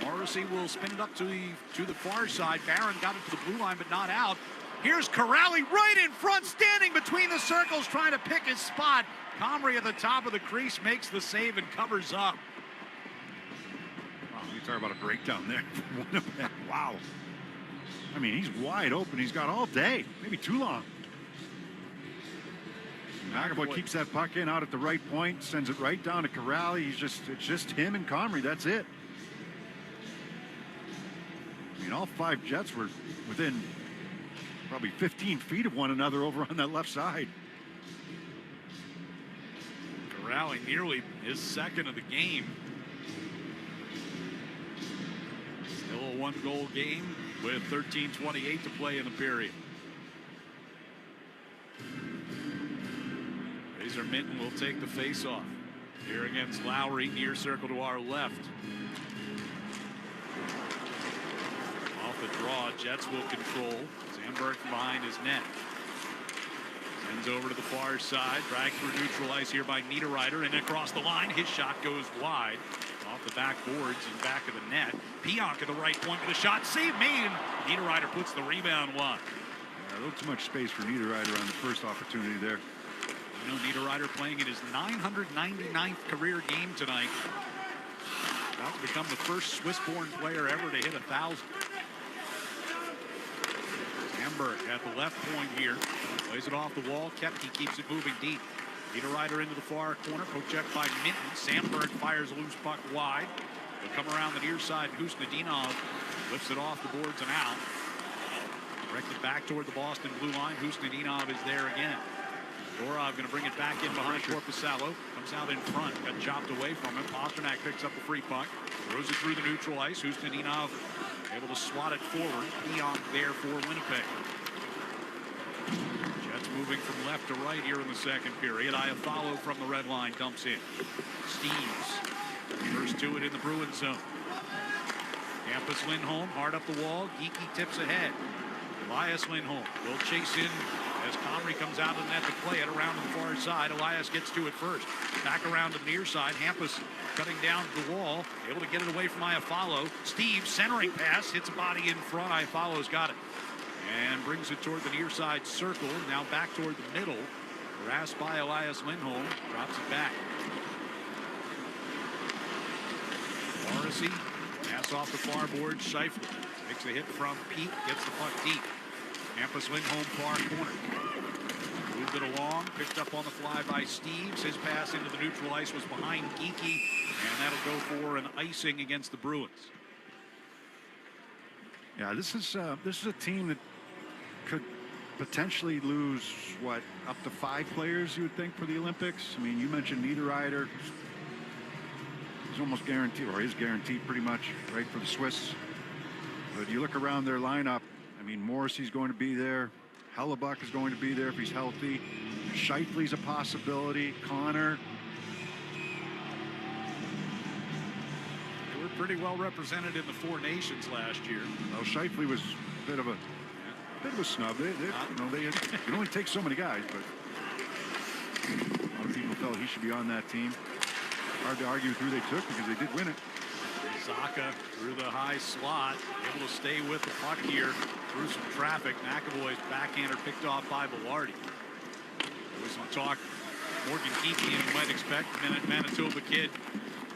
Morrissey will spin it up to the far side. Barron got it to the blue line, but not out. Here's Corrali right in front, standing between the circles, trying to pick his spot. Comrie at the top of the crease makes the save and covers up. Wow, you talk about a breakdown there. Wow. I mean, he's wide open. He's got all day, maybe too long. McAvoy keeps that puck in out at the right point, sends it right down to Corrali. It's just him and Comrie. That's it. I mean, all five Jets were within probably 15 feet of one another over on that left side. Corrali nearly his second of the game. Still a one-goal game with 13:28 to play in the period. Razor Minton will take the face-off. Here against Lowry, near circle to our left. Off the draw, Jets will control. Sandberg behind his net. Sends over to the far side, dragged through neutral ice here by Niederreiter, and across the line, his shot goes wide. Off the backboards and back of the net. Pionk at the right point with a shot, save made, and Niederreiter puts the rebound wide. A little too much space for Niederreiter on the first opportunity there. You know, Niederreiter playing in his 999th career game tonight. About to become the first Swiss-born player ever to hit 1,000. Sandberg at the left point here. Plays it off the wall. He keeps it moving deep. Niederreiter into the far corner. Poke check by Minton. Sandberg fires a loose puck wide. They'll come around the near side. Husnudinov lifts it off the boards and out. Directed back toward the Boston blue line. Husnudinov is there again. Dorov going to bring it back in behind Korpisalo. Comes out in front. Got chopped away from him. Pasternak picks up the free puck. Throws it through the neutral ice. Husnudinov able to swat it forward. Pionk there for Winnipeg. Jets moving from left to right here in the second period. Iafallo from the red line dumps in. Steves first to it in the Bruins zone. Campus Lindholm hard up the wall. Geekie tips ahead. Elias Lindholm will chase in as Comrie comes out of the net to play it around to the far side. Elias gets to it first. Back around to the near side. Hampus cutting down the wall. Able to get it away from Iafallo. Steve centering pass. Hits a body in front. Iafallo's got it. And brings it toward the near side circle. Now back toward the middle. Harassed by Elias Lindholm. Drops it back. Morrissey. Pass off the far board. Scheifele takes a hit from Pete. Gets the puck deep. Campus Lindholm far corner. moved it along, picked up on the fly by Steves. His pass into the neutral ice was behind Geekie, and that'll go for an icing against the Bruins. Yeah, this is a team that could potentially lose, what, up to 5 players, you would think, for the Olympics? I mean, you mentioned Niederreiter. He's almost guaranteed, or is guaranteed pretty much, right, for the Swiss. But you look around their lineup, I mean, Morrissey's going to be there. Hellebuck is going to be there if he's healthy. Scheifele's a possibility. Connor. They were pretty well represented in the Four Nations last year. Well, Scheifele was a bit of a snub. It can only take so many guys, but a lot of people felt he should be on that team. Hard to argue with who they took because they did win it. Zaka through the high slot, able to stay with the puck here through some traffic. McAvoy's backhander picked off by Velarde. There was some talk. Morgan Geekie, you might expect, Manitoba kid.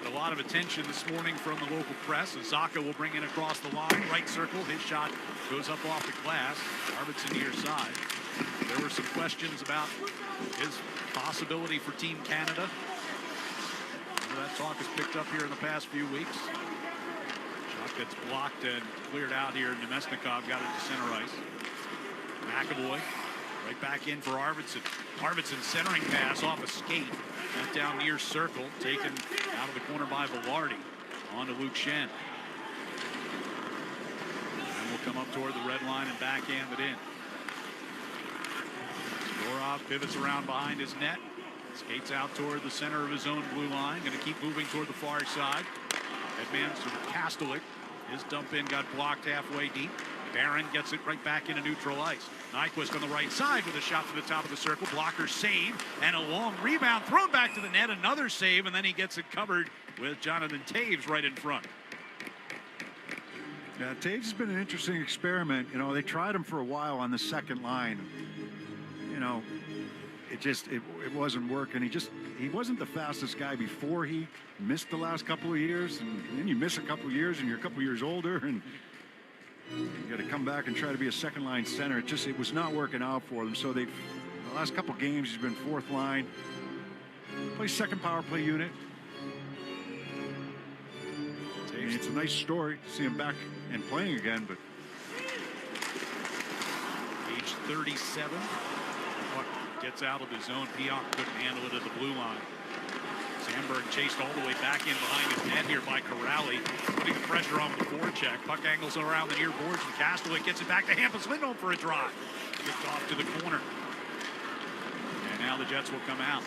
But a lot of attention this morning from the local press. And Zaka will bring it across the line, right circle. His shot goes up off the glass. Arvidsson near side. There were some questions about his possibility for Team Canada. That talk has picked up here in the past few weeks. Shot gets blocked and cleared out here. Nemesnikov got it to center ice. McAvoy right back in for Arvidsson. Arvidsson centering pass off a skate. Went down near circle. Taken out of the corner by Velarde. On to Luke Shen. And will come up toward the red line and backhand it in. Gorov pivots around behind his net. Skates out toward the center of his own blue line. Going to keep moving toward the far side. Headman's to Kastelik. His dump in got blocked halfway deep. Barron gets it right back into neutral ice. Nyquist on the right side with a shot to the top of the circle. Blocker save and a long rebound thrown back to the net. Another save, and then he gets it covered with Jonathan Taves right in front. Yeah, Taves has been an interesting experiment. You know, they tried him for a while on the second line. You know, it wasn't working. He wasn't the fastest guy before he missed the last couple of years, and then you miss a couple of years and you're a couple of years older and you got to come back and try to be a second line center. It was not working out for them. So the last couple of games he's been fourth line, plays second power play unit. I mean, it's a nice story to see him back and playing again, but age 37. Gets out of his zone. Pionk couldn't handle it at the blue line. Sandberg chased all the way back in behind his net here by Corrali, putting the pressure on with the forecheck. Puck angles around the near boards, and Kastelik gets it back to Hampus Lindholm for a drive. Kicked off to the corner. And now the Jets will come out.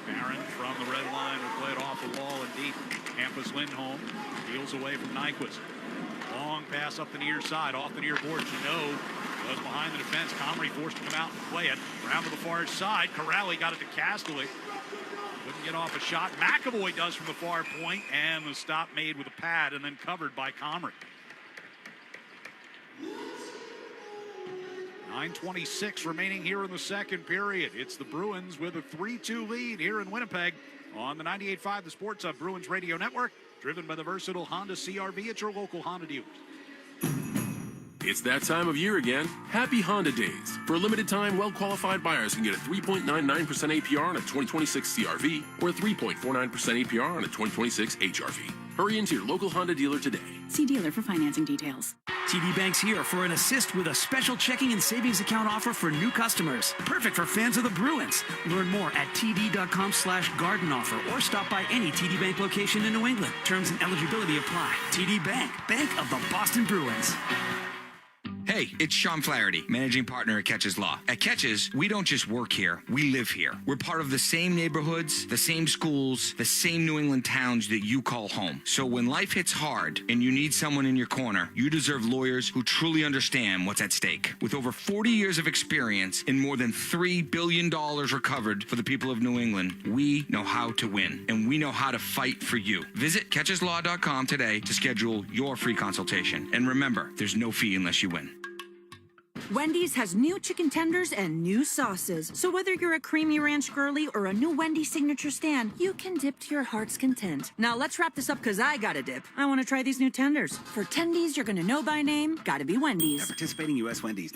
Barron from the red line will play it off the wall and deep. Hampus Lindholm peels away from Nyquist. Long pass up the near side, off the near boards. Was behind the defense. Comrie forced to come out and play it. Around to the far side. Corrali got it to Kastelik. Couldn't get off a shot. McAvoy does from the far point, and the stop made with a pad and then covered by Comrie. 9:26 remaining here in the second period. It's the Bruins with a 3-2 lead here in Winnipeg on the 98.5 The Sports Hub Bruins Radio Network, driven by the versatile Honda CR-V at your local Honda dealers. It's that time of year again. Happy Honda Days. For a limited time, well-qualified buyers can get a 3.99% APR on a 2026 CR-V or a 3.49% APR on a 2026 HR-V. Hurry into your local Honda dealer today. See dealer for financing details. TD Bank's here for an assist with a special checking and savings account offer for new customers. Perfect for fans of the Bruins. Learn more at td.com/garden offer or stop by any TD Bank location in New England. Terms and eligibility apply. TD Bank, bank of the Boston Bruins. Hey, it's Sean Flaherty, managing partner at Catches Law. At Catches, we don't just work here, we live here. We're part of the same neighborhoods, the same schools, the same New England towns that you call home. So when life hits hard and you need someone in your corner, you deserve lawyers who truly understand what's at stake. With over 40 years of experience and more than $3 billion recovered for the people of New England, we know how to win, and we know how to fight for you. Visit catcheslaw.com today to schedule your free consultation. And remember, there's no fee unless you win. Wendy's has new chicken tenders and new sauces. So whether you're a creamy ranch girly or a new Wendy's signature stand, you can dip to your heart's content. Now let's wrap this up because I gotta dip. I want to try these new tenders. For tendies you're gonna know by name, gotta be Wendy's. At participating U.S. Wendy's.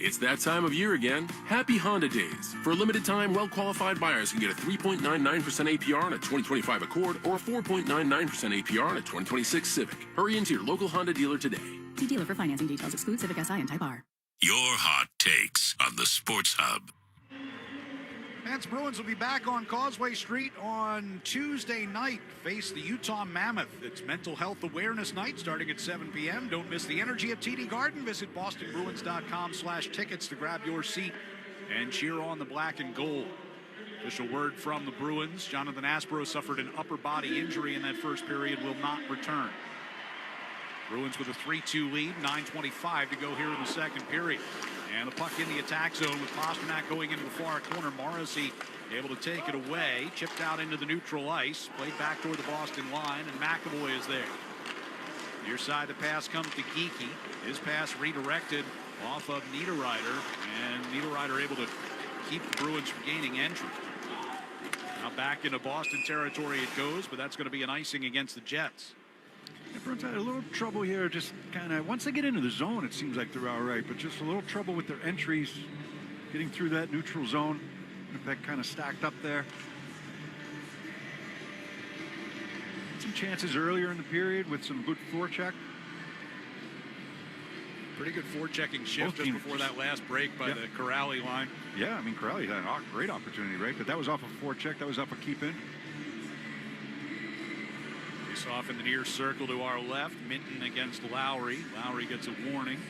It's that time of year again. Happy Honda Days. For a limited time, well-qualified buyers can get a 3.99% APR on a 2025 Accord or a 4.99% APR on a 2026 Civic. Hurry into your local Honda dealer today. See dealer for financing details. Exclude Civic Si and Type R. Your hot takes on the Sports Hub. Pants Bruins will be back on Causeway Street on Tuesday night. Face the Utah Mammoth. It's Mental Health Awareness Night starting at 7 p.m. Don't miss the energy at TD Garden. Visit bostonbruins.com/tickets to grab your seat and cheer on the black and gold. Official word from the Bruins. Jonathan Aspro suffered an upper body injury in that first period, will not return. Bruins with a 3-2 lead, 9:25 to go here in the second period. And the puck in the attack zone with Pasternak going into the far corner. Morrissey able to take it away. Chipped out into the neutral ice. Played back toward the Boston line, and McAvoy is there. Near side, the pass comes to Geekie. His pass redirected off of Niederreiter, and Niederreiter able to keep the Bruins from gaining entry. Now back into Boston territory it goes, but that's going to be an icing against the Jets. The Bruins had a little trouble here, just kind of, once they get into the zone, it seems like they're all right, but just a little trouble with their entries, getting through that neutral zone. Winnipeg kind of stacked up there. Some chances earlier in the period with some good forecheck. Pretty good forechecking shift just before that last break by the Corrali line. Yeah, I mean, Corrali had a great opportunity, right? But that was off a forecheck, that was off a keep-in. Face off in the near circle to our left. Minton against Lowry. Lowry gets a warning.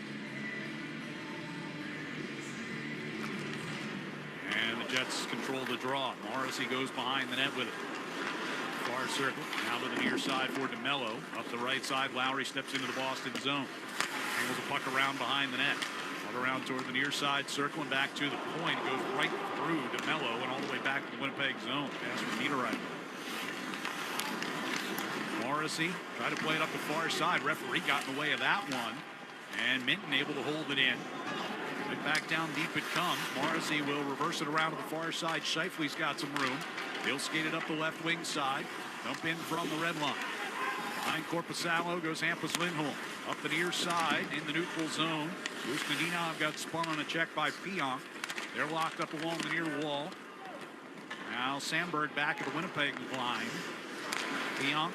And the Jets control the draw. Morrissey goes behind the net with it. Far circle. Now to the near side for DeMello. Up the right side, Lowry steps into the Boston zone. Angles the puck around behind the net. Out around toward the near side, circling back to the point. It goes right through DeMello and all the way back to the Winnipeg zone. Pass from Niederreiter. Morrissey tried to play it up the far side. Referee got in the way of that one. And Minton able to hold it in. Right back down deep it comes. Morrissey will reverse it around to the far side. Scheifele's got some room. He'll skate it up the left wing side. Dump in from the red line. Behind Korpisalo goes Hampus Lindholm. Up the near side in the neutral zone. Ustinov got spun on a check by Pionk. They're locked up along the near wall. Now Sandberg back at the Winnipeg line. Pionk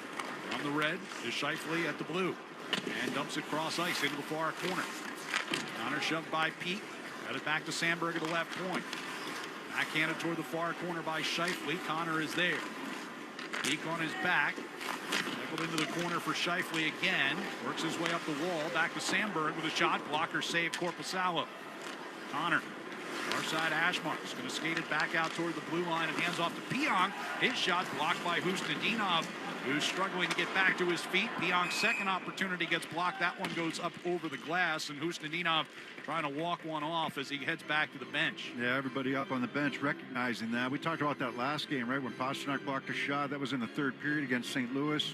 on the red is Scheifele at the blue. And dumps it cross ice into the far corner. Connor shoved by Pete. Got it back to Sandberg at the left point. Backhanded toward the far corner by Scheifele. Connor is there. Peak on his back. Tackled into the corner for Scheifele again. Works his way up the wall. Back to Sandberg with a shot blocker save. Korpisalo. Connor. Far side Ashmark's going to skate it back out toward the blue line and hands off to Pionk. His shot's blocked by Hustadinov, who's struggling to get back to his feet. Pionk's second opportunity gets blocked. That one goes up over the glass, and Hustadinov trying to walk one off as he heads back to the bench. Yeah, everybody up on the bench recognizing that. We talked about that last game, right, when Pasternak blocked a shot. That was in the third period against St. Louis.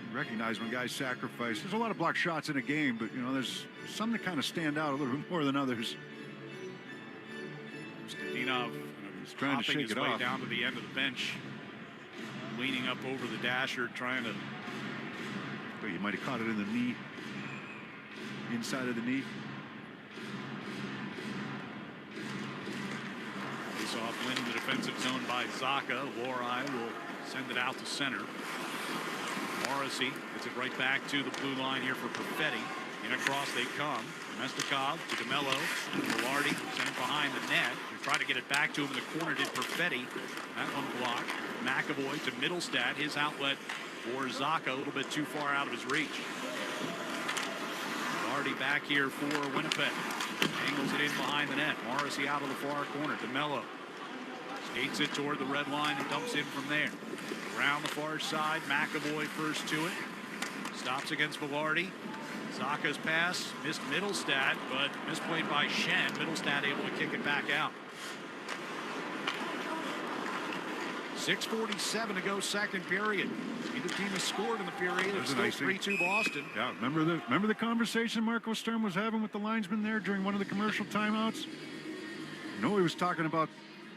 You recognize when guys sacrifice. There's a lot of blocked shots in a game, but, you know, there's some that kind of stand out a little bit more than others. Hustadinov trying to shake his it way off. down to the end of the bench, leaning up over the dasher, trying to. But you might have caught it in the knee, inside of the knee. Face off win in the defensive zone by Zaka. Lorai will send it out to center. Morrissey gets it right back to the blue line here for Perfetti. In across they come. Mestikov to DeMello. Velarde sent it behind the net. They try to get it back to him in the corner. Did Perfetti. That one blocked. McAvoy to Middlestad. His outlet for Zaka. A little bit too far out of his reach. Velarde back here for Winnipeg. Angles it in behind the net. Morrissey out of the far corner. DeMello skates it toward the red line and dumps in from there. Around the far side. McAvoy first to it. Stops against Velarde. Zaka's pass missed Middlestad, but misplayed by Shen. Middlestad able to kick it back out. 6:47 to go, second period. Neither team has scored in the period. It's still 3-2 Boston. Yeah, remember the conversation Marco Sturm was having with the linesman there during one of the commercial timeouts? You know, he was talking about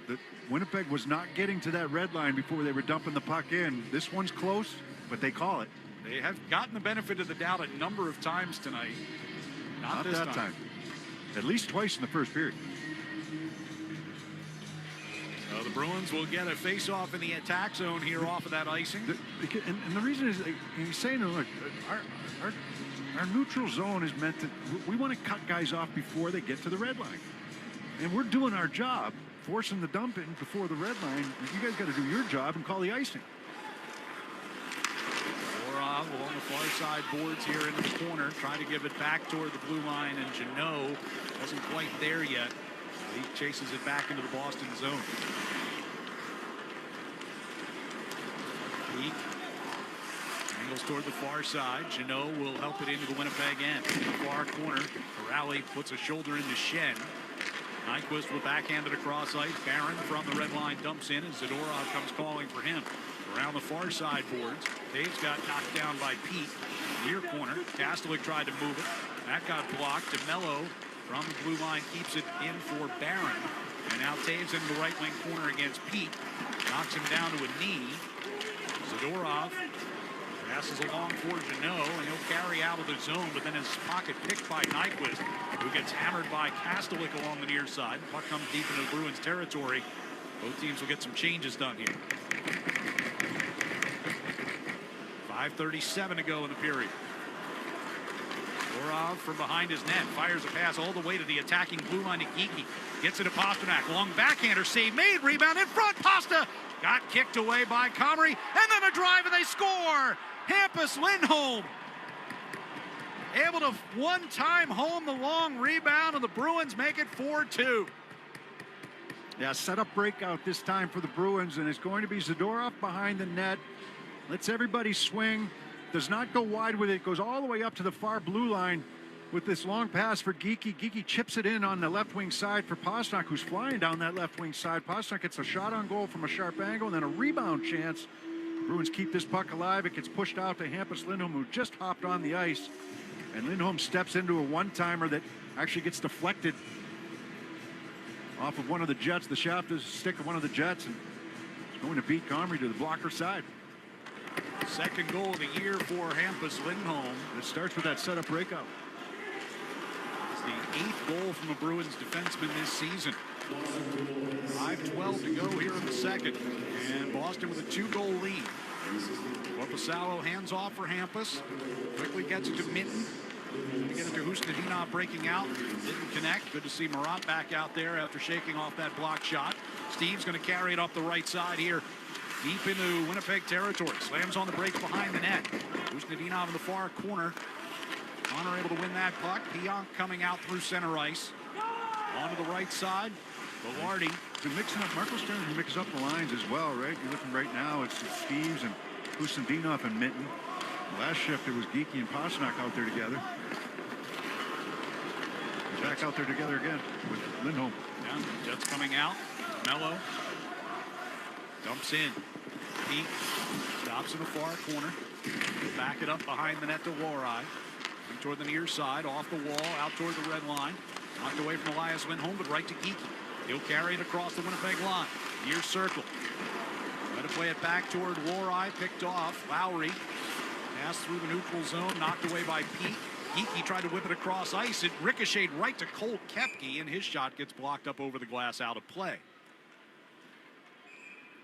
that Winnipeg was not getting to that red line before they were dumping the puck in. This one's close, but they call it. They have gotten the benefit of the doubt a number of times tonight. Not this time. At least twice in the first period. So the Bruins will get a face-off in the attack zone here off of that icing. And the reason is, he's saying, look, our neutral zone is meant to, we want to cut guys off before they get to the red line. And we're doing our job, forcing the dump in before the red line. You guys got to do your job and call the icing. Along the far side boards here into the corner, trying to give it back toward the blue line, and Jeannot wasn't quite there yet. He chases it back into the Boston zone. Peak angles toward the far side. Jeannot will help it into the Winnipeg end. In the far corner, Corrali puts a shoulder into Shen. Nyquist will backhand it across ice. Barron from the red line dumps in, and Zadorov comes calling for him. Around the far side boards, Dave's got knocked down by Pete. Near corner, Kastelik tried to move it. That got blocked. DeMello from the blue line keeps it in for Barron. And now Taves in the right wing corner against Pete. Knocks him down to a knee. Zadorov passes along for Jeannot, and he'll carry out of the zone, but then his pocket picked by Nyquist, who gets hammered by Kastelik along the near side. Puck comes deep into the Bruins territory. Both teams will get some changes done here. 5:37 to go in the period. Zadorov from behind his net fires a pass all the way to the attacking blue line to Geekie. Gets it to Pasternak. Long backhander save made. Rebound in front. Pasta got kicked away by Comrie. And then a drive and they score. Hampus Lindholm able to one-time home the long rebound, and the Bruins make it 4-2. Yeah, set up breakout this time for the Bruins, and it's going to be Zadorov behind the net. Lets everybody swing. Does not go wide with it. Goes all the way up to the far blue line with this long pass for Geekie. Geekie chips it in on the left wing side for Pasternak, who's flying down that left wing side. Pasternak gets a shot on goal from a sharp angle, and then a rebound chance. Bruins keep this puck alive. It gets pushed out to Hampus Lindholm, who just hopped on the ice. And Lindholm steps into a one-timer that actually gets deflected off of one of the Jets. The shaft is stick of one of the Jets, and it's going to beat Comrie to the blocker side. Second goal of the year for Hampus Lindholm. It starts with that setup breakout. It's the 8th goal from a Bruins defenseman this season. 5:12 to go here in the second. And Boston with a 2-goal lead. Korpisalo hands off for Hampus. Quickly gets it to Minton. To get it to Husnudinov breaking out. Didn't connect. Good to see Marat back out there after shaking off that block shot. Steve's going to carry it up the right side here. Deep into Winnipeg territory. Slams on the brakes behind the net. Husnudinov in the far corner. Connor able to win that puck. Pionk coming out through center ice. On to the right side. Velarde. Been mixing up. Marco Sturm mixes up the lines as well, right? You're looking right now. It's Steves and Husnudinov and Minton. Last shift, it was Geekie and Pasternak out there together. They're back out there together again with Lindholm. Yeah, Jets coming out. Mello dumps in. Pete stops in the far corner. Back it up behind the net to Warai. Toward the near side, off the wall, out toward the red line. Knocked away from Elias Lindholm, but right to Geekie. He'll carry it across the Winnipeg line. Near circle. Try to play it back toward Warai. Picked off. Lowry. Passed through the neutral zone. Knocked away by Pete. Geekie tried to whip it across ice. It ricocheted right to Cole Koepke, and his shot gets blocked up over the glass out of play.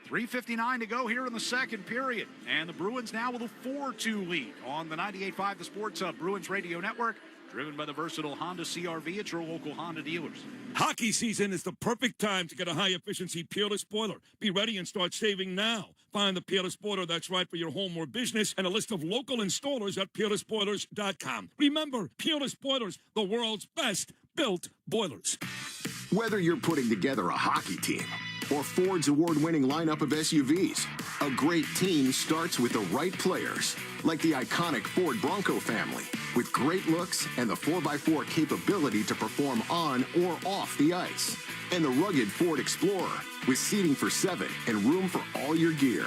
3:59 to go here in the second period. And the Bruins now with a 4-2 lead on the 98.5 The Sports Hub Bruins Radio Network. Driven by the versatile Honda CR-V at your local Honda dealers. Hockey season is the perfect time to get a high-efficiency Peerless boiler. Be ready and start saving now. Find the Peerless boiler that's right for your home or business and a list of local installers at peerlessboilers.com. Remember, Peerless Boilers, the world's best built boilers. Whether you're putting together a hockey team or Ford's award-winning lineup of SUVs, a great team starts with the right players, like the iconic Ford Bronco family, with great looks and the 4x4 capability to perform on or off the ice, and the rugged Ford Explorer, with seating for 7 and room for all your gear.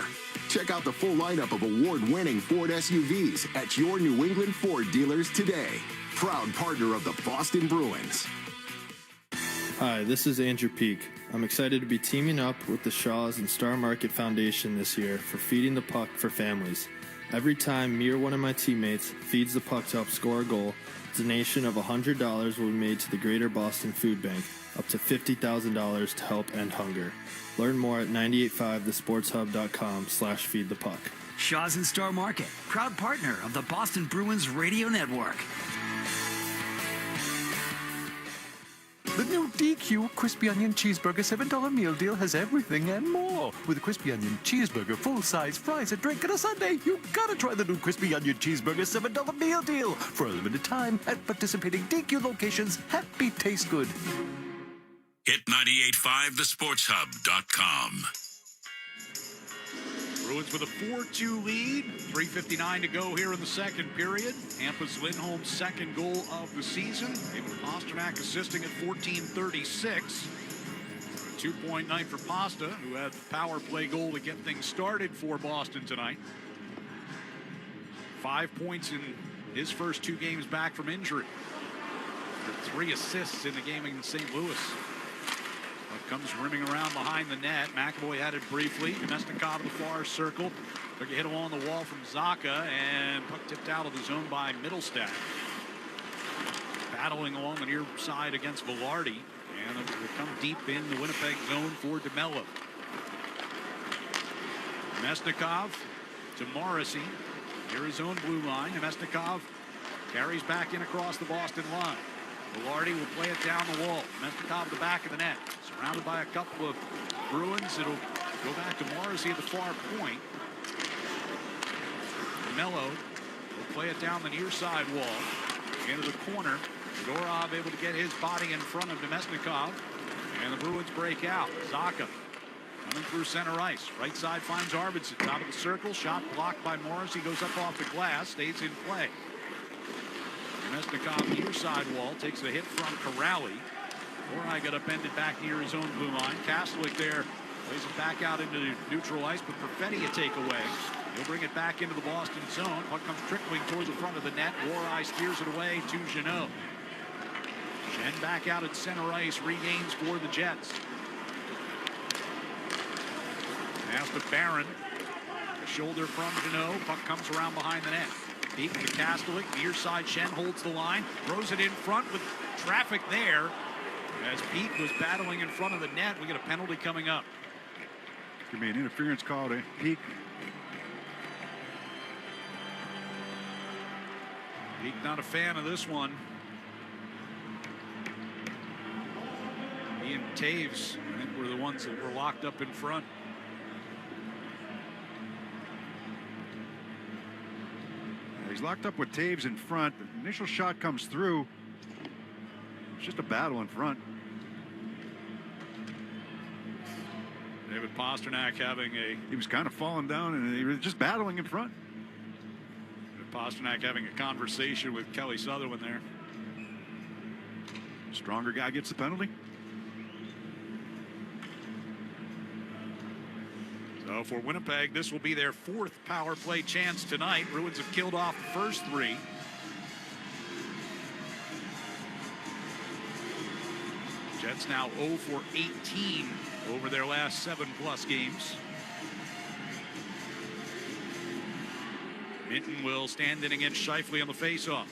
Check out the full lineup of award-winning Ford SUVs at your New England Ford dealers today. Proud partner of the Boston Bruins. Hi, this is Andrew Peak. I'm excited to be teaming up with the Shaws and Star Market Foundation this year for Feeding the Puck for Families. Every time me or one of my teammates feeds the puck to help score a goal, a donation of $100 will be made to the Greater Boston Food Bank, up to $50,000 to help end hunger. Learn more at 985thesportshub.com/feedthepuck. Shaw's and Star Market, proud partner of the Boston Bruins Radio Network. The new DQ Crispy Onion Cheeseburger $7 meal deal has everything and more. With a Crispy Onion Cheeseburger, full-size fries, a drink, and a sundae, you gotta try the new Crispy Onion Cheeseburger $7 meal deal. For a limited time at participating DQ locations. Happy taste good. Hit 985thesportshub.com. Bruins with a 4-2 lead. 3:59 to go here in the second period. Hampus Lindholm's second goal of the season. David Pastrnak assisting at 14:36. A 2-point night for Pasta, who had the power play goal to get things started for Boston tonight. 5 points in his first 2 games back from injury. 3 assists in the game in St. Louis. Comes rimming around behind the net. McAvoy had it briefly. Nemesnikov in the far circle. Took a hit along the wall from Zacha, and puck tipped out of the zone by Middlestat. Battling along the near side against Velarde, and it will come deep in the Winnipeg zone for DeMello. Nemesnikov to Morrissey. Near his own blue line. Nemesnikov carries back in across the Boston line. Velarde will play it down the wall. Nemesnikov the back of the net. Surrounded by a couple of Bruins. It'll go back to Morrissey at the far point. Mello will play it down the near side wall. Into the corner. Dorov able to get his body in front of Nemesnikov. And the Bruins break out. Zacha coming through center ice. Right side finds Arvidsson. Top of the circle. Shot blocked by Morrissey. Goes up off the glass. Stays in play. Nemesnikov near side wall. Takes a hit from Corrali. Morai got upended back near his own blue line. Kastelic there plays it back out into the neutral ice, but Perfetti a takeaway. He'll bring it back into the Boston zone. Puck comes trickling towards the front of the net. Morai steers it away to Jeannot. Shen back out at center ice, regains for the Jets. Pass to Barron. A shoulder from Jeannot. Puck comes around behind the net. Peak to Kastelic. Near side, Shen holds the line. Throws it in front with traffic there. As Pete was battling in front of the net, we get a penalty coming up. Could be an interference call to Peak. Peak not a fan of this one. He and Taves, I think, were the ones that were locked up in front. He's locked up with Taves in front. The initial shot comes through. It's just a battle in front. David Pastrnak having a... He was kind of falling down and he was just battling in front. Pastrnak having a conversation with Kelly Sutherland there. Stronger guy gets the penalty. So for Winnipeg, this will be their 4th power play chance tonight. Bruins have killed off the first 3. Jets now 0 for 18 over their last 7+ games. Minton will stand in against Scheifele on the faceoff.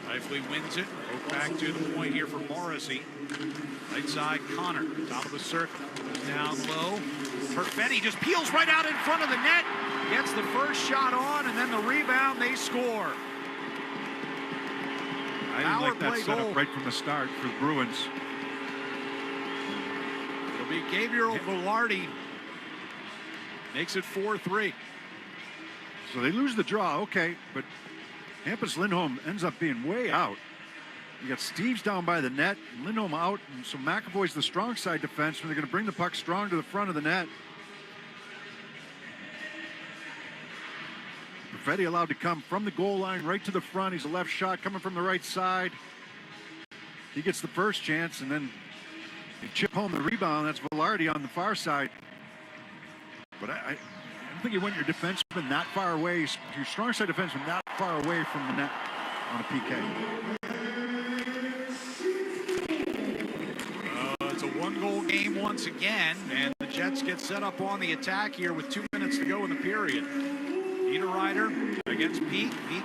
Scheifele wins it. Go back to the point here for Morrissey. Right side, Connor, top of the circle. Down low. Perfetti just peels right out in front of the net. Gets the first shot on, and then the rebound, they score. I didn't like that setup right from the start for the Bruins. It'll be Gabriel Velarde. Makes it 4-3. So they lose the draw, okay, but Hampus Lindholm ends up being way out. You got Steves down by the net, Lindholm out, and so McAvoy's the strong side defenseman. They're going to bring the puck strong to the front of the net. Perfetti allowed to come from the goal line right to the front. He's a left shot coming from the right side. He gets the first chance, and then they chip home the rebound. That's Velarde on the far side. But I don't think you want your defenseman that far away, your strong side defenseman that far away from the net on a PK. It's a 1-goal game once again, and the Jets get set up on the attack here with 2 minutes to go in the period. Niederreiter against Pete. Pete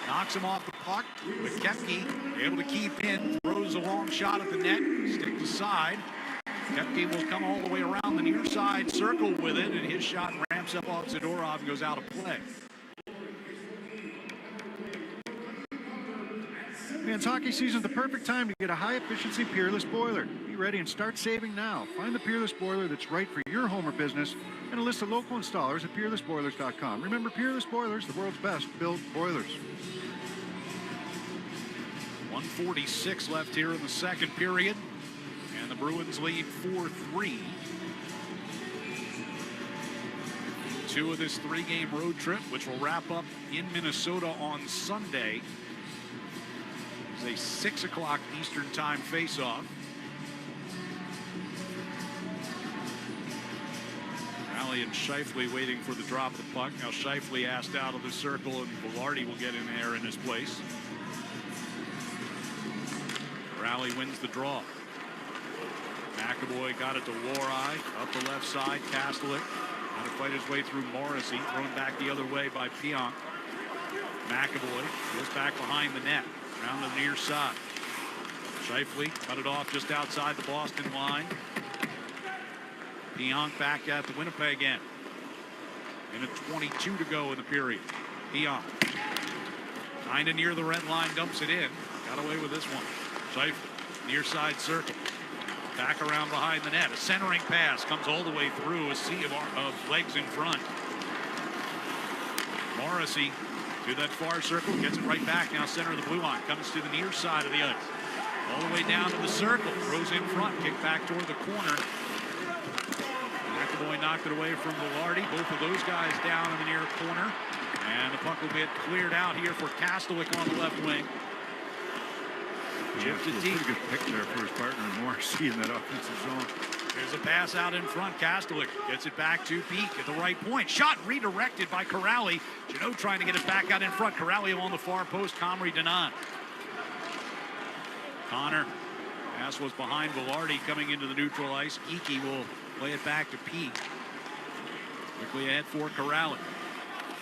knocks him off the puck, but Koepke able to keep in, throws a long shot at the net, sticks aside. Koepke will come all the way around the near side circle with it, and his shot ramps up off Zadorov and goes out of play. It's hockey season, the perfect time to get a high-efficiency Peerless boiler. Be ready and start saving now. Find the Peerless boiler that's right for your home or business and a list of local installers at peerlessboilers.com. Remember, Peerless Boilers, the world's best built boilers. 1:46 left here in the second period, and the Bruins lead 4-3. 2 of this 3-game road trip, which will wrap up in Minnesota on Sunday. A 6 o'clock Eastern time face-off. Rally and Scheifele waiting for the drop of the puck. Now Scheifele asked out of the circle, and Velarde will get in there in his place. Rally wins the draw. McAvoy got it to Warai up the left side. Kastelik got to fight his way through Morrissey, thrown back the other way by Pionk. McAvoy goes back behind the net. Around the near side. Scheifele cut it off just outside the Boston line. Pionk back at the Winnipeg end. Minute 22 to go in the period. Pionk kind of near the red line, dumps it in. Got away with this one. Scheifele near side circle. Back around behind the net. A centering pass comes all the way through. A sea of legs in front. Morrissey to that far circle, gets it right back now center of the blue line, comes to the near side of the ice, all the way down to the circle, throws in front, kick back toward the corner. McAvoy knocked it away from Velarde, both of those guys down in the near corner, and the puck will get cleared out here for Kastelik on the left wing. Chipped it deep. Pretty good pick there for his partner Morrissey in that offensive zone. There's a pass out in front. Kastelik gets it back to Peak at the right point. Shot redirected by Corrali. Janot trying to get it back out in front. Corrali along the far post. Comrie denied. Connor. Pass was behind Velarde coming into the neutral ice. Geekie will play it back to Peak. Quickly ahead for Corrali.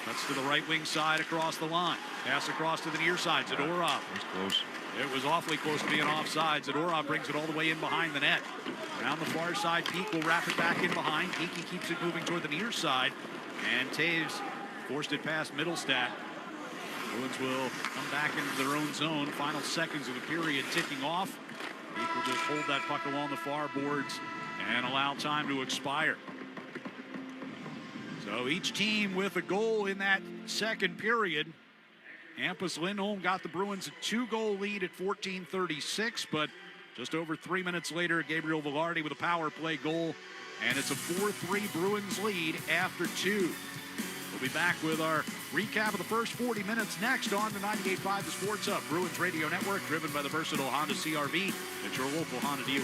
Cuts to the right wing side across the line. Pass across to the near side. Zadorov. That's close. It was awfully close to being offside. Zadorov brings it all the way in behind the net. Around the far side, Peak will wrap it back in behind. Geekie keeps it moving toward the near side. And Taves forced it past Middlestat. Bruins will come back into their own zone. Final seconds of the period ticking off. Peak will just hold that puck along the far boards and allow time to expire. So each team with a goal in that second period. Hampus Lindholm got the Bruins a 2-goal lead at 14:36, but just over 3 minutes later, Gabriel Velarde with a power play goal, and it's a 4-3 Bruins lead after 2. We'll be back with our recap of the first 40 minutes next on the 98.5 The Sports Hub, Bruins Radio Network, driven by the versatile Honda CR-V at your local Honda dealer.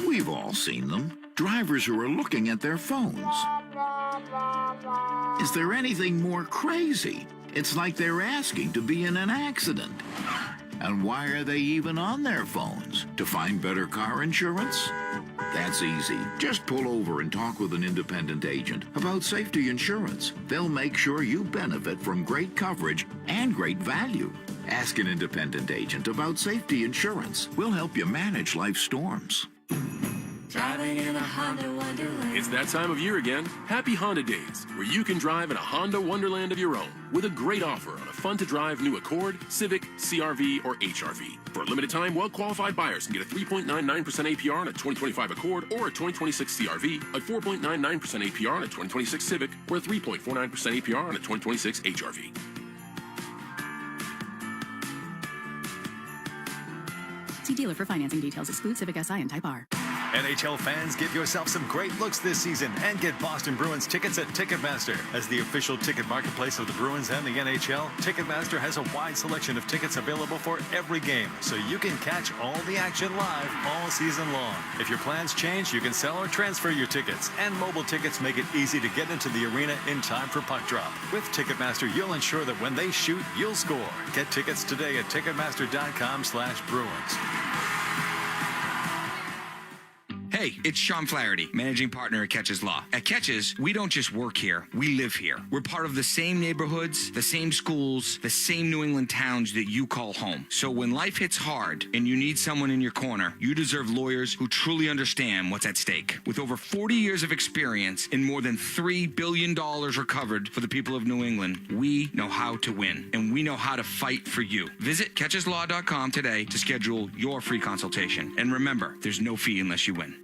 We've all seen them. Drivers who are looking at their phones. Is there anything more crazy? It's like they're asking to be in an accident. And why are they even on their phones? To find better car insurance? That's easy. Just pull over and talk with an independent agent about safety insurance. They'll make sure you benefit from great coverage and great value. Ask an independent agent about safety insurance. We'll help you manage life's storms. Driving in a Honda Wonderland. It's that time of year again. Happy Honda Days, where you can drive in a Honda Wonderland of your own with a great offer on a fun-to-drive new Accord, Civic, CR-V, or HR-V. For a limited time, well-qualified buyers can get a 3.99% APR on a 2025 Accord or a 2026 CR-V, a 4.99% APR on a 2026 Civic, or a 3.49% APR on a 2026 HR-V. See dealer for financing details. Exclude Civic SI and Type R. NHL fans, give yourself some great looks this season and get Boston Bruins tickets at Ticketmaster. As the official ticket marketplace of the Bruins and the NHL, Ticketmaster has a wide selection of tickets available for every game, so you can catch all the action live all season long. If your plans change, you can sell or transfer your tickets, and mobile tickets make it easy to get into the arena in time for puck drop. With Ticketmaster, you'll ensure that when they shoot, you'll score. Get tickets today at Ticketmaster.com/Bruins. Hey, it's Sean Flaherty, managing partner at Catches Law. At Catches, we don't just work here, we live here. We're part of the same neighborhoods, the same schools, the same New England towns that you call home. So when life hits hard and you need someone in your corner, you deserve lawyers who truly understand what's at stake. With over 40 years of experience and more than $3 billion recovered for the people of New England, we know how to win, and we know how to fight for you. Visit catcheslaw.com today to schedule your free consultation. And remember, there's no fee unless you win.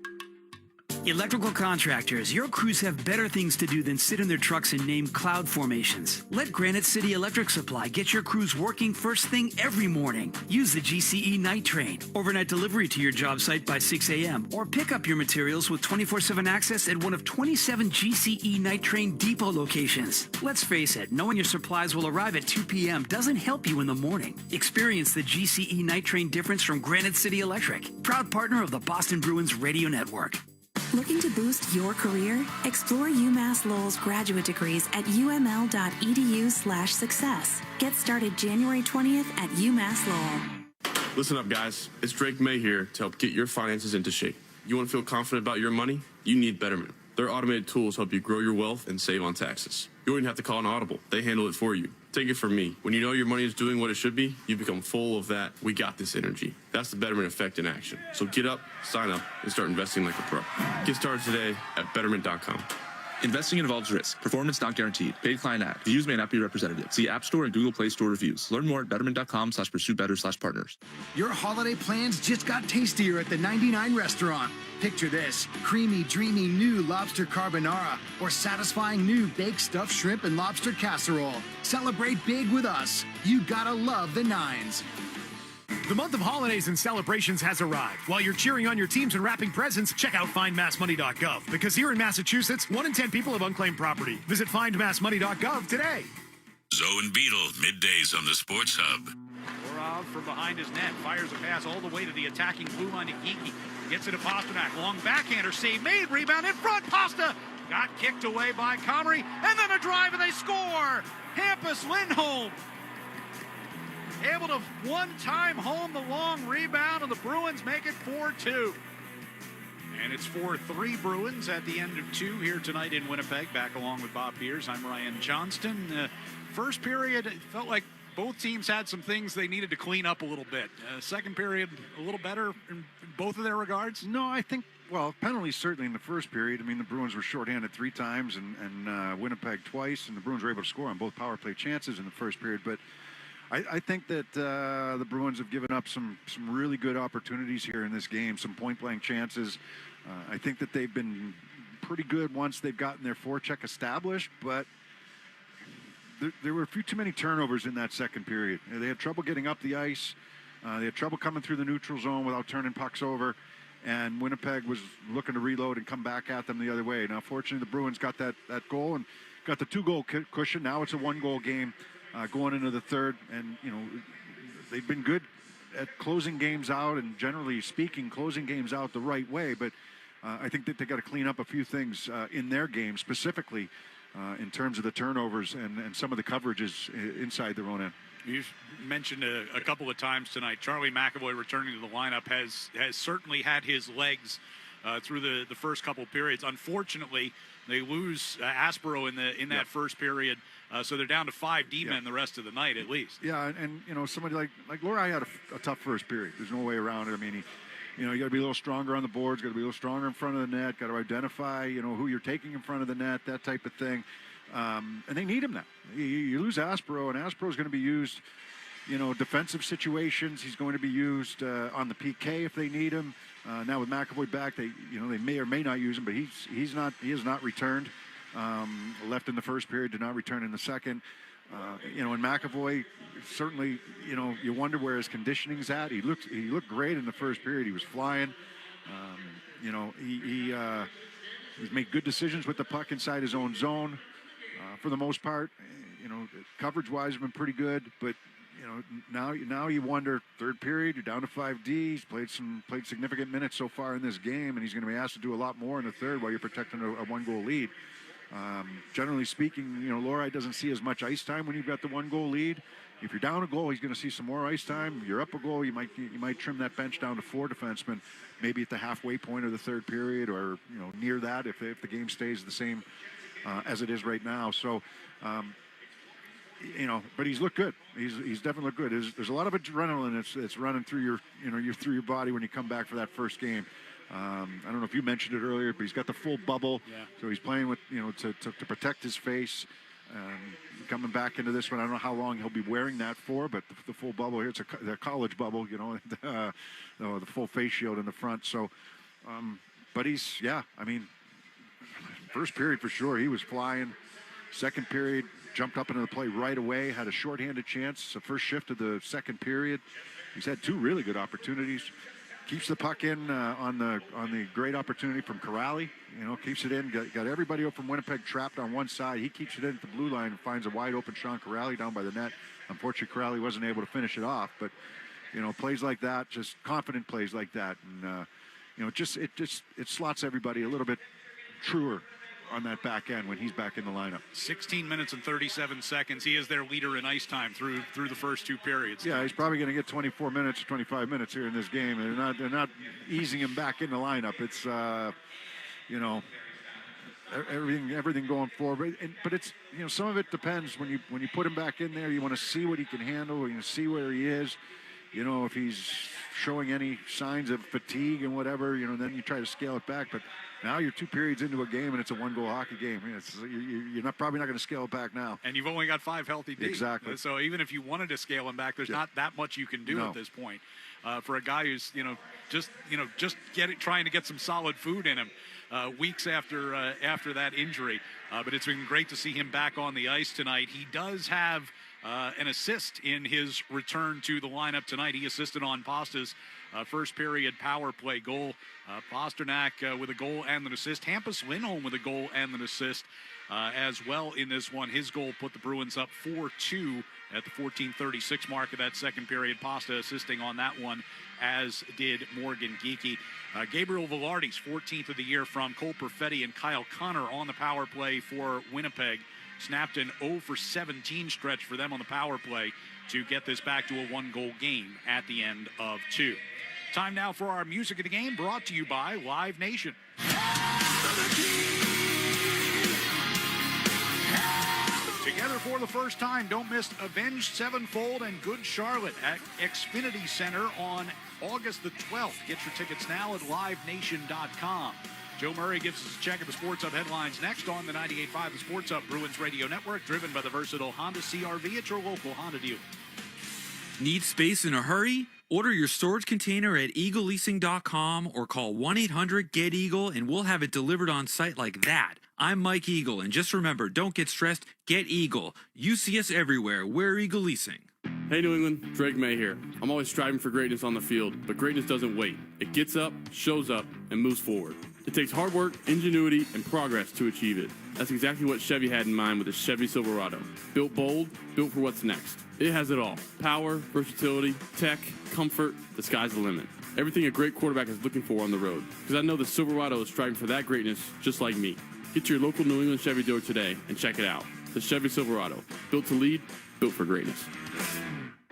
Electrical contractors, your crews have better things to do than sit in their trucks and name cloud formations. Let Granite City Electric Supply get your crews working first thing every morning. Use the GCE Night Train. Overnight delivery to your job site by 6 a.m. Or pick up your materials with 24/7 access at one of 27 GCE Night Train depot locations. Let's face it, knowing your supplies will arrive at 2 p.m. doesn't help you in the morning. Experience the GCE Night Train difference from Granite City Electric, proud partner of the Boston Bruins Radio Network. Looking to boost your career? Explore UMass Lowell's graduate degrees at uml.edu/success. Get started January 20th at UMass Lowell. Listen up, guys. It's Drake May here to help get your finances into shape. You want to feel confident about your money? You need Betterment. Their automated tools help you grow your wealth and save on taxes. You don't even have to call an audible. They handle it for you. Take it from me. When you know your money is doing what it should be, you become full of that "we got this" energy. That's the Betterment effect in action. So get up, sign up, and start investing like a pro. Get started today at Betterment.com. Investing involves risk. Performance not guaranteed. Paid client ad. Views may not be representative. See App Store and Google Play Store reviews. Learn more at betterment.com/pursuebetter/partners. Your holiday plans just got tastier at the 99 restaurant. Picture this: creamy, dreamy new lobster carbonara or satisfying new baked stuffed shrimp and lobster casserole. Celebrate big with us. You gotta love the Nines. The month of holidays and celebrations has arrived. While you're cheering on your teams and wrapping presents, check out findmassmoney.gov. Because here in Massachusetts, 1 in 10 people have unclaimed property. Visit findmassmoney.gov today. Zoe and Beetle, middays on the Sports Hub. Orov from behind his net fires a pass all the way to the attacking blue line to Geeky. Gets it to Pasternak. Long backhander save made. Rebound in front. Pasta got kicked away by Comrie. And then a drive and they score. Hampus Lindholm able to one-time home the long rebound, and the Bruins make it 4-2. And it's 4-3 Bruins at the end of 2 here tonight in Winnipeg. Back along with Bob Beers, I'm Ryan Johnston. First period, it felt like both teams had some things they needed to clean up a little bit. Second period, a little better in both of their regards? No, I think, well, penalties certainly in the first period. I mean, the Bruins were shorthanded 3 times and Winnipeg twice, and the Bruins were able to score on both power play chances in the first period. But I think that the Bruins have given up some really good opportunities here in this game, some point-blank chances. I think that they've been pretty good once they've gotten their forecheck established, but there were a few too many turnovers in that second period. They had trouble getting up the ice. They had trouble coming through the neutral zone without turning pucks over, and Winnipeg was looking to reload and come back at them the other way. Now, fortunately, the Bruins got that goal and got the 2-goal cushion. Now it's a 1-goal game. Going into the third, and they've been good at closing games out, and generally speaking, closing games out the right way. But I think that they got to clean up a few things in their game, specifically in terms of the turnovers and some of the coverages inside their own end. You've mentioned a couple of times tonight, Charlie McAvoy returning to the lineup has certainly had his legs through the first couple of periods. Unfortunately, they lose Aspero in that first period. So they're down to 5 D-men the rest of the night, at least. Yeah, and somebody like Lorai had a tough first period. There's no way around it. I mean, you got to be a little stronger on the boards, got to be a little stronger in front of the net, got to identify, who you're taking in front of the net, that type of thing. And they need him now. You lose Aspero, and Aspero's going to be used, defensive situations. He's going to be used on the PK if they need him. Now with McAvoy back, they may or may not use him, but he has not returned. Left in the first period, did not return in the second. And McAvoy, certainly, you wonder where his conditioning's at. He looked great in the first period. He was flying. He's made good decisions with the puck inside his own zone for the most part. Coverage-wise, been pretty good, but now you wonder, third period, you're down to 5D. He's played significant minutes so far in this game, and he's going to be asked to do a lot more in the third while you're protecting a one-goal lead. Generally speaking, Lorei doesn't see as much ice time when you've got the one-goal lead. If you're down a goal, he's going to see some more ice time. You're up a goal, you might trim that bench down to 4 defensemen, maybe at the halfway point of the third period, or near that if the game stays the same as it is right now. So. But he's looked good. He's definitely looked good. There's a lot of adrenaline that's running through your body when you come back for that first game. I don't know if you mentioned it earlier, but he's got the full bubble, so he's playing with to protect his face. Coming back into this one, I don't know how long he'll be wearing that for, but the full bubble here, it's a college bubble, the full face shield in the front. So, but first period for sure, he was flying. Second period, jumped up into the play right away, had a shorthanded chance. The first shift of the second period. He's had 2 really good opportunities. Keeps the puck in on the great opportunity from Corrali. Keeps it in. Got everybody from Winnipeg trapped on one side. He keeps it in at the blue line and finds a wide open Sean Corrali down by the net. Unfortunately, Corrali wasn't able to finish it off. But plays like that, just confident plays like that, and it slots everybody a little bit truer on that back end when he's back in the lineup. 16 minutes and 37 seconds. He is their leader in ice time through the first 2 periods. Yeah, he's probably going to get 24 minutes or 25 minutes here in this game. They're not easing him back in the lineup. It's everything going forward. But it's some of it depends when you put him back in there. You want to see what he can handle. You see where he is. If he's showing any signs of fatigue and whatever, then you try to scale it back. But now you're 2 periods into a game, and it's a one-goal hockey game. You're probably not going to scale it back now. And you've only got 5 healthy D. Exactly. So even if you wanted to scale him back, there's not that much you can do at this point. For a guy who's just trying to get some solid food in him weeks after that injury. But it's been great to see him back on the ice tonight. He does have an assist in his return to the lineup tonight. He assisted on Pasta's first period power play goal. Pasternak with a goal and an assist. Hampus Lindholm with a goal and an assist as well in this one. His goal put the Bruins up 4-2 at the 14:36 mark of that second period. Pasta assisting on that one, as did Morgan Geekie. Gabriel Velarde's 14th of the year from Cole Perfetti and Kyle Connor on the power play for Winnipeg. Snapped an 0-for-17 stretch for them on the power play to get this back to a 1-goal game at the end of 2. Time now for our Music of the Game, brought to you by Live Nation. Together for the first time, don't miss Avenged Sevenfold and Good Charlotte at Xfinity Center on August the 12th. Get your tickets now at livenation.com. Joe Murray gives us a check of the Sports Hub headlines next on the 98.5 The Sports Hub Bruins Radio Network, driven by the versatile Honda CR-V at your local Honda dealer. Need space in a hurry? Order your storage container at eagleleasing.com or call 1-800-GET-EAGLE and we'll have it delivered on site like that. I'm Mike Eagle, and just remember, don't get stressed, get Eagle. You see us everywhere. We're Eagle Leasing. Hey New England, Drake May here. I'm always striving for greatness on the field, but greatness doesn't wait. It gets up, shows up, and moves forward. It takes hard work, ingenuity, and progress to achieve it. That's exactly what Chevy had in mind with the Chevy Silverado. Built bold, built for what's next. It has it all. Power, versatility, tech, comfort, the sky's the limit. Everything a great quarterback is looking for on the road. Because I know the Silverado is striving for that greatness just like me. Get to your local New England Chevy dealer today and check it out. The Chevy Silverado. Built to lead, built for greatness.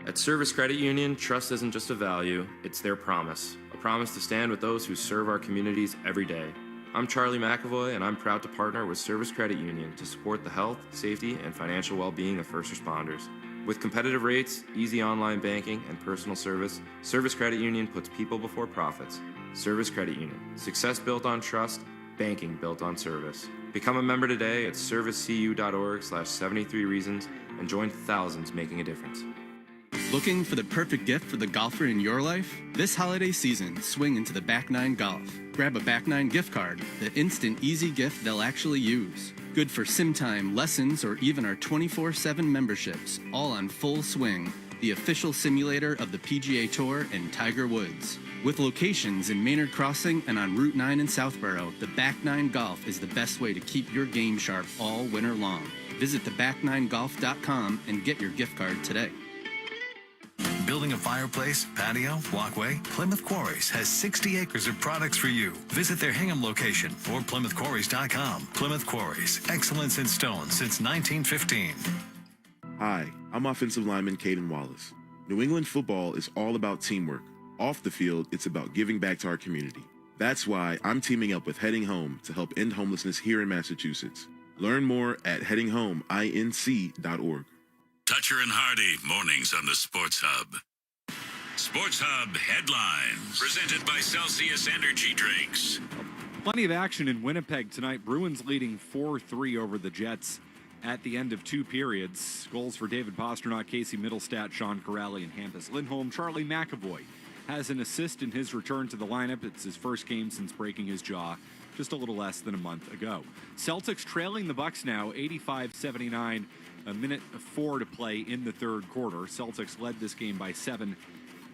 At Service Credit Union, trust isn't just a value, it's their promise. A promise to stand with those who serve our communities every day. I'm Charlie McAvoy, and I'm proud to partner with Service Credit Union to support the health, safety, and financial well-being of first responders. With competitive rates, easy online banking, and personal service, Service Credit Union puts people before profits. Service Credit Union. Success built on trust, banking built on service. Become a member today at servicecu.org/73reasons and join thousands making a difference. Looking for the perfect gift for the golfer in your life? This holiday season, swing into the Back Nine Golf. Grab a Back Nine gift card, the instant easy gift they'll actually use. Good for sim time, lessons, or even our 24/7 memberships, all on Full Swing, the official simulator of the PGA Tour and Tiger Woods. With locations in Maynard Crossing and on Route 9 in Southborough, the Back 9 Golf is the best way to keep your game sharp all winter long. Visit theback9golf.com and get your gift card today. Building a fireplace, patio, walkway? Plymouth Quarries has 60 acres of products for you. Visit their Hingham location or PlymouthQuarries.com. Plymouth Quarries, excellence in stone since 1915. Hi, I'm offensive lineman Caden Wallace. New England football is all about teamwork. Off the field, it's about giving back to our community. That's why I'm teaming up with Heading Home to help end homelessness here in Massachusetts. Learn more at headinghomeINC.org. Toucher and Hardy, mornings on the Sports Hub. Sports Hub headlines, presented by Celsius Energy Drinks. Plenty of action in Winnipeg tonight. Bruins leading 4-3 over the Jets at the end of two periods. Goals for David Pastrnak, Casey Middlestat, Sean Corrali, and Hampus Lindholm. Charlie McAvoy has an assist in his return to the lineup. It's his first game since breaking his jaw just a little less than a month ago. Celtics trailing the Bucks now, 85-79, a minute 4 to play in the third quarter. Celtics led this game by 7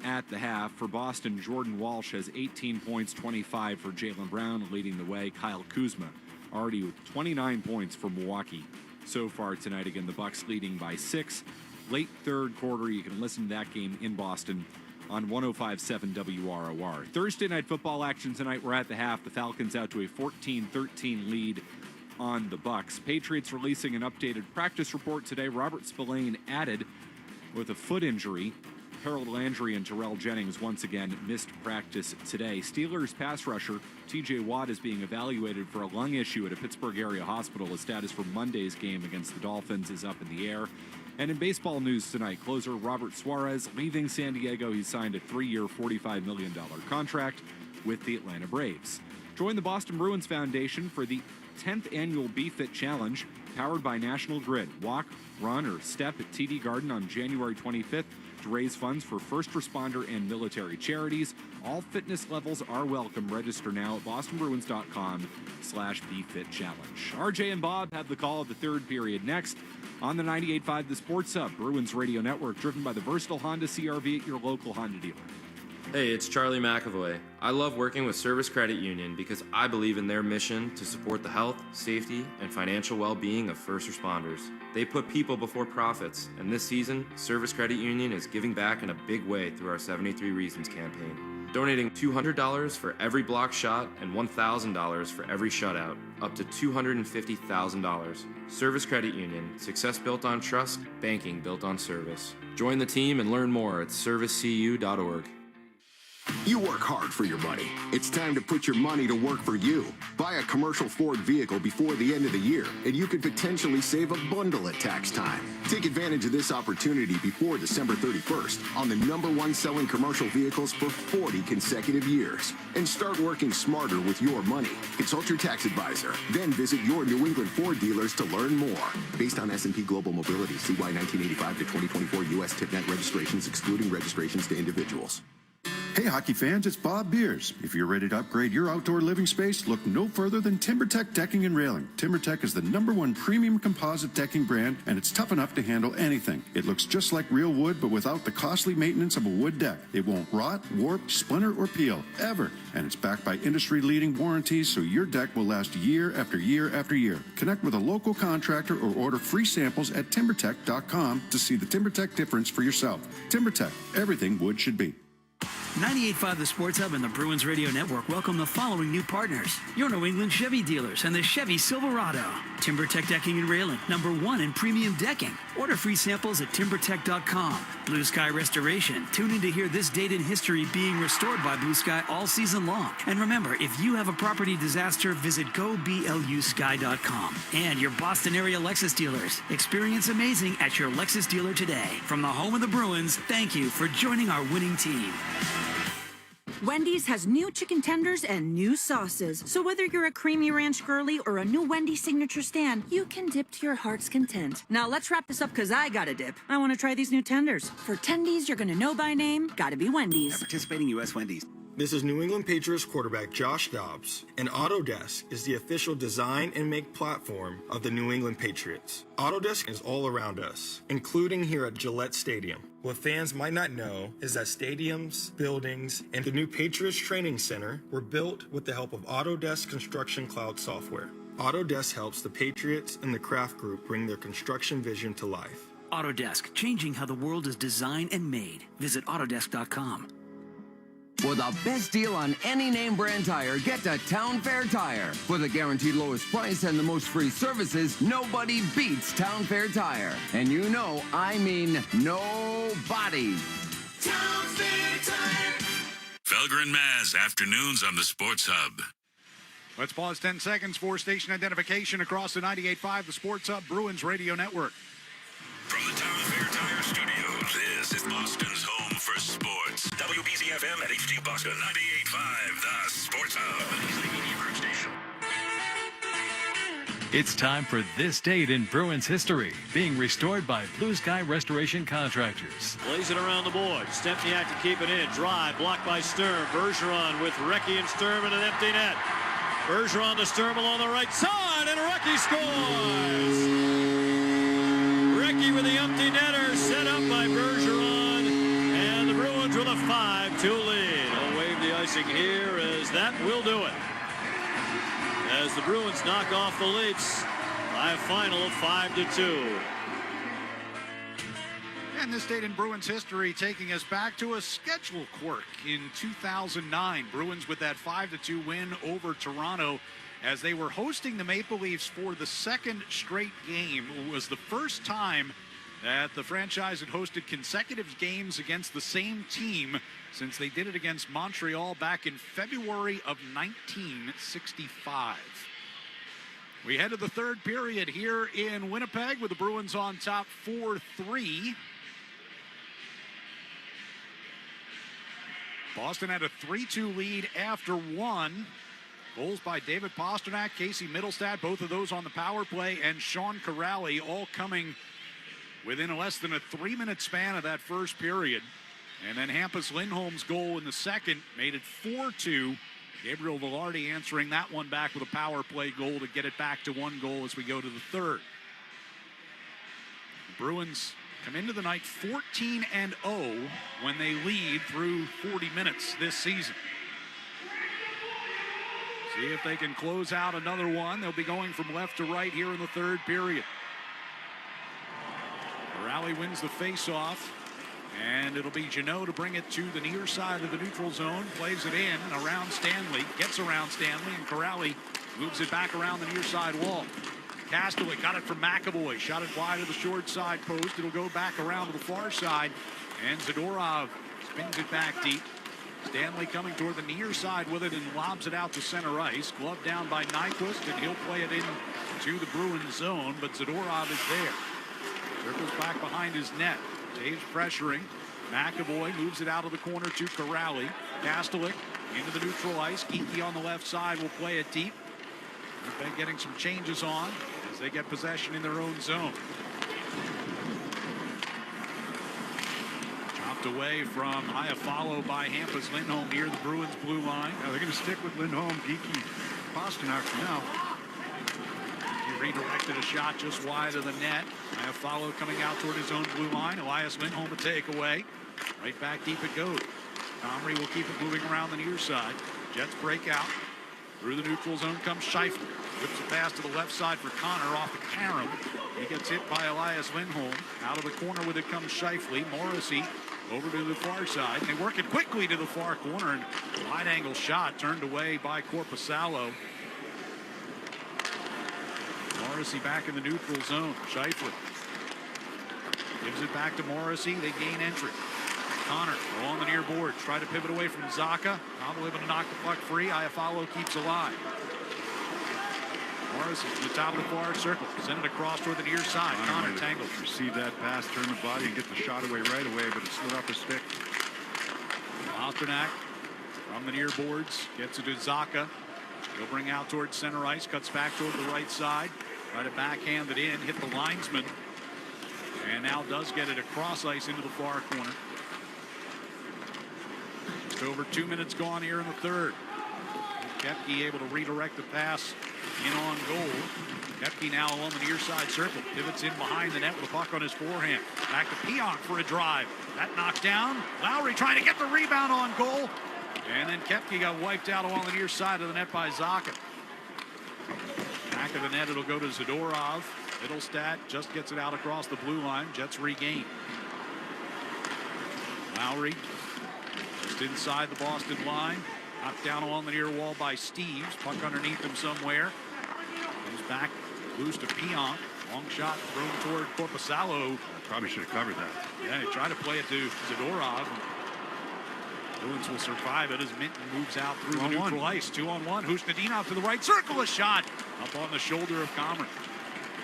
at the half. For Boston, Jordan Walsh has 18 points, 25 for Jaylen Brown, leading the way. Kyle Kuzma already with 29 points for Milwaukee so far tonight. Again, the Bucks leading by 6. Late third quarter, you can listen to that game in Boston on 105.7 WROR. Thursday night football action tonight. We're at the half. The Falcons out to a 14-13 lead on the Bucks. Patriots releasing an updated practice report today. Robert Spillane added with a foot injury. Harold Landry and Terrell Jennings once again missed practice today. Steelers pass rusher TJ Watt is being evaluated for a lung issue at a Pittsburgh area hospital. His status for Monday's game against the Dolphins is up in the air. And in baseball news tonight, closer Robert Suarez leaving San Diego. He signed a 3-year, $45 million contract with the Atlanta Braves. Join the Boston Bruins Foundation for the 10th annual Be Fit Challenge, powered by National Grid. Walk, run, or step at TD Garden on January 25th to raise funds for first responder and military charities. All fitness levels are welcome. Register now at bostonbruins.com/BeFitChallenge. RJ and Bob have the call of the third period next on the 98.5 The Sports Hub, Bruins Radio Network, driven by the versatile Honda CR-V at your local Honda dealer. Hey, it's Charlie McAvoy. I love working with Service Credit Union because I believe in their mission to support the health, safety, and financial well-being of first responders. They put people before profits, and this season, Service Credit Union is giving back in a big way through our 73 Reasons campaign, donating $200 for every block shot and $1,000 for every shutout, up to $250,000. Service Credit Union, success built on trust, banking built on service. Join the team and learn more at servicecu.org. You work hard for your money. It's time to put your money to work for you. Buy a commercial Ford vehicle before the end of the year, and you could potentially save a bundle at tax time. Take advantage of this opportunity before December 31st on the #1 selling commercial vehicles for 40 consecutive years. And start working smarter with your money. Consult your tax advisor. Then visit your New England Ford dealers to learn more. Based on S&P Global Mobility, CY 1985 to 2024 U.S. TIPNet registrations, excluding registrations to individuals. Hey, hockey fans, it's Bob Beers. If you're ready to upgrade your outdoor living space, look no further than TimberTech Decking and Railing. TimberTech is the #1 premium composite decking brand, and it's tough enough to handle anything. It looks just like real wood, but without the costly maintenance of a wood deck. It won't rot, warp, splinter, or peel, ever. And it's backed by industry-leading warranties, so your deck will last year after year after year. Connect with a local contractor or order free samples at timbertech.com to see the TimberTech difference for yourself. TimberTech, everything wood should be. 98.5 The Sports Hub and the Bruins Radio Network welcome the following new partners. Your New England Chevy dealers and the Chevy Silverado. TimberTech Decking and Railing, #1 in premium decking. Order free samples at timbertech.com. Blue Sky Restoration. Tune in to hear this date in history being restored by Blue Sky all season long. And remember, if you have a property disaster, visit goblusky.com. And your Boston area Lexus dealers. Experience amazing at your Lexus dealer today. From the home of the Bruins, thank you for joining our winning team. Wendy's has new chicken tenders and new sauces. So whether you're a creamy ranch girly or a new Wendy's signature stand, you can dip to your heart's content. Now let's wrap this up because I gotta dip. I want to try these new tenders. For tendies you're gonna know by name, gotta be Wendy's. At participating U.S. Wendy's. This is New England Patriots quarterback Josh Dobbs, and Autodesk is the official design and make platform of the New England Patriots. Autodesk is all around us, including here at Gillette Stadium. What fans might not know is that stadiums, buildings, and the new Patriots Training Center were built with the help of Autodesk Construction Cloud software. Autodesk helps the Patriots and the Kraft Group bring their construction vision to life. Autodesk, changing how the world is designed and made. Visit Autodesk.com. For the best deal on any name brand tire, get to Town Fair Tire. For the guaranteed lowest price and the most free services, nobody beats Town Fair Tire. And you know, I mean nobody. Town Fair Tire. Felger and Maz, afternoons on the Sports Hub. Let's pause 10 seconds for station identification across the 98.5, the Sports Hub Bruins Radio Network. From the Town Fair Tire Studios, this is Boston's home for sports. WBZ-FM at HD Boston 98.5, the Sports Hub. Station. It's time for This Date in Bruins History, being restored by Blue Sky Restoration Contractors. Plays it around the boards. Stempniak to keep it in. Drive, blocked by Sturm. Bergeron with Recchi and Sturm in an empty net. Bergeron to Sturm along the right side, and Recchi scores! Recchi with the empty netter, set up by Bergeron, and the Bruins with a 5-2 lead. I'll wave the icing here as that will do it. As the Bruins knock off the Leafs by a final of 5-2. And this date in Bruins history taking us back to a schedule quirk in 2009. Bruins with that 5-2 win over Toronto as they were hosting the Maple Leafs for the second straight game. It was the first time that the franchise had hosted consecutive games against the same team since they did it against Montreal back in February of 1965. We head to the third period here in Winnipeg with the Bruins on top 4-3. Boston had a 3-2 lead after one. Goals by David Pastrnak, Casey Middlestat, both of those on the power play, and Sean Corrali all coming within less than a 3-minute span of that first period. And then Hampus Lindholm's goal in the second made it 4-2. Gabriel Velarde answering that one back with a power play goal to get it back to 1 goal as we go to the third. The Bruins come into the night 14-0 when they lead through 40 minutes this season. See if they can close out another one. They'll be going from left to right here in the third period. Corrali wins the faceoff, and it'll be Jeannot to bring it to the near side of the neutral zone. Plays it in and around Stanley. Gets around Stanley, and Corrali moves it back around the near side wall. Castellic got it from McAvoy. Shot it wide of the short side post. It'll go back around to the far side. And Zadorov spins it back deep. Stanley coming toward the near side with it and lobs it out to center ice. Gloved down by Nyquist, and he'll play it in to the Bruins zone, but Zadorov is there. Circles back behind his net. Taves pressuring. McAvoy moves it out of the corner to Corrali. Castellic into the neutral ice. Geekie on the left side will play it deep. They've been getting some changes on as they get possession in their own zone. Chopped away from Iafallo by Hampus Lindholm near the Bruins blue line. Now they're going to stick with Lindholm, Geekie, Pastrnak for now. He redirected a shot just wide of the net. Iafallo coming out toward his own blue line. Elias Lindholm a takeaway. Right back deep it goes. Comrie will keep it moving around the near side. Jets break out. Through the neutral zone comes Scheifele. Whips a pass to the left side for Connor off the carom. He gets hit by Elias Lindholm. Out of the corner with it comes Scheifele. Morrissey over to the far side. They work it quickly to the far corner, and wide angle shot turned away by Korpisalo. Morrissey back in the neutral zone. Scheifele gives it back to Morrissey. They gain entry. Connor along the near board. Try to pivot away from Zaka. Probably able to knock the puck free. Iafallo keeps alive. Morrissey to the top of the far circle. Send it across toward the near side. Connor tangled. Receive that pass, turn the body, and get the shot away right away, but it slid off his stick. Pastrnak from the near boards. Gets it to Zaka. He'll bring out towards center ice. Cuts back toward the right side. Try to backhand it in. Hit the linesman. And now does get it across ice into the far corner. Just over 2 minutes gone here in the third. Koepke able to redirect the pass in on goal. Koepke now along the near side circle. Pivots in behind the net with a puck on his forehand. Back to Pionk for a drive. That knocked down. Lowry trying to get the rebound on goal. And then Koepke got wiped out along the near side of the net by Zacha. Back of the net, it'll go to Zadorov. Middlestat just gets it out across the blue line. Jets regain. Lowry just inside the Boston line. Knocked down along the near wall by Steves. Puck underneath him somewhere. Comes back loose to Pionk. Long shot thrown toward Korpisalo. Probably should have covered that. Yeah, he tried to play it to Zadorov. Bruins will survive it as Minton moves out through the neutral ice. 2-on-1. Husnudinov to the right circle. A shot up on the shoulder of Comrie.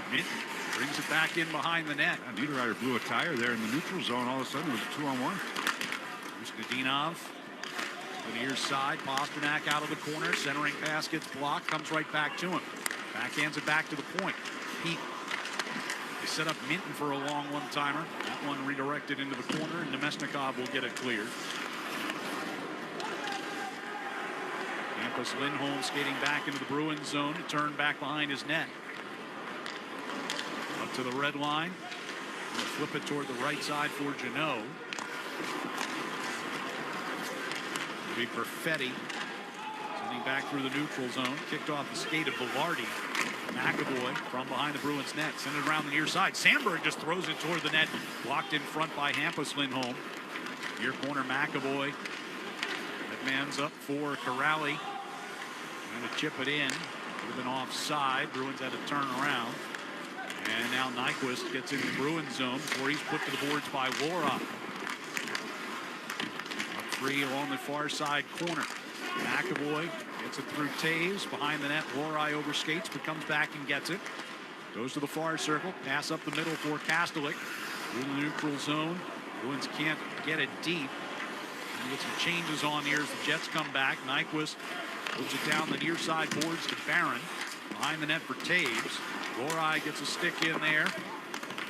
Minton brings it back in behind the net. Yeah, Niederreiter blew a tire there in the neutral zone. All of a sudden it was a 2-on-1. Husnudinov to the near side. Pasternak out of the corner. Centering pass gets blocked. Comes right back to him. Backhands it back to the point. Pete. They set up Minton for a long one-timer. That one redirected into the corner, and Nemesnikov will get it cleared. Hampus Lindholm skating back into the Bruins zone to turn back behind his net. Up to the red line. Flip it toward the right side for Jeannot. Big Perfetti. Sending back through the neutral zone. Kicked off the skate of Velarde. McAvoy from behind the Bruins net. Send it around the near side. Sandberg just throws it toward the net. Blocked in front by Hampus Lindholm. Near corner McAvoy. That man's up for Corrali. Trying to chip it in. Would have been offside. Bruins had to turn around. And now Nyquist gets in the Bruins zone before he's put to the boards by Laura. Up free along the far side corner. McAvoy gets it through Taves. Behind the net, Lorai overskates, but comes back and gets it. Goes to the far circle. Pass up the middle for Kastelik. Through the neutral zone. Bruins can't get it deep. And get some changes on here as the Jets come back. Nyquist puts it down the near side boards to Barron. Behind the net for Taves. Lorai gets a stick in there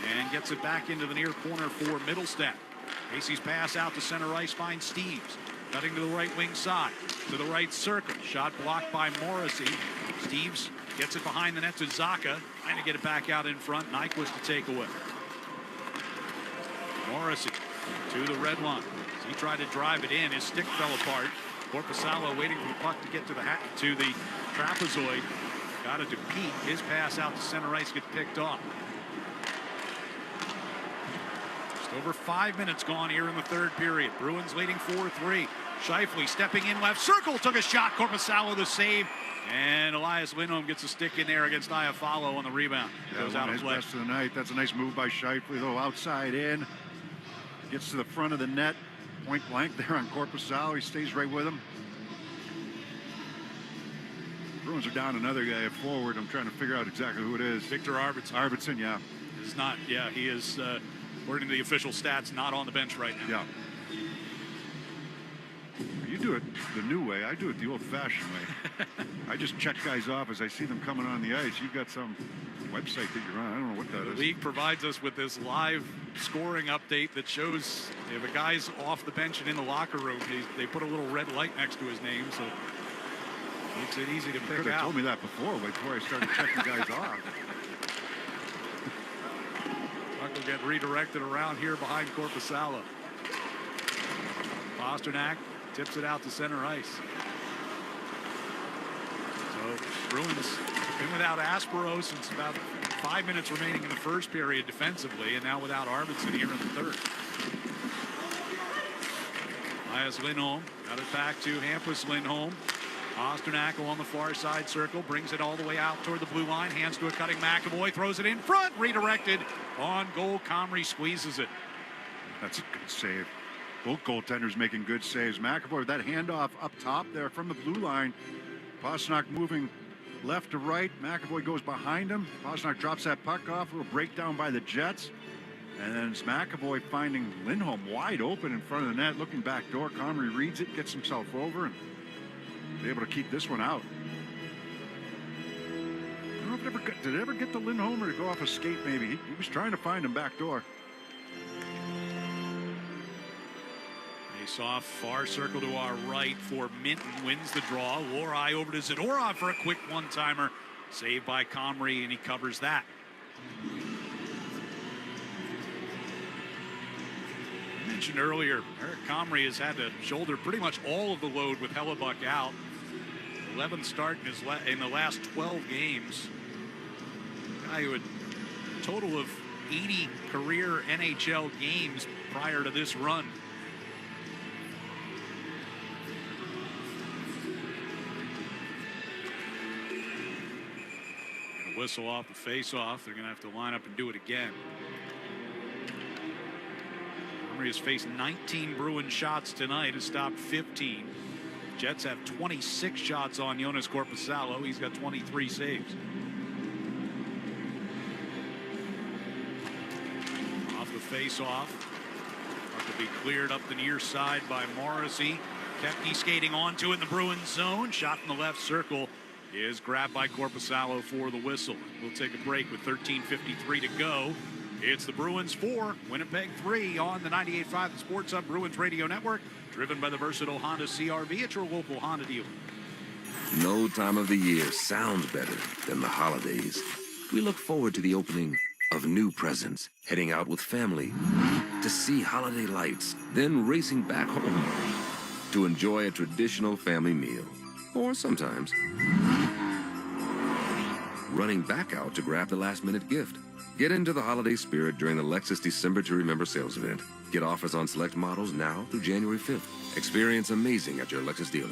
and gets it back into the near corner for Middlestat. Casey's pass out to center ice finds Steves. Cutting to the right wing side. To the right circle. Shot blocked by Morrissey. Steves gets it behind the net to Zacha. Trying to get it back out in front. Nyquist to take away. Morrissey to the red line. As he tried to drive it in. His stick fell apart. Korpisalo waiting for the puck to get to the trapezoid. Got it to Pete. His pass out to center ice gets picked off. Just over 5 minutes gone here in the third period. Bruins leading 4-3. Scheifele stepping in left circle. Took a shot. Korpisalo the save. And Elias Lindholm gets a stick in there against Iafallo on the rebound. Goes out of play. Best of the night. That's a nice move by Scheifele, though, outside in. Gets to the front of the net. Point blank there on Korpisalo. He stays right with him. Bruins are down another guy at forward. I'm trying to figure out exactly who it is. Victor Arvidsson. Arvidsson, yeah. Is not, yeah, he is, according to the official stats, not on the bench right now. Yeah. You do it the new way. I do it the old-fashioned way. I just check guys off as I see them coming on the ice. You've got some website that you're on. I don't know what that is. The league provides us with this live scoring update that shows if a guy's off the bench and in the locker room, they put a little red light next to his name, so makes it easy to pick out. You could have told me that before I started checking guys off. Puck will get redirected around here behind Korpisalo. Pasternak tips it out to center ice. So Bruins been without Aspero since about 5 minutes remaining in the first period defensively, and now without Arvidsson here in the third. Elias Lindholm got it back to Hampus Lindholm. Pasternak along the far side circle, brings it all the way out toward the blue line, hands to a cutting McAvoy, throws it in front, redirected on goal. Comrie squeezes it. That's a good save. Both goaltenders making good saves. McAvoy with that handoff up top there from the blue line. Pasternak moving left to right. McAvoy goes behind him. Pasternak drops that puck off. A little breakdown by the Jets. And then it's McAvoy finding Lindholm wide open in front of the net, looking back door. Comrie reads it, gets himself over, and be able to keep this one out. I don't know if did it ever get to Lindholm or to go off a skate maybe? He was trying to find him back door. Face-off, far circle to our right for Minton, wins the draw. Lorai over to Zadorov for a quick one-timer. Saved by Comrie, and he covers that. I mentioned earlier, Eric Comrie has had to shoulder pretty much all of the load with Hellebuck out. 11th start in the last 12 games. Guy who had a total of 80 career NHL games prior to this run. Gonna whistle off the face-off. They're going to have to line up and do it again. Comrie has faced 19 Bruin shots tonight, has stopped 15. Jets have 26 shots on Jonas Korpisalo. He's got 23 saves. Off the face-off. To be cleared up the near side by Morrissey. Kepke skating onto it in the Bruins zone. Shot in the left circle is grabbed by Korpisalo for the whistle. We'll take a break with 13:53 to go. It's the Bruins 4, Winnipeg 3 on the 98.5 The Sports Hub Bruins Radio Network. Driven by the versatile Honda CR-V at your local Honda dealer. No time of the year sounds better than the holidays. We look forward to the opening of new presents, heading out with family to see holiday lights, then racing back home to enjoy a traditional family meal. Or sometimes running back out to grab the last-minute gift. Get into the holiday spirit during the Lexus December to Remember sales event. Get offers on select models now through January 5th. Experience amazing at your Lexus dealer.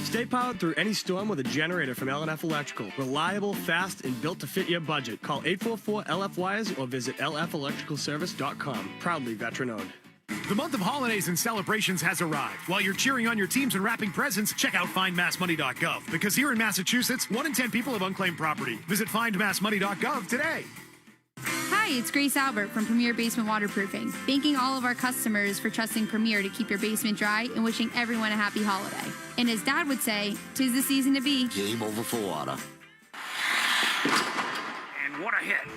Stay powered through any storm with a generator from L&F Electrical. Reliable, fast, and built to fit your budget. Call 844-LF-WIRES or visit lfelectricalservice.com. Proudly veteran-owned. The month of holidays and celebrations has arrived. While you're cheering on your teams and wrapping presents, check out findmassmoney.gov. Because here in Massachusetts, 1 in 10 people have unclaimed property. Visit findmassmoney.gov today. Hi, it's Grace Albert from Premier Basement Waterproofing. Thanking all of our customers for trusting Premier to keep your basement dry and wishing everyone a happy holiday. And as Dad would say, 'tis the season to be game over for water. And what a hit.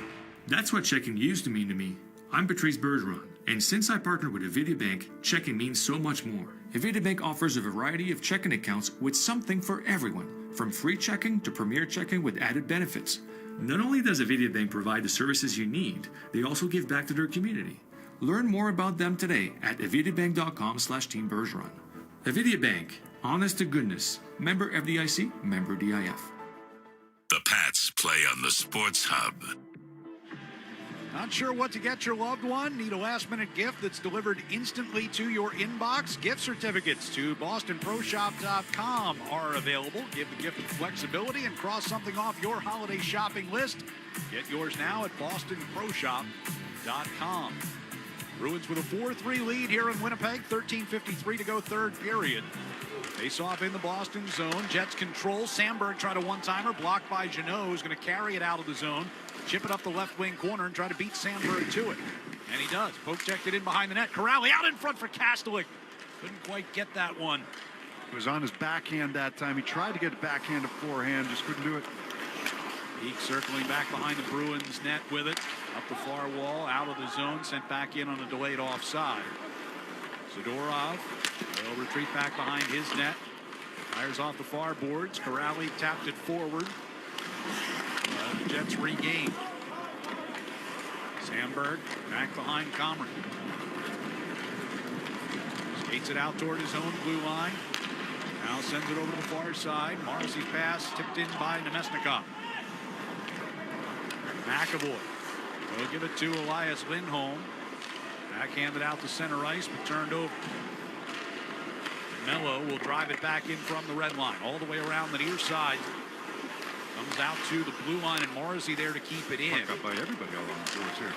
That's what checking used to mean to me. I'm Patrice Bergeron, and since I partnered with Avidia Bank, checking means so much more. Avidia Bank offers a variety of checking accounts with something for everyone, from free checking to Premier checking with added benefits. Not only does Avidia Bank provide the services you need, they also give back to their community. Learn more about them today at avidiabank.com/Team Bergeron. Avidia Bank, honest to goodness. Member FDIC, member DIF. The Pats play on the Sports Hub. Not sure what to get your loved one? Need a last-minute gift that's delivered instantly to your inbox? Gift certificates to BostonProShop.com are available. Give the gift of flexibility and cross something off your holiday shopping list. Get yours now at BostonProShop.com. Bruins with a 4-3 lead here in Winnipeg. 13:53 to go, third period. Face off in the Boston zone. Jets control. Sandberg tried a one-timer, blocked by Jeannot, who's going to carry it out of the zone. Chip it up the left wing corner and try to beat Sandberg to it. And he does. Poke checked it in behind the net. Corrali out in front for Kastelik. Couldn't quite get that one. It was on his backhand that time. He tried to get it backhand to forehand, just couldn't do it. Peak circling back behind the Bruins net with it. Up the far wall, out of the zone, sent back in on a delayed offside. Zadorov will retreat back behind his net. Fires off the far boards. Corrali tapped it forward. The Jets regain. Sandberg back behind Comrie. Skates it out toward his own blue line. Now sends it over to the far side. Morrissey's pass tipped in by Nemesnikov. McAvoy will give it to Elias Lindholm. Backhanded out to center ice, but turned over. Mello will drive it back in from the red line, all the way around the near side. Comes out to the blue line, and Morrissey there to keep it in. Up by everybody all on the boards here.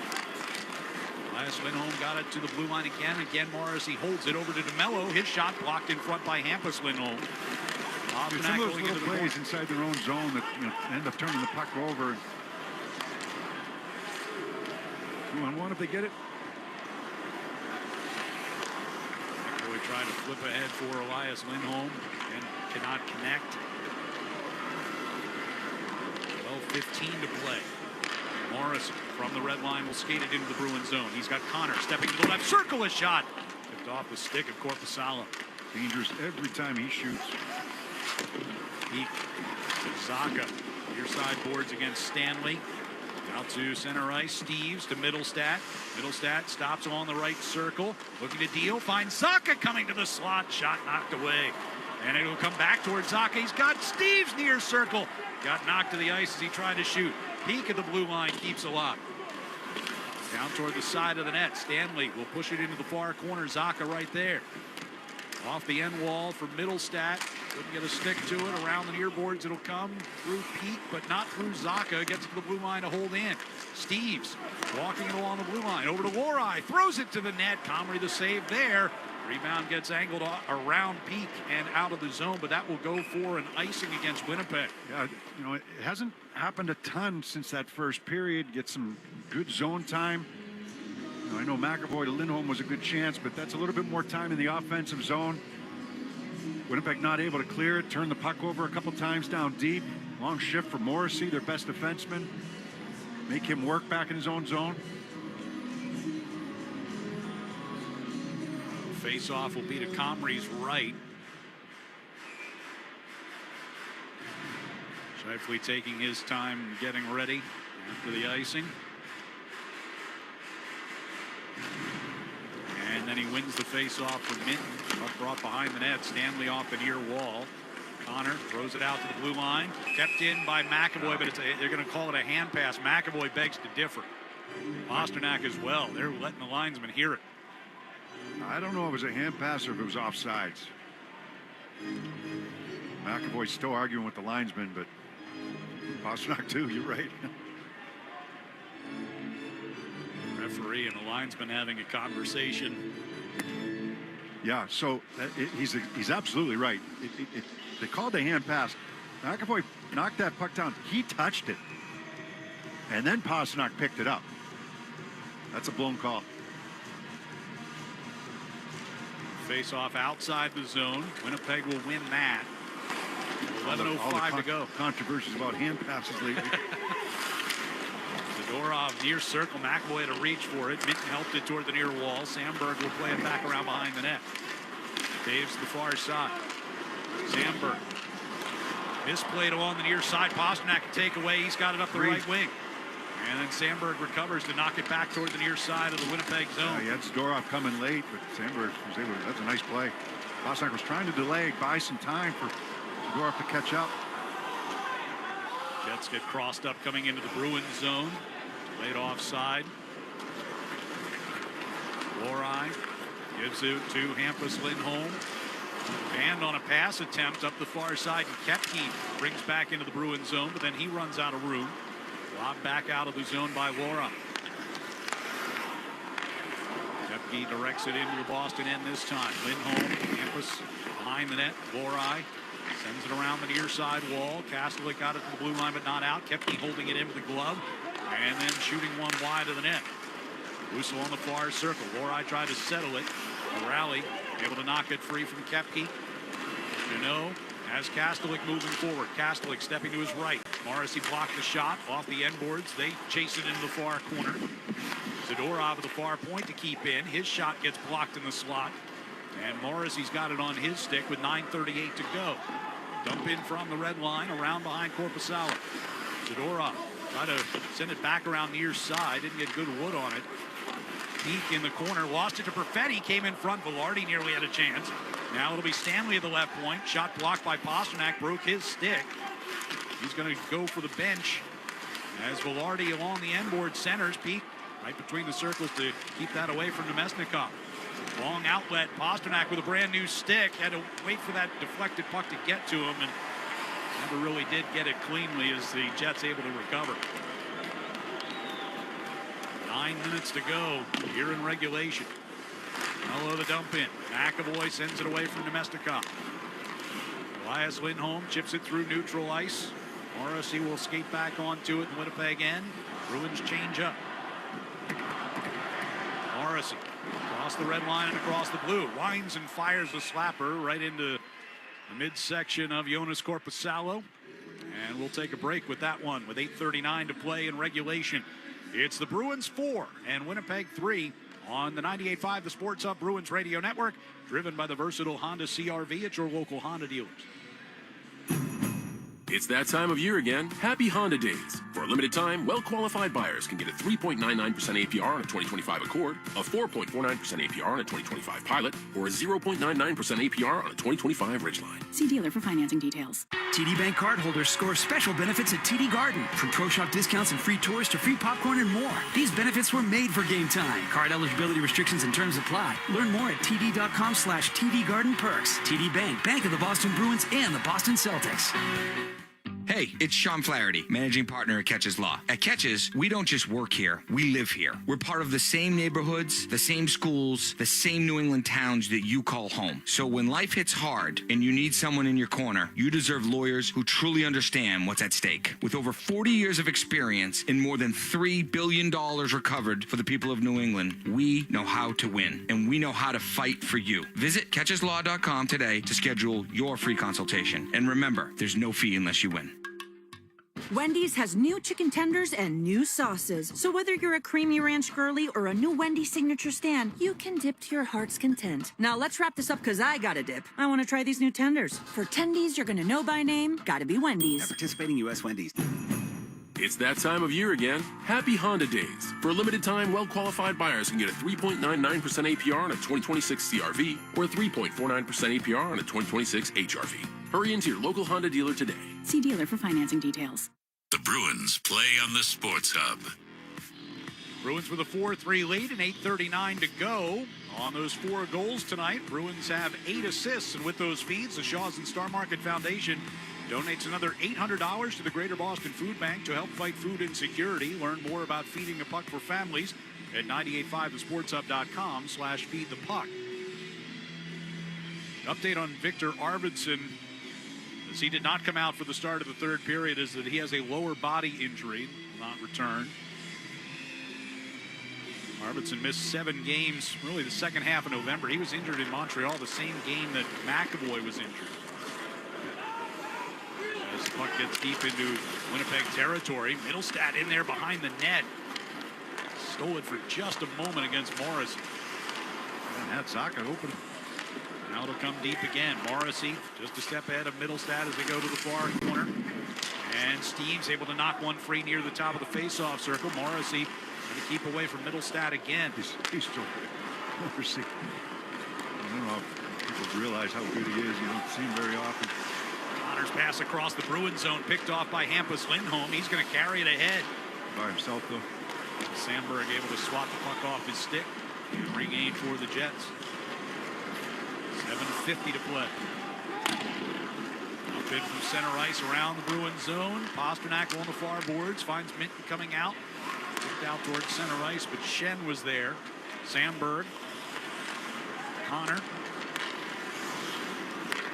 Elias Lindholm got it to the blue line again. Again, Morrissey holds it over to DeMello. His shot blocked in front by Hampus Lindholm. Some of those little plays inside their own zone that end up turning the puck over. 2-on-1 if they get it. McAvoy trying to flip ahead for Elias Lindholm and cannot connect. 12:15 to play. Morrison from the red line will skate it into the Bruins zone. He's got Connor stepping to the left circle. A shot tipped off the stick of Korpisalo. Dangerous every time he shoots. Peak to Zacha. Near side boards against Stanley. Out to center ice. Steves to Middlestat. Middlestat stops on the right circle. Looking to deal. Finds Zacha coming to the slot. Shot knocked away. And it'll come back towards Zacha. He's got Steves near circle. Got knocked to the ice as he tried to shoot. Peak at the blue line keeps alive. Down toward the side of the net. Stanley will push it into the far corner. Zacha right there. Off the end wall for Middlestat. Couldn't get a stick to it. Around the near boards it'll come through Peak, but not through Zacha. Gets to the blue line to hold in. Steves walking it along the blue line. Over to Warai. Throws it to the net. Comrie the save there. Rebound gets angled around Peak and out of the zone, but that will go for an icing against Winnipeg. Yeah, you know, it hasn't happened a ton since that first period. Get some good zone time. I know McAvoy to Lindholm was a good chance, but that's a little bit more time in the offensive zone. Winnipeg not able to clear it, turn the puck over a couple times down deep. Long shift for Morrissey, their best defenseman. Make him work back in his own zone. Face-off will be to Comrie's right. Scheifele taking his time getting ready after the icing. And then he wins the face-off for Minton. Puck brought behind the net. Stanley off the near wall. Connor throws it out to the blue line. Kept in by McAvoy, but they're going to call it a hand pass. McAvoy begs to differ. Pasternak as well. They're letting the linesman hear it. I don't know if it was a hand pass or if it was offsides. McAvoy's still arguing with the linesman, but Pasternak too, you're right. Referee and the linesman having a conversation. Yeah, so he's absolutely right. They called the hand pass. McAvoy knocked that puck down. He touched it. And then Pasternak picked it up. That's a blown call. Face off outside the zone. Winnipeg will win that. 11:05 to go. Controversies about hand passes lately. Zadorov near circle. McAvoy had to reach for it. Minton helped it toward the near wall. Sandberg will play it back around behind the net. Dave's to the far side. Sandberg misplayed along the near side. Pasternak can take away. He's got it up the right wing. And then Sandberg recovers to knock it back toward the near side of the Winnipeg zone. He had Zadorov coming late, but Sandberg was able to. That's a nice play. Pasternak was trying to delay, buy some time for Zadorov to catch up. Jets get crossed up coming into the Bruins zone. Laid offside. Warai gives it to Hampus Lindholm. And on a pass attempt up the far side, and Kepke brings back into the Bruins zone, but then he runs out of room. Lobbed back out of the zone by Warai. Kepke directs it into the Boston end this time. Lindholm, Hampus behind the net. Warai sends it around the near side wall. Kastelik got it to the blue line, but not out. Kepke holding it in with the glove. And then shooting one wide of the net. Russo on the far circle. Warai tried to settle it. Rally able to knock it free from Kepke. Janot has Kastelik moving forward. Kastelik stepping to his right. Morrissey blocked the shot off the end boards. They chase it into the far corner. Zadorov at the far point to keep in. His shot gets blocked in the slot. And Morrissey's got it on his stick with 9:38 to go. Dump in from the red line around behind Korpisalo. Zadorov tried to send it back around near side. Didn't get good wood on it. Peak in the corner. Lost it to Perfetti. Came in front. Velarde nearly had a chance. Now it'll be Stanley at the left point. Shot blocked by Pasternak. Broke his stick. He's going to go for the bench as Velarde along the end board centers. Peak right between the circles to keep that away from Nemesnikov. Long outlet. Pasternak with a brand new stick. Had to wait for that deflected puck to get to him and never really did get it cleanly as the Jets able to recover. 9 minutes to go here in regulation. Hello, the dump in. McAvoy sends it away from Nemesnikov. Elias Lindholm chips it through neutral ice. Morrissey will skate back onto it in Winnipeg end. Bruins change up. Morrissey across the red line and across the blue. Winds and fires the slapper right into the midsection of Jonas Korpisalo. And we'll take a break with that one with 8:39 to play in regulation. It's the Bruins 4 and Winnipeg 3 on the 98.5 The Sports Hub Bruins Radio Network, driven by the versatile Honda CR-V at your local Honda dealers. It's that time of year again. Happy Honda Days. For a limited time, well-qualified buyers can get a 3.99% APR on a 2025 Accord, a 4.49% APR on a 2025 Pilot, or a 0.99% APR on a 2025 Ridgeline. See dealer for financing details. TD Bank cardholders score special benefits at TD Garden, from pro shop discounts and free tours to free popcorn and more. These benefits were made for game time. Card eligibility restrictions and terms apply. Learn more at td.com/TD Garden Perks. TD Bank, Bank of the Boston Bruins and the Boston Celtics. Hey, it's Sean Flaherty, managing partner at Catches Law. At Catches, we don't just work here, we live here. We're part of the same neighborhoods, the same schools, the same New England towns that you call home. So when life hits hard and you need someone in your corner, you deserve lawyers who truly understand what's at stake. With over 40 years of experience and more than $3 billion recovered for the people of New England, we know how to win, and we know how to fight for you. Visit catcheslaw.com today to schedule your free consultation. And remember, there's no fee unless you win. Wendy's has new chicken tenders and new sauces. So whether you're a creamy ranch girly or a new Wendy's signature stand, you can dip to your heart's content. Now let's wrap this up because I gotta dip. I want to try these new tenders. For tendies you're gonna know by name, gotta be Wendy's. At participating U.S. Wendy's. It's that time of year again. Happy Honda Days. For a limited time, well-qualified buyers can get a 3.99% APR on a 2026 CR-V or a 3.49% APR on a 2026 HR-V. Hurry into your local Honda dealer today. See dealer for financing details. The Bruins play on the Sports Hub. Bruins with a 4-3 lead and 8:39 to go. On those 4 goals tonight, Bruins have 8 assists, and with those feeds, the Shaws and Star Market Foundation donates another $800 to the Greater Boston Food Bank to help fight food insecurity. Learn more about Feeding the Puck for families at 985thesportshub.com/feedthepuck. Update on Victor Arvidsson, as he did not come out for the start of the third period, is that he has a lower body injury, will not return. Arvidsson missed 7 games, really the second half of November. He was injured in Montreal the same game that McAvoy was injured. As the puck gets deep into Winnipeg territory, Middlestat in there behind the net. Stole it for just a moment against Morrissey. And had Zaka open. Now it'll come deep again. Morrissey just a step ahead of Middlestat as they go to the far corner. And Steve's able to knock one free near the top of the face-off circle. Morrissey going to keep away from Middlestat again. He's still good. Morrissey. I don't know if people realize how good he is. You don't see him very often. Connor's pass across the Bruins zone, picked off by Hampus Lindholm. He's going to carry it ahead. By himself, though. Sandberg able to swat the puck off his stick. Regain for the Jets. 7:50 to play. Up in from center ice around the Bruins zone. Pasternak on the far boards. Finds Minton coming out. Kicked out towards center ice, but Shen was there. Sandberg. Connor.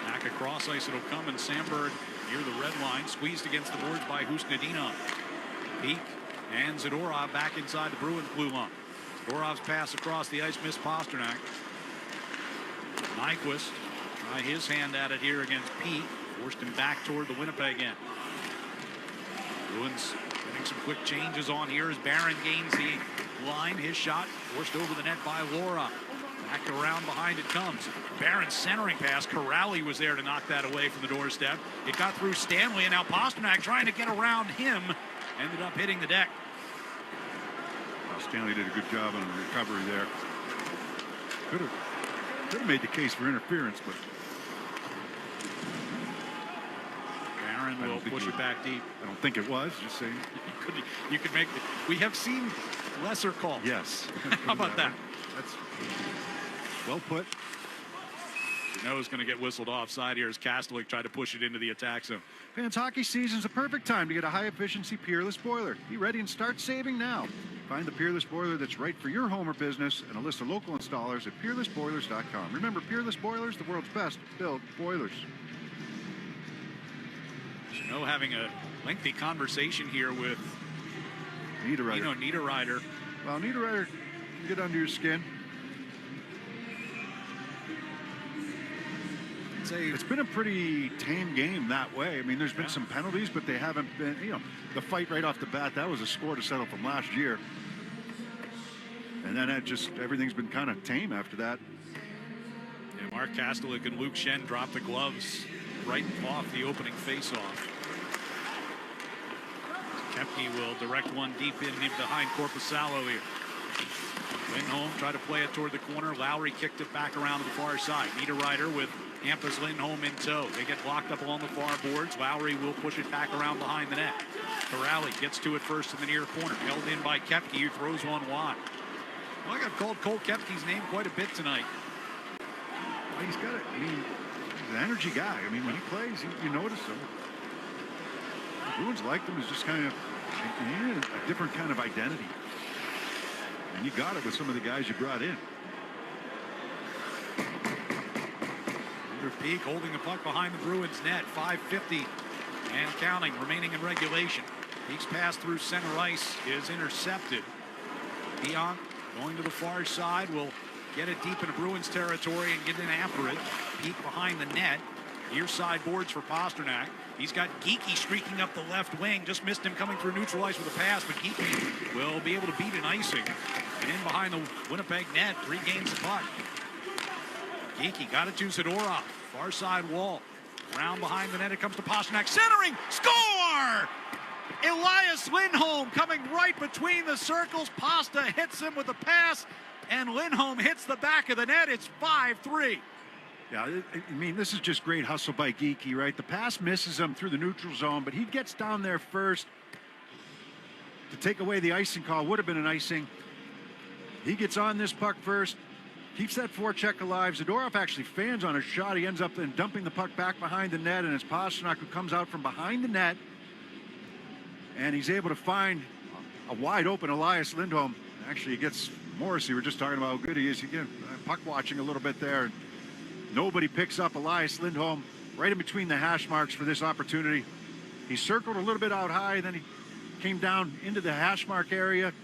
Back across ice it'll come, and Sandberg near the red line. Squeezed against the boards by Husnadinov. Peak and Zadorov back inside the Bruins blue line. Zadorov's pass across the ice missed Pasternak. Nyquist try his hand at it here against Pete. Forced him back toward the Winnipeg end. Bruins getting some quick changes on here as Barron gains the line. His shot forced over the net by Laura. Back around behind it comes. Barron's centering pass. Corrali was there to knock that away from the doorstep. It got through Stanley, and now Pasternak trying to get around him. Ended up hitting the deck. Well, Stanley did a good job on the recovery there. Could have made the case for interference, but Barron will push it back deep. I don't think it was. Just saying. You could make it. We have seen lesser calls. Yes. How about that? That's well put. You know it's going to get whistled offside here as Kastelik tried to push it into the attack zone. Fans, hockey season's a perfect time to get a high-efficiency Peerless boiler. Be ready and start saving now. Find the Peerless boiler that's right for your home or business and a list of local installers at peerlessboilers.com. Remember, Peerless Boilers, the world's best built boilers. Snow having a lengthy conversation here with Niederreiter. Niederreiter. Well, Niederreiter can get under your skin. It's been a pretty tame game that way. I mean, there's been some penalties, but they haven't been, the fight right off the bat, that was a score to settle from last year. And then everything's been kind of tame after that. And Mark Kastelik and Luke Shen drop the gloves right off the opening faceoff. Kepke will direct one deep in behind Korpisalo here. Lindholm tried to play it toward the corner. Lowry kicked it back around to the far side. Niederreiter with Hampus Lindholm in tow. They get blocked up along the far boards. Lowry will push it back around behind the net. Corrali gets to it first in the near corner. Held in by Kepke, who throws one wide. Well, I've called Cole Kepke's name quite a bit tonight. Well, he's got it. I mean, he's an energy guy. I mean, when he plays, you notice him. The Bruins liked him as just kind of a different kind of identity. And you got it with some of the guys you brought in. Under Peak holding the puck behind the Bruins net. 5:50 and counting remaining in regulation. Peak's pass through center ice is intercepted. Pionk going to the far side will get it deep into Bruins territory and get in after it. Peak behind the net. Near side boards for Pasternak. He's got Geekie streaking up the left wing. Just missed him coming through neutral ice with a pass, but Geekie will be able to beat an icing. And in behind the Winnipeg net, regains the puck. Geekie got it to Zadorov. Far side wall. Around behind the net, it comes to Pasternak. Centering! Score! Elias Lindholm coming right between the circles. Pasta hits him with a pass, and Lindholm hits the back of the net. It's 5-3. Yeah, I mean, this is just great hustle by Geekie, right? The pass misses him through the neutral zone, but he gets down there first to take away the icing call. Would have been an icing. He gets on this puck first, keeps that forecheck alive. Zadorov actually fans on a shot. He ends up then dumping the puck back behind the net, and it's Pasternak who comes out from behind the net, and he's able to find a wide open Elias Lindholm. Actually, he gets Morrissey. We're just talking about how good he is. Again, puck watching a little bit there. Nobody picks up Elias Lindholm right in between the hash marks for this opportunity. He circled a little bit out high, then he came down into the hash mark area.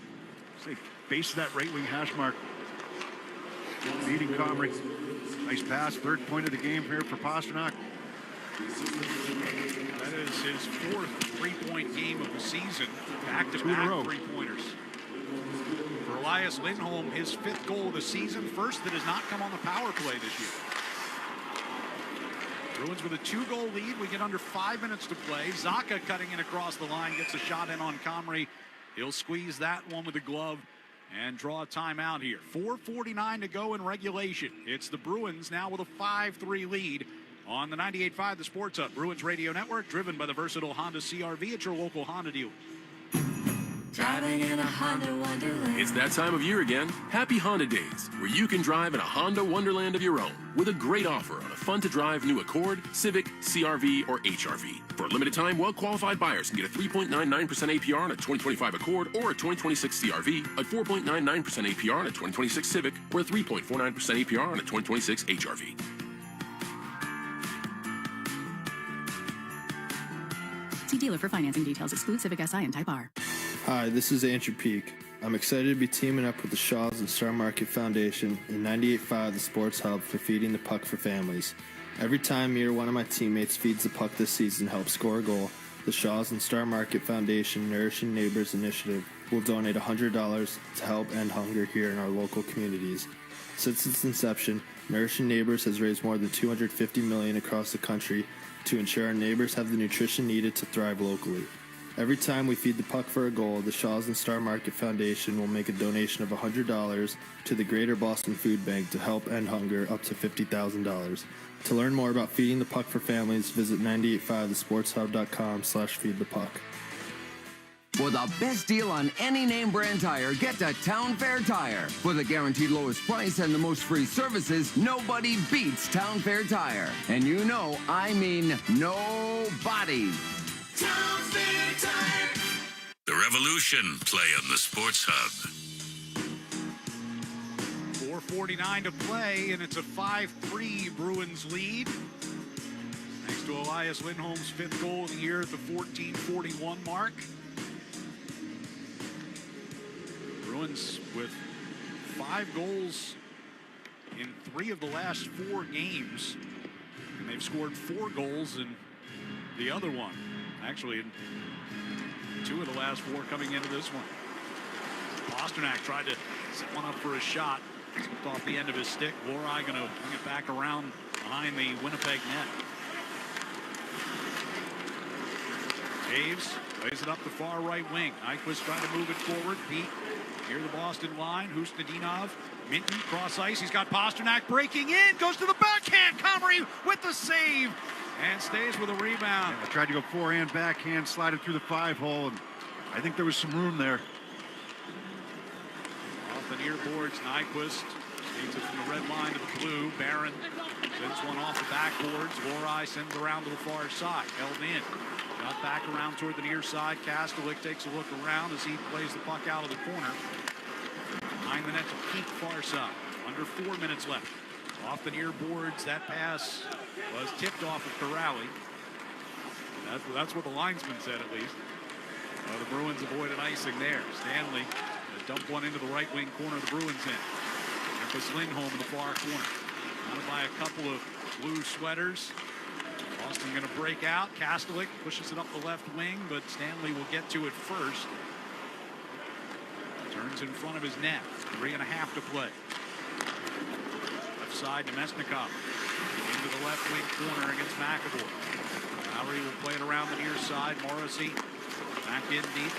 Say, base of that right wing hash mark. Beating Comrie. Nice pass, third point of the game here for Pasternak. That is his fourth three-point game of the season. Back-to-back three-pointers. For Elias Lindholm, his fifth goal of the season, first that has not come on the power play this year. Bruins with a 2-goal lead. We get under 5 minutes to play. Zacha cutting in across the line, gets a shot in on Comrie. He'll squeeze that one with a glove and draw a timeout here. 4:49 to go in regulation. It's the Bruins now with a 5-3 lead on the 98.5 The Sports Hub Bruins Radio Network, driven by the versatile Honda CR-V at your local Honda dealer. Driving in a Honda Wonderland. It's that time of year again. Happy Honda Days, where you can drive in a Honda Wonderland of your own with a great offer on a fun-to-drive new Accord, Civic, CR-V, or HR-V. For a limited time, well-qualified buyers can get a 3.99% APR on a 2025 Accord or a 2026 CR-V, a 4.99% APR on a 2026 Civic, or a 3.49% APR on a 2026 HR-V. See dealer for financing details. Exclude Civic Si and Type R. Hi, this is Andrew Peak. I'm excited to be teaming up with the Shaws and Star Market Foundation and 98.5 The Sports Hub for Feeding the Puck for Families. Every time me or one of my teammates feeds the puck this season helps score a goal, the Shaws and Star Market Foundation Nourishing Neighbors Initiative will donate $100 to help end hunger here in our local communities. Since its inception, Nourishing Neighbors has raised more than $250 million across the country to ensure our neighbors have the nutrition needed to thrive locally. Every time we feed the puck for a goal, the Shaws and Star Market Foundation will make a donation of $100 to the Greater Boston Food Bank to help end hunger up to $50,000. To learn more about feeding the puck for families, visit 985thesportshub.com/feedthepuck. For the best deal on any name brand tire, get to Town Fair Tire. For the guaranteed lowest price and the most free services, nobody beats Town Fair Tire. And you know, I mean nobody. Town Fair Tire. The Revolution play on the Sports Hub. 4:49 to play, and it's a 5-3 Bruins lead. Thanks to Elias Lindholm's fifth goal of the year at the 14:41 mark. Bruins with 5 goals in 3 of the last 4 games, and they've scored 4 goals in the other one. Actually, 2 of the last 4 coming into this one. Pasternak tried to set one up for a shot. Slipped off the end of his stick. Lori going to bring it back around behind the Winnipeg net. Taves plays it up the far right wing. Nyquist trying to move it forward. Pete near the Boston line. Hustadinov. Minton cross ice. He's got Pasternak breaking in. Goes to the backhand. Comrie with the save. And stays with a rebound. Yeah, tried to go forehand, backhand, slide it through the 5-hole. And I think there was some room there. Off the near boards. Nyquist skates it from the red line to the blue. Barron sends one off the backboards. Lori sends around to the far side. Held in. Got back around toward the near side. Kastelik takes a look around as he plays the puck out of the corner. Behind the net to Peak far side. Under 4 minutes left. Off the near boards. That pass was tipped off of Corrali. That's what the linesman said, at least. The Bruins avoided icing there. Stanley dumped one into the right wing corner of the Bruins end. Marcus Lindholm in the far corner. Surrounded by a couple of blue sweaters. Boston going to break out. Kastelik pushes it up the left wing, but Stanley will get to it first. Turns in front of his net. 3.5 to play. Left side, Nemesnikov. Into the left wing corner against McAvoy. Lowry will play it around the near side. Morrissey back in deep.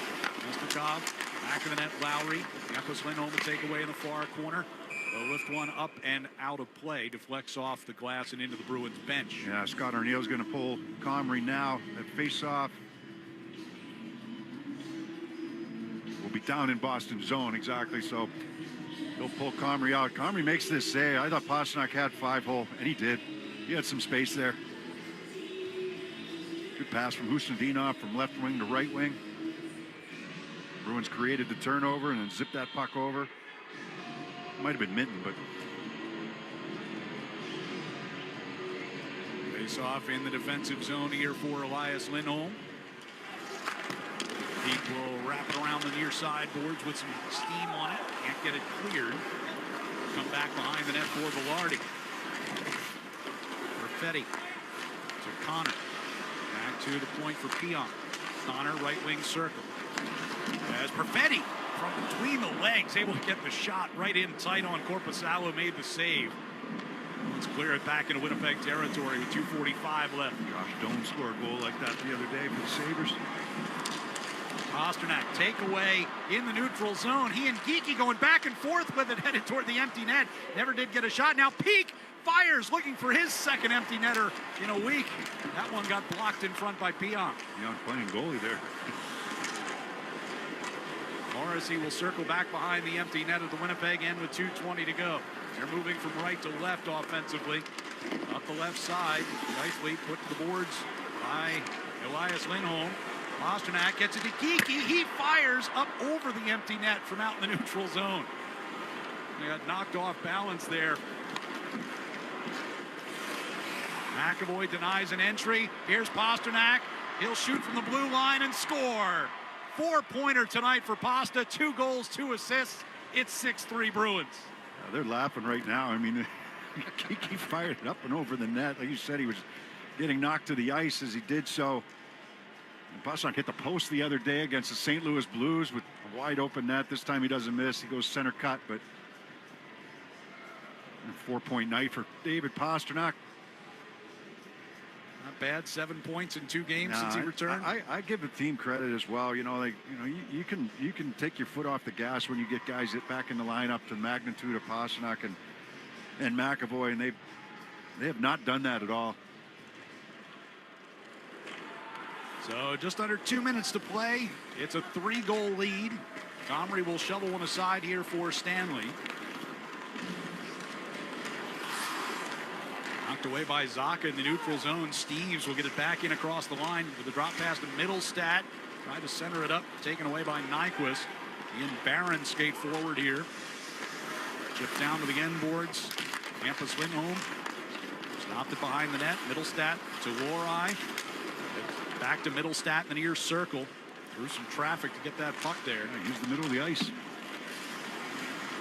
Nemesnikov back in the net. Lowry. Marcus Lindholm to take away in the far corner. They'll lift one up and out of play. Deflects off the glass and into the Bruins bench. Yeah, Scott Arneal's going to pull Comrie now. That face-off will be down in Boston zone, exactly. So he'll pull Comrie out. Comrie makes this save. I thought Pasternak had 5-hole, and he did. He had some space there. Good pass from Hustadinov from left wing to right wing. Bruins created the turnover and then zipped that puck over. Might have been Minton, but face off in the defensive zone here for Elias Lindholm. He will wrap it around the near side boards with some steam on it. Can't get it cleared. Come back behind the net for Velarde. Perfetti to Connor. Back to the point for Pion. Connor right wing circle. As Perfetti from between the legs, able to get the shot right in tight on Korpisalo, made the save. Let's clear it back into Winnipeg territory with 2:45 left. Josh Doan scored a goal like that the other day for the Sabres. Pasternak takeaway in the neutral zone. He and Geekie going back and forth with it, headed toward the empty net. Never did get a shot. Now Peak fires, looking for his second empty netter in a week. That one got blocked in front by Pion. Pion playing goalie there. Morrissey will circle back behind the empty net at the Winnipeg end with 2:20 to go. They're moving from right to left offensively. Up the left side, nicely put to the boards by Elias Lindholm. Pasternak gets it to Geekie. He fires up over the empty net from out in the neutral zone. They got knocked off balance there. McAvoy denies an entry. Here's Pasternak. He'll shoot from the blue line and score. 4-pointer tonight for Pasta. 2 goals, 2 assists. It's 6-3 Bruins. They're laughing right now. I mean, he fired it up and over the net. Like you said, he was getting knocked to the ice as he did so. And Pasternak hit the post the other day against the St. Louis Blues with a wide open net. This time he doesn't miss. He goes center cut, but a 4-point night for David Pasternak. Not bad. 7 points in 2 games since he returned. I give the team credit as well. You know, you can take your foot off the gas when you get guys back in the lineup to the magnitude of Pasternak and McAvoy, and they have not done that at all. So just under 2 minutes to play. It's a 3-goal lead. Comrie will shovel one aside here for Stanley. Knocked away by Zacha in the neutral zone. Steves will get it back in across the line with a drop pass to Middlestat. Tried to center it up, taken away by Nyquist. Ian Barron skate forward here. Chipped down to the end boards. Campus Lindholm stopped it behind the net. Middlestat to Lori. Back to Middlestat in the near circle. Through some traffic to get that puck there. Use the middle of the ice.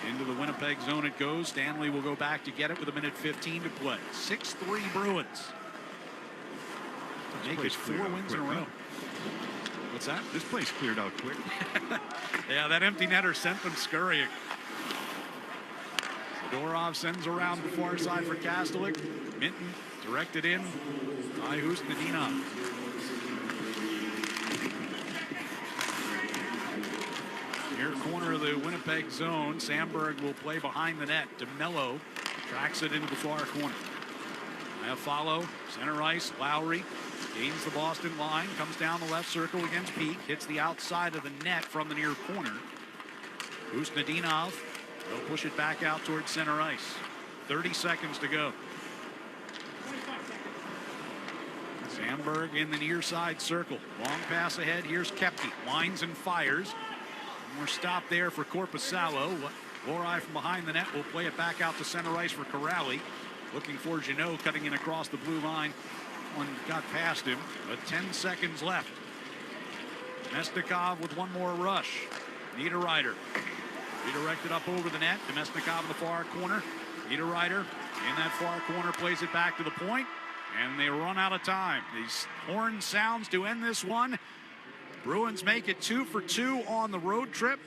Into the Winnipeg zone it goes. Stanley will go back to get it with 1:15 to play. 6-3 Bruins. To make it 4 wins in a row. What's that? This place cleared out quick. Yeah, that empty netter sent them scurrying. Zadorov sends around the far side for Kastelik. Minton directed in by Husnadinov. Near corner of the Winnipeg zone, Sandberg will play behind the net. DeMello tracks it into the far corner. Follow, center ice, Lowry gains the Boston line, comes down the left circle against Peak, hits the outside of the net from the near corner. Husnadinov will push it back out towards center ice. 30 seconds to go. Sandberg in the near side circle. Long pass ahead. Here's Kepke. Winds and fires. One more stop there for Korpisalo. Lorai from behind the net will play it back out to center ice for Corrali. Looking for Jeannot cutting in across the blue line. One got past him, but 10 seconds left. Domestikov with one more rush. Niederreiter redirected up over the net. Domestikov in the far corner. Niederreiter in that far corner plays it back to the point, and they run out of time. These horn sounds to end this one. Bruins make it 2 for 2 on the road trip.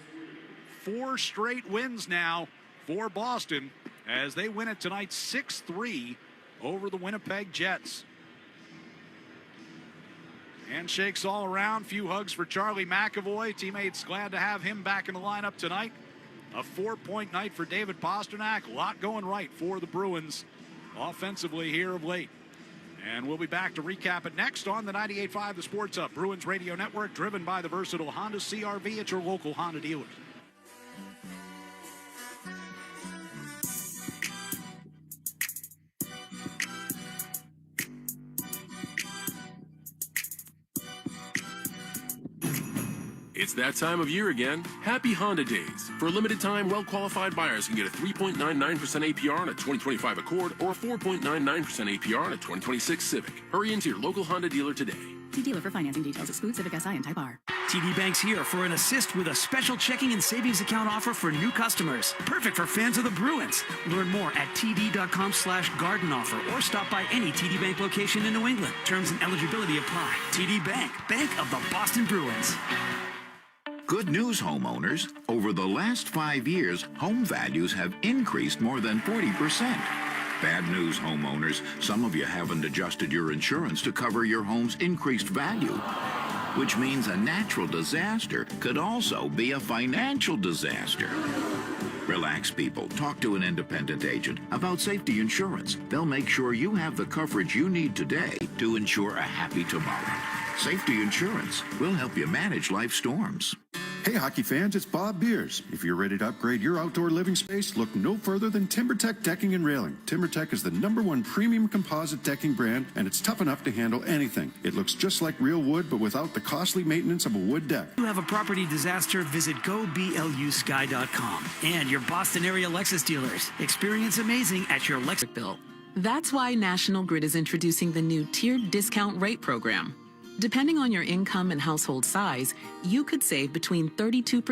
4 straight wins now for Boston as they win it tonight 6-3 over the Winnipeg Jets. Handshakes all around. Few hugs for Charlie McAvoy. Teammates glad to have him back in the lineup tonight. A 4-point night for David Pastrnak. A lot going right for the Bruins offensively here of late. And we'll be back to recap it next on the 98.5 The Sports Hub Bruins Radio Network, driven by the versatile Honda CR-V at your local Honda dealers. It's that time of year again. Happy Honda Days. For a limited time, well-qualified buyers can get a 3.99% APR on a 2025 Accord or a 4.99% APR on a 2026 Civic. Hurry into your local Honda dealer today. See dealer for financing details. Exclude Civic Si and Type R. TD Bank's here for an assist with a special checking and savings account offer for new customers. Perfect for fans of the Bruins. Learn more at td.com/garden offer or stop by any TD Bank location in New England. Terms and eligibility apply. TD Bank, Bank of the Boston Bruins. Good news, homeowners. Over the last 5 years, home values have increased more than 40%. Bad news, homeowners. Some of you haven't adjusted your insurance to cover your home's increased value, which means a natural disaster could also be a financial disaster. Relax, people. Talk to an independent agent about safety insurance. They'll make sure you have the coverage you need today to ensure a happy tomorrow. Safety insurance will help you manage life storms. Hey, hockey fans, it's Bob Beers. If you're ready to upgrade your outdoor living space, look no further than TimberTech Decking and Railing. TimberTech is the #1 premium composite decking brand, and it's tough enough to handle anything. It looks just like real wood, but without the costly maintenance of a wood deck. If you have a property disaster, visit goblusky.com. And your Boston area Lexus dealers. Experience amazing at your Lexus bill. That's why National Grid is introducing the new tiered discount rate program. Depending on your income and household size, you could save between 32%